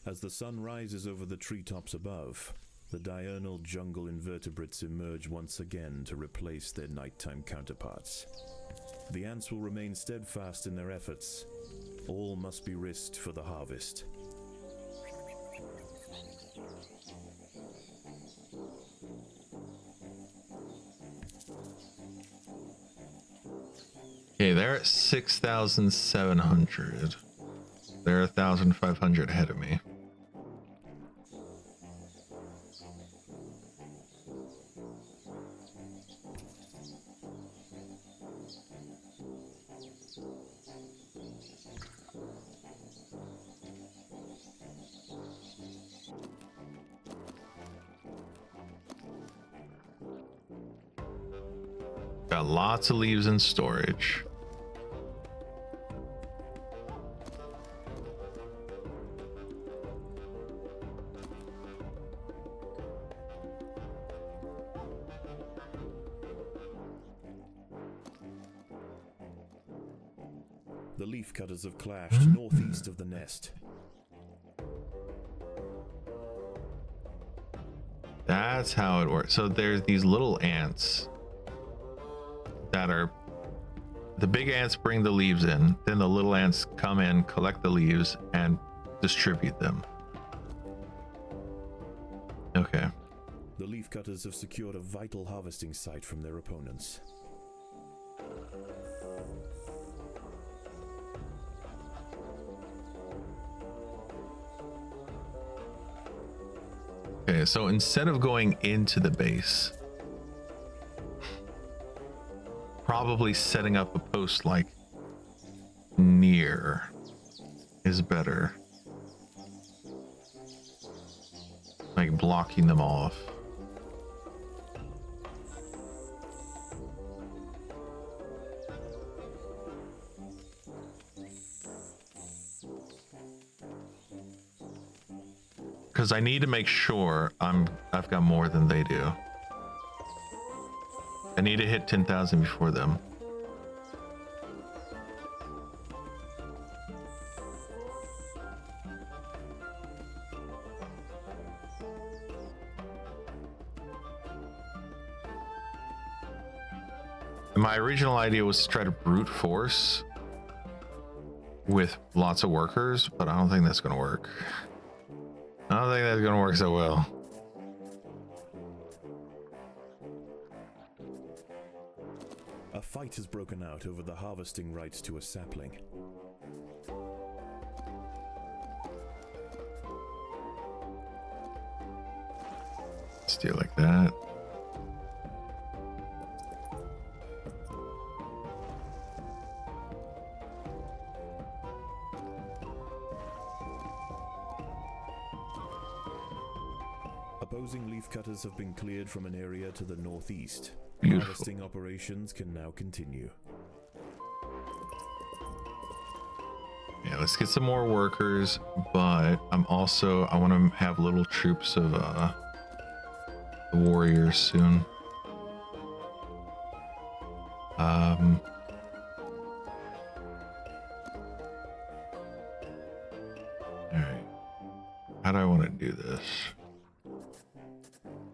As the sun rises over the treetops above, the diurnal jungle invertebrates emerge once again to replace their nighttime counterparts. The ants will remain steadfast in their efforts. All must be risked for the harvest. Okay, they're at 6,700. They're 1,500 ahead of me. Got lots of leaves in storage. The leaf cutters have clashed northeast of the nest. That's how it works. So there's these little ants that are, the big ants bring the leaves in, then the little ants come in, collect the leaves, and distribute them. Okay. The leaf cutters have secured a vital harvesting site from their opponents. Okay, so instead of going into the base, probably setting up a post like near is better. Like blocking them off. Because I need to make sure I've got more than they do. I need to hit 10,000 before them. My original idea was to try to brute force with lots of workers, but I don't think that's going to work. I don't think that's going to work so well. A fight has broken out over the harvesting rights to a sapling. Let's do it like that. Opposing leaf cutters have been cleared from an area to the northeast. Beautiful. Harvesting operations can now continue. Yeah, let's get some more workers, but I want to have little troops of the warriors soon. All right. How do I want to do this?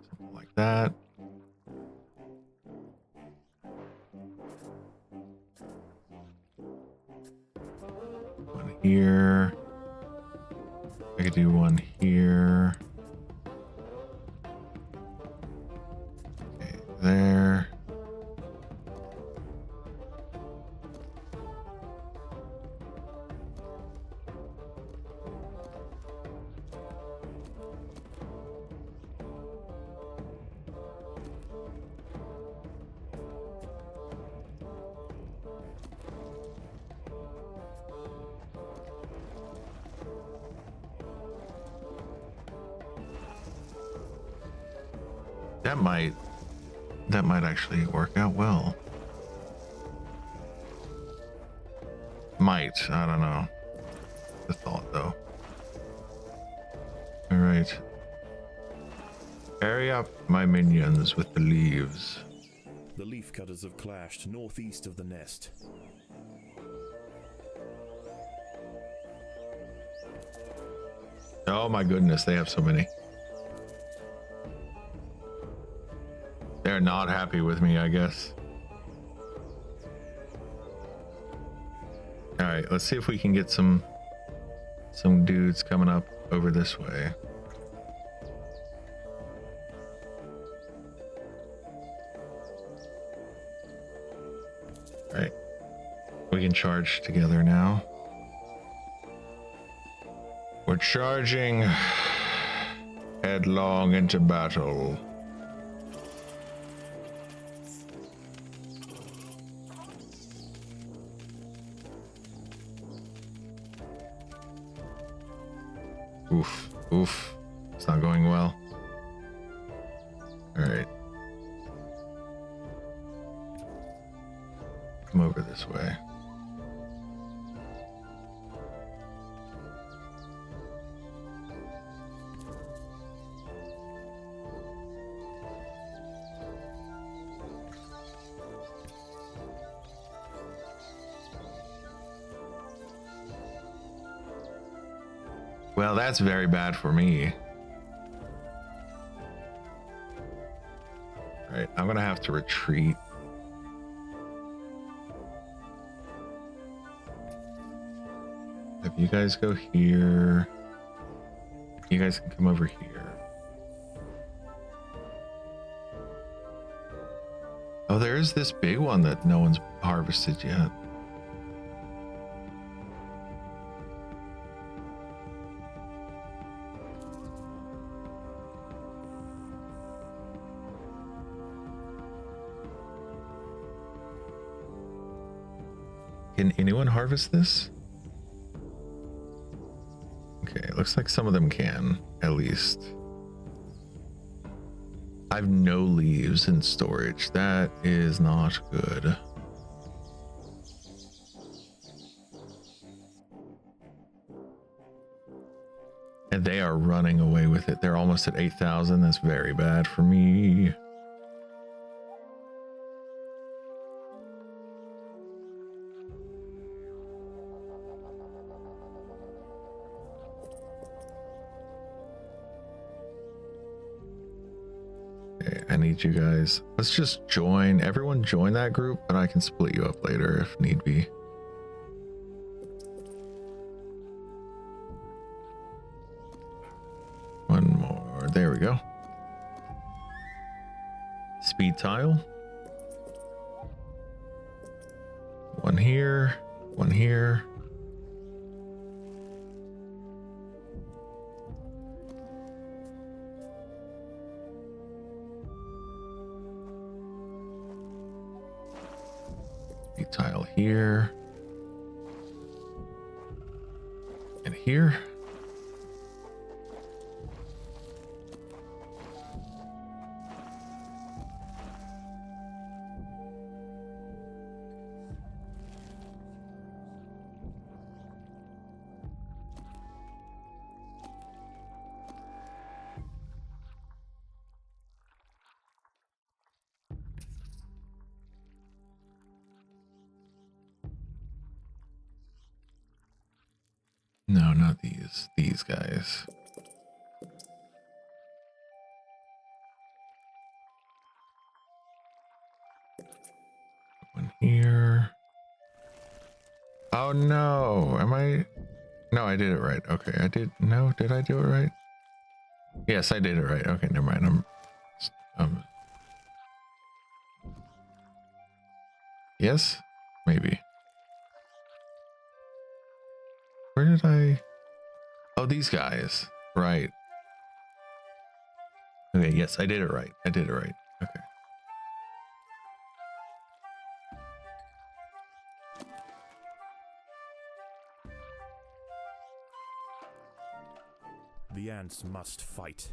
Something like that. One here. I could do one here. Okay, there. That might actually work out well. Might, I don't know. The thought though. All right. Carry up my minions with the leaves. The leaf cutters have clashed northeast of the nest. Oh my goodness, they have so many. They're not happy with me, I guess. All right, let's see if we can get some dudes coming up over this way. All right, we can charge together now. We're charging headlong into battle. Oof, oof. It's not going well. All right. Come over this way. Well, that's very bad for me. All right, I'm gonna have to retreat. If you guys go here, you guys can come over here. Oh, there's this big one that no one's harvested yet. Can anyone harvest this? Okay, looks like some of them can, at least. I have no leaves in storage. That is not good. And they are running away with it. They're almost at 8,000. That's very bad for me. I need you guys. Let's just join. Everyone join that group, but I can split you up later if need be. One more. There we go. Speed tile. One here. One here. Tile here and here. No, not these. These guys. One here. Oh no. Am I? No, I did it right. Okay, I did. No, did I do it right? Yes, I did it right. Okay, never mind. Yes? Maybe. Where did I? Oh, these guys. Right. Okay, yes, I did it right. I did it right. Okay. The ants must fight.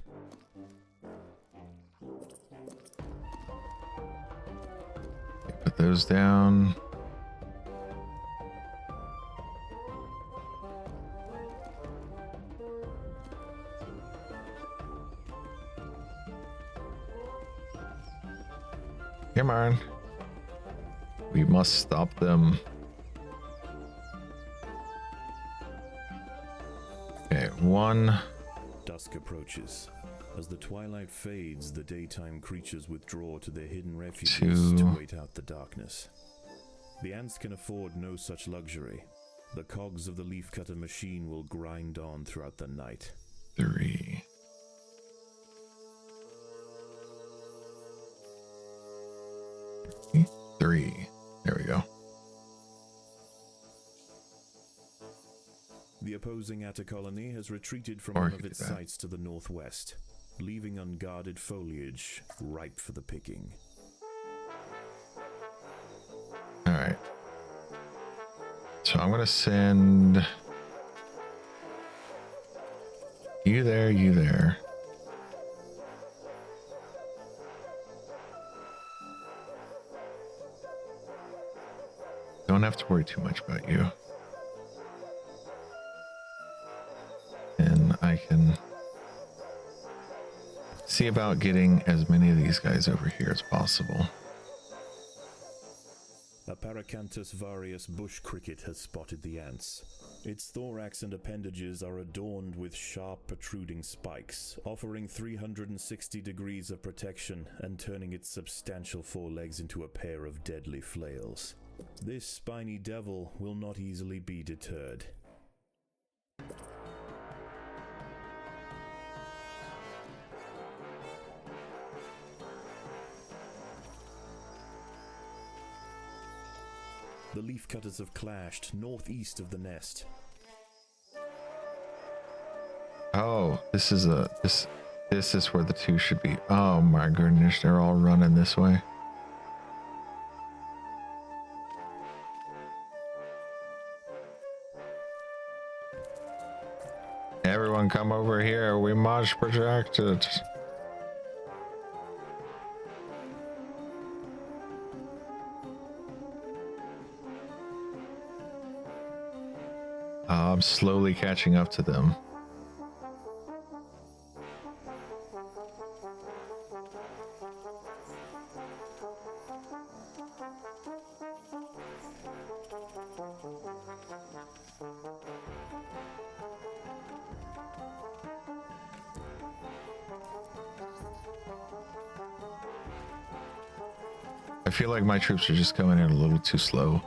those down. Come on. We must stop them. Okay, 1. Dusk approaches. As the twilight fades, the daytime creatures withdraw to their hidden refuges 2. to wait out the darkness. The ants can afford no such luxury. The cogs of the leafcutter machine will grind on throughout the night. 3. There we go. The opposing Atta colony has retreated from Or I one could of its do that. sites to the northwest, leaving unguarded foliage ripe for the picking. Alright. So I'm gonna send you there, you there. Don't have to worry too much about you. And I can see about getting as many of these guys over here as possible. A Paracanthus varius bush cricket has spotted the ants. Its thorax and appendages are adorned with sharp protruding spikes, offering 360 degrees of protection and turning its substantial forelegs into a pair of deadly flails. This spiny devil will not easily be deterred. The leafcutters have clashed northeast of the nest. Oh, this is where the 2 should be. Oh my goodness, they're all running this way. Everyone come over here. We must protect it. I'm slowly catching up to them. I feel like my troops are just coming in a little too slow.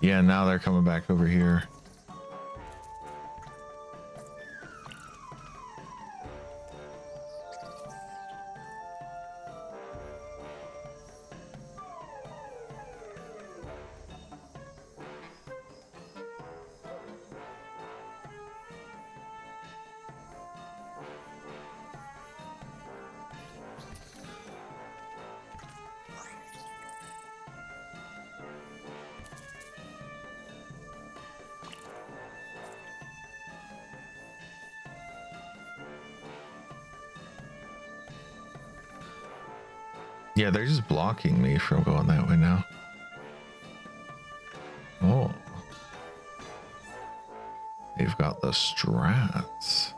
Yeah, now they're coming back over here. Yeah, they're just blocking me from going that way now. Oh. They've got the strats.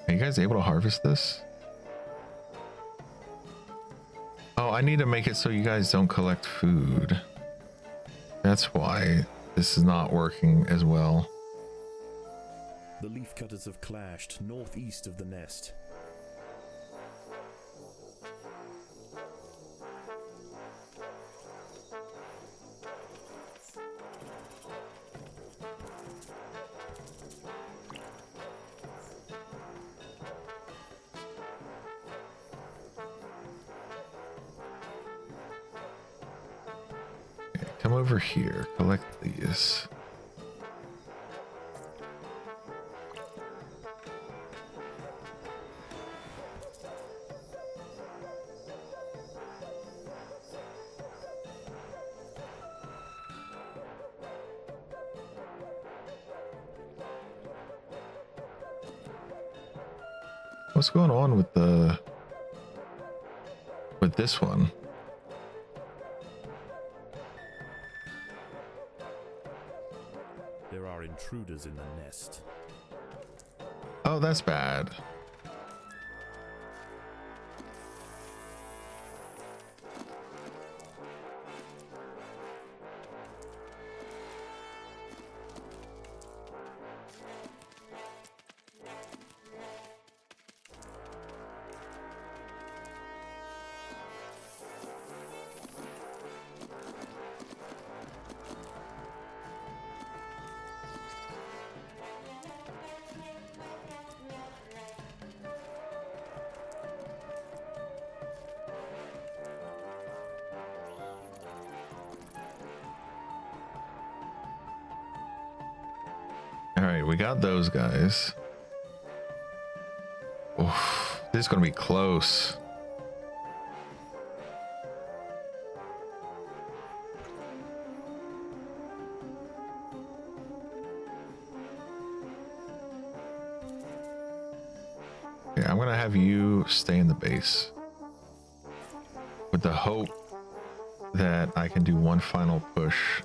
Are you guys able to harvest this? Oh, I need to make it so you guys don't collect food. That's why this is not working as well. The leafcutters have clashed northeast of the nest. Come over here, collect these. What's going on with this one? There are intruders in the nest. Oh, that's bad. All right, we got those guys. Oof, this is gonna be close. Okay, I'm gonna have you stay in the base with the hope that I can do one final push.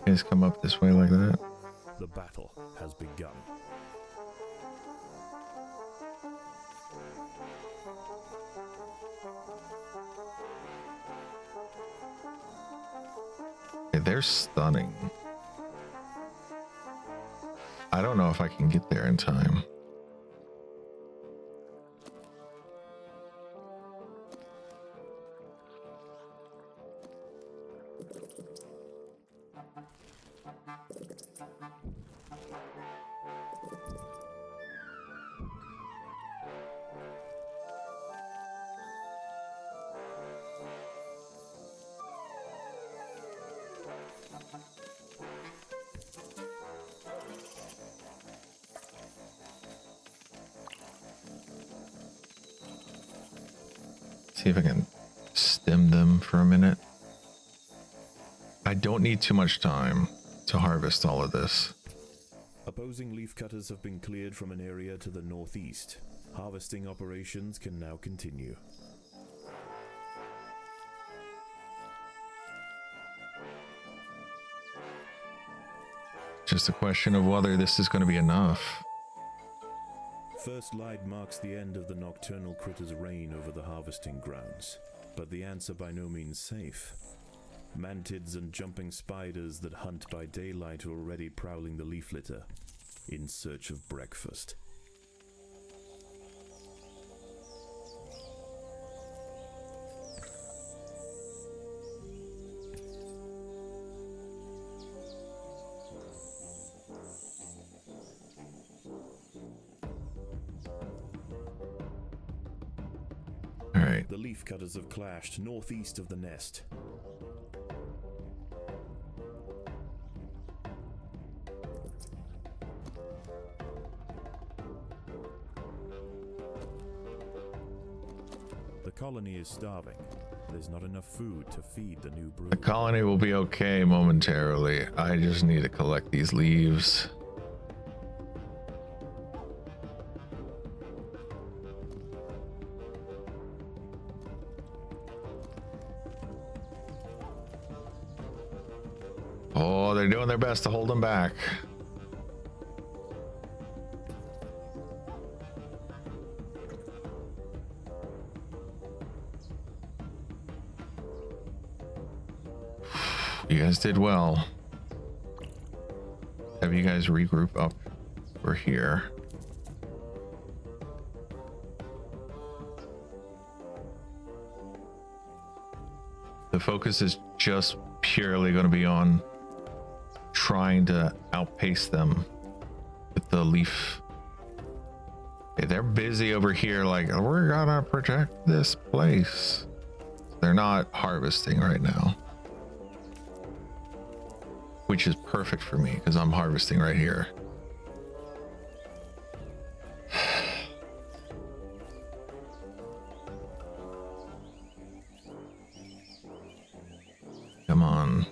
You guys come up this way like that. The battle has begun. Okay, they're stunning. I don't know if I can get there in time. See if I can stem them for a minute. I don't need too much time to harvest all of this. Opposing leaf cutters have been cleared from an area to the northeast. Harvesting operations can now continue. Just a question of whether this is going to be enough. First light marks the end of the nocturnal critter's reign over the harvesting grounds, but the ants are by no means safe. Mantids and jumping spiders that hunt by daylight are already prowling the leaf litter in search of breakfast. All right. The leaf cutters have clashed northeast of the nest. The colony is starving. There's not enough food to feed the new brood. The colony will be okay momentarily. I just need to collect these leaves. Oh, they're doing their best to hold them back. You guys did well. Have you guys regroup up over here? The focus is just purely going to be on trying to outpace them with the leaf. Okay, they're busy over here like, we're gonna protect this place. They're not harvesting right now, which is perfect for me because I'm harvesting right here. Come on.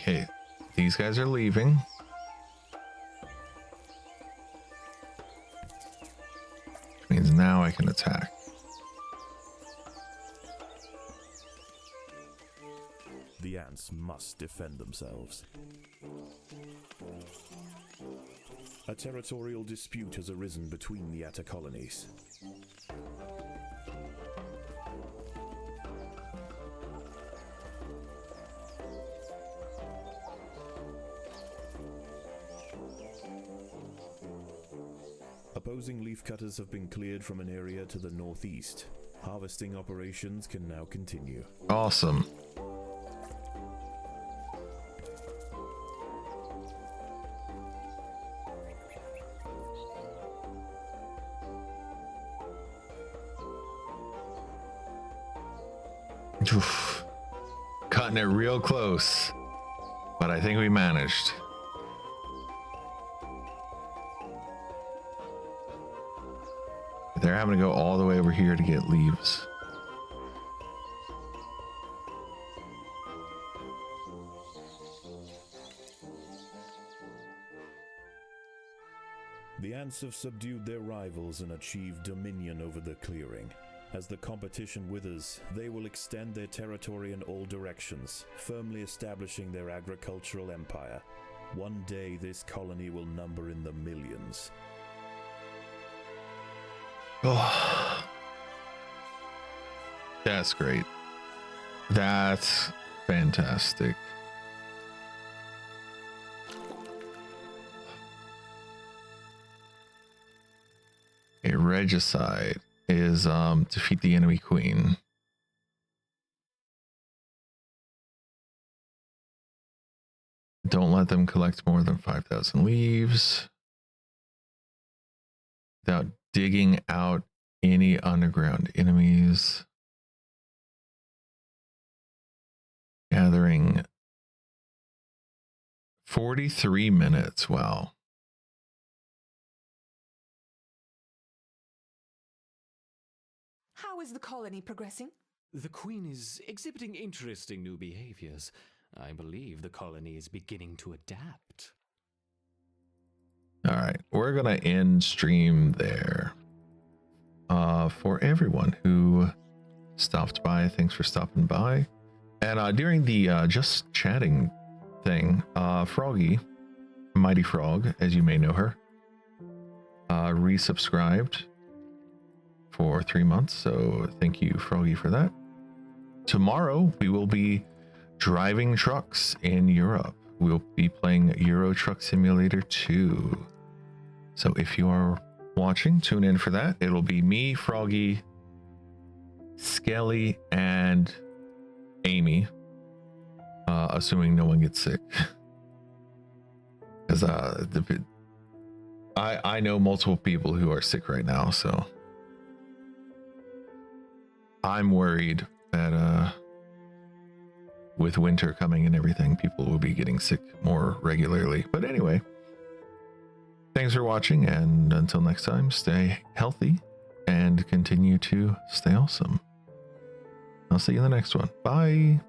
Okay, these guys are leaving. Which means now I can attack. The ants must defend themselves. A territorial dispute has arisen between the Atta colonies. Opposing leafcutters have been cleared from an area to the northeast. Harvesting operations can now continue. Awesome. Oof. Cutting it real close, but I think we managed. They're having to go all the way over here to get leaves. The ants have subdued their rivals and achieved dominion over the clearing. As the competition withers, they will extend their territory in all directions, firmly establishing their agricultural empire. One day this colony will number in the millions. Oh, that's great. That's fantastic. A regicide is defeat the enemy queen. Don't let them collect more than 5,000 leaves without digging out any underground enemies. Gathering 43 minutes. Wow. How is the colony progressing? The Queen is exhibiting interesting new behaviors. I believe the colony is beginning to adapt. All right, we're gonna end stream there. For everyone who stopped by, thanks for stopping by. And during the just chatting thing, Froggy, Mighty Frog, as you may know her, resubscribed for 3 months. So thank you, Froggy, for that. Tomorrow we will be driving trucks in Europe. We'll be playing Euro Truck Simulator 2. So if you are watching, tune in for that. It'll be me, Froggy, Skelly, and Amy, assuming no one gets sick. Because I know multiple people who are sick right now, so I'm worried that with winter coming and everything, people will be getting sick more regularly. But anyway, thanks for watching, and until next time, stay healthy and continue to stay awesome. I'll see you in the next one. Bye.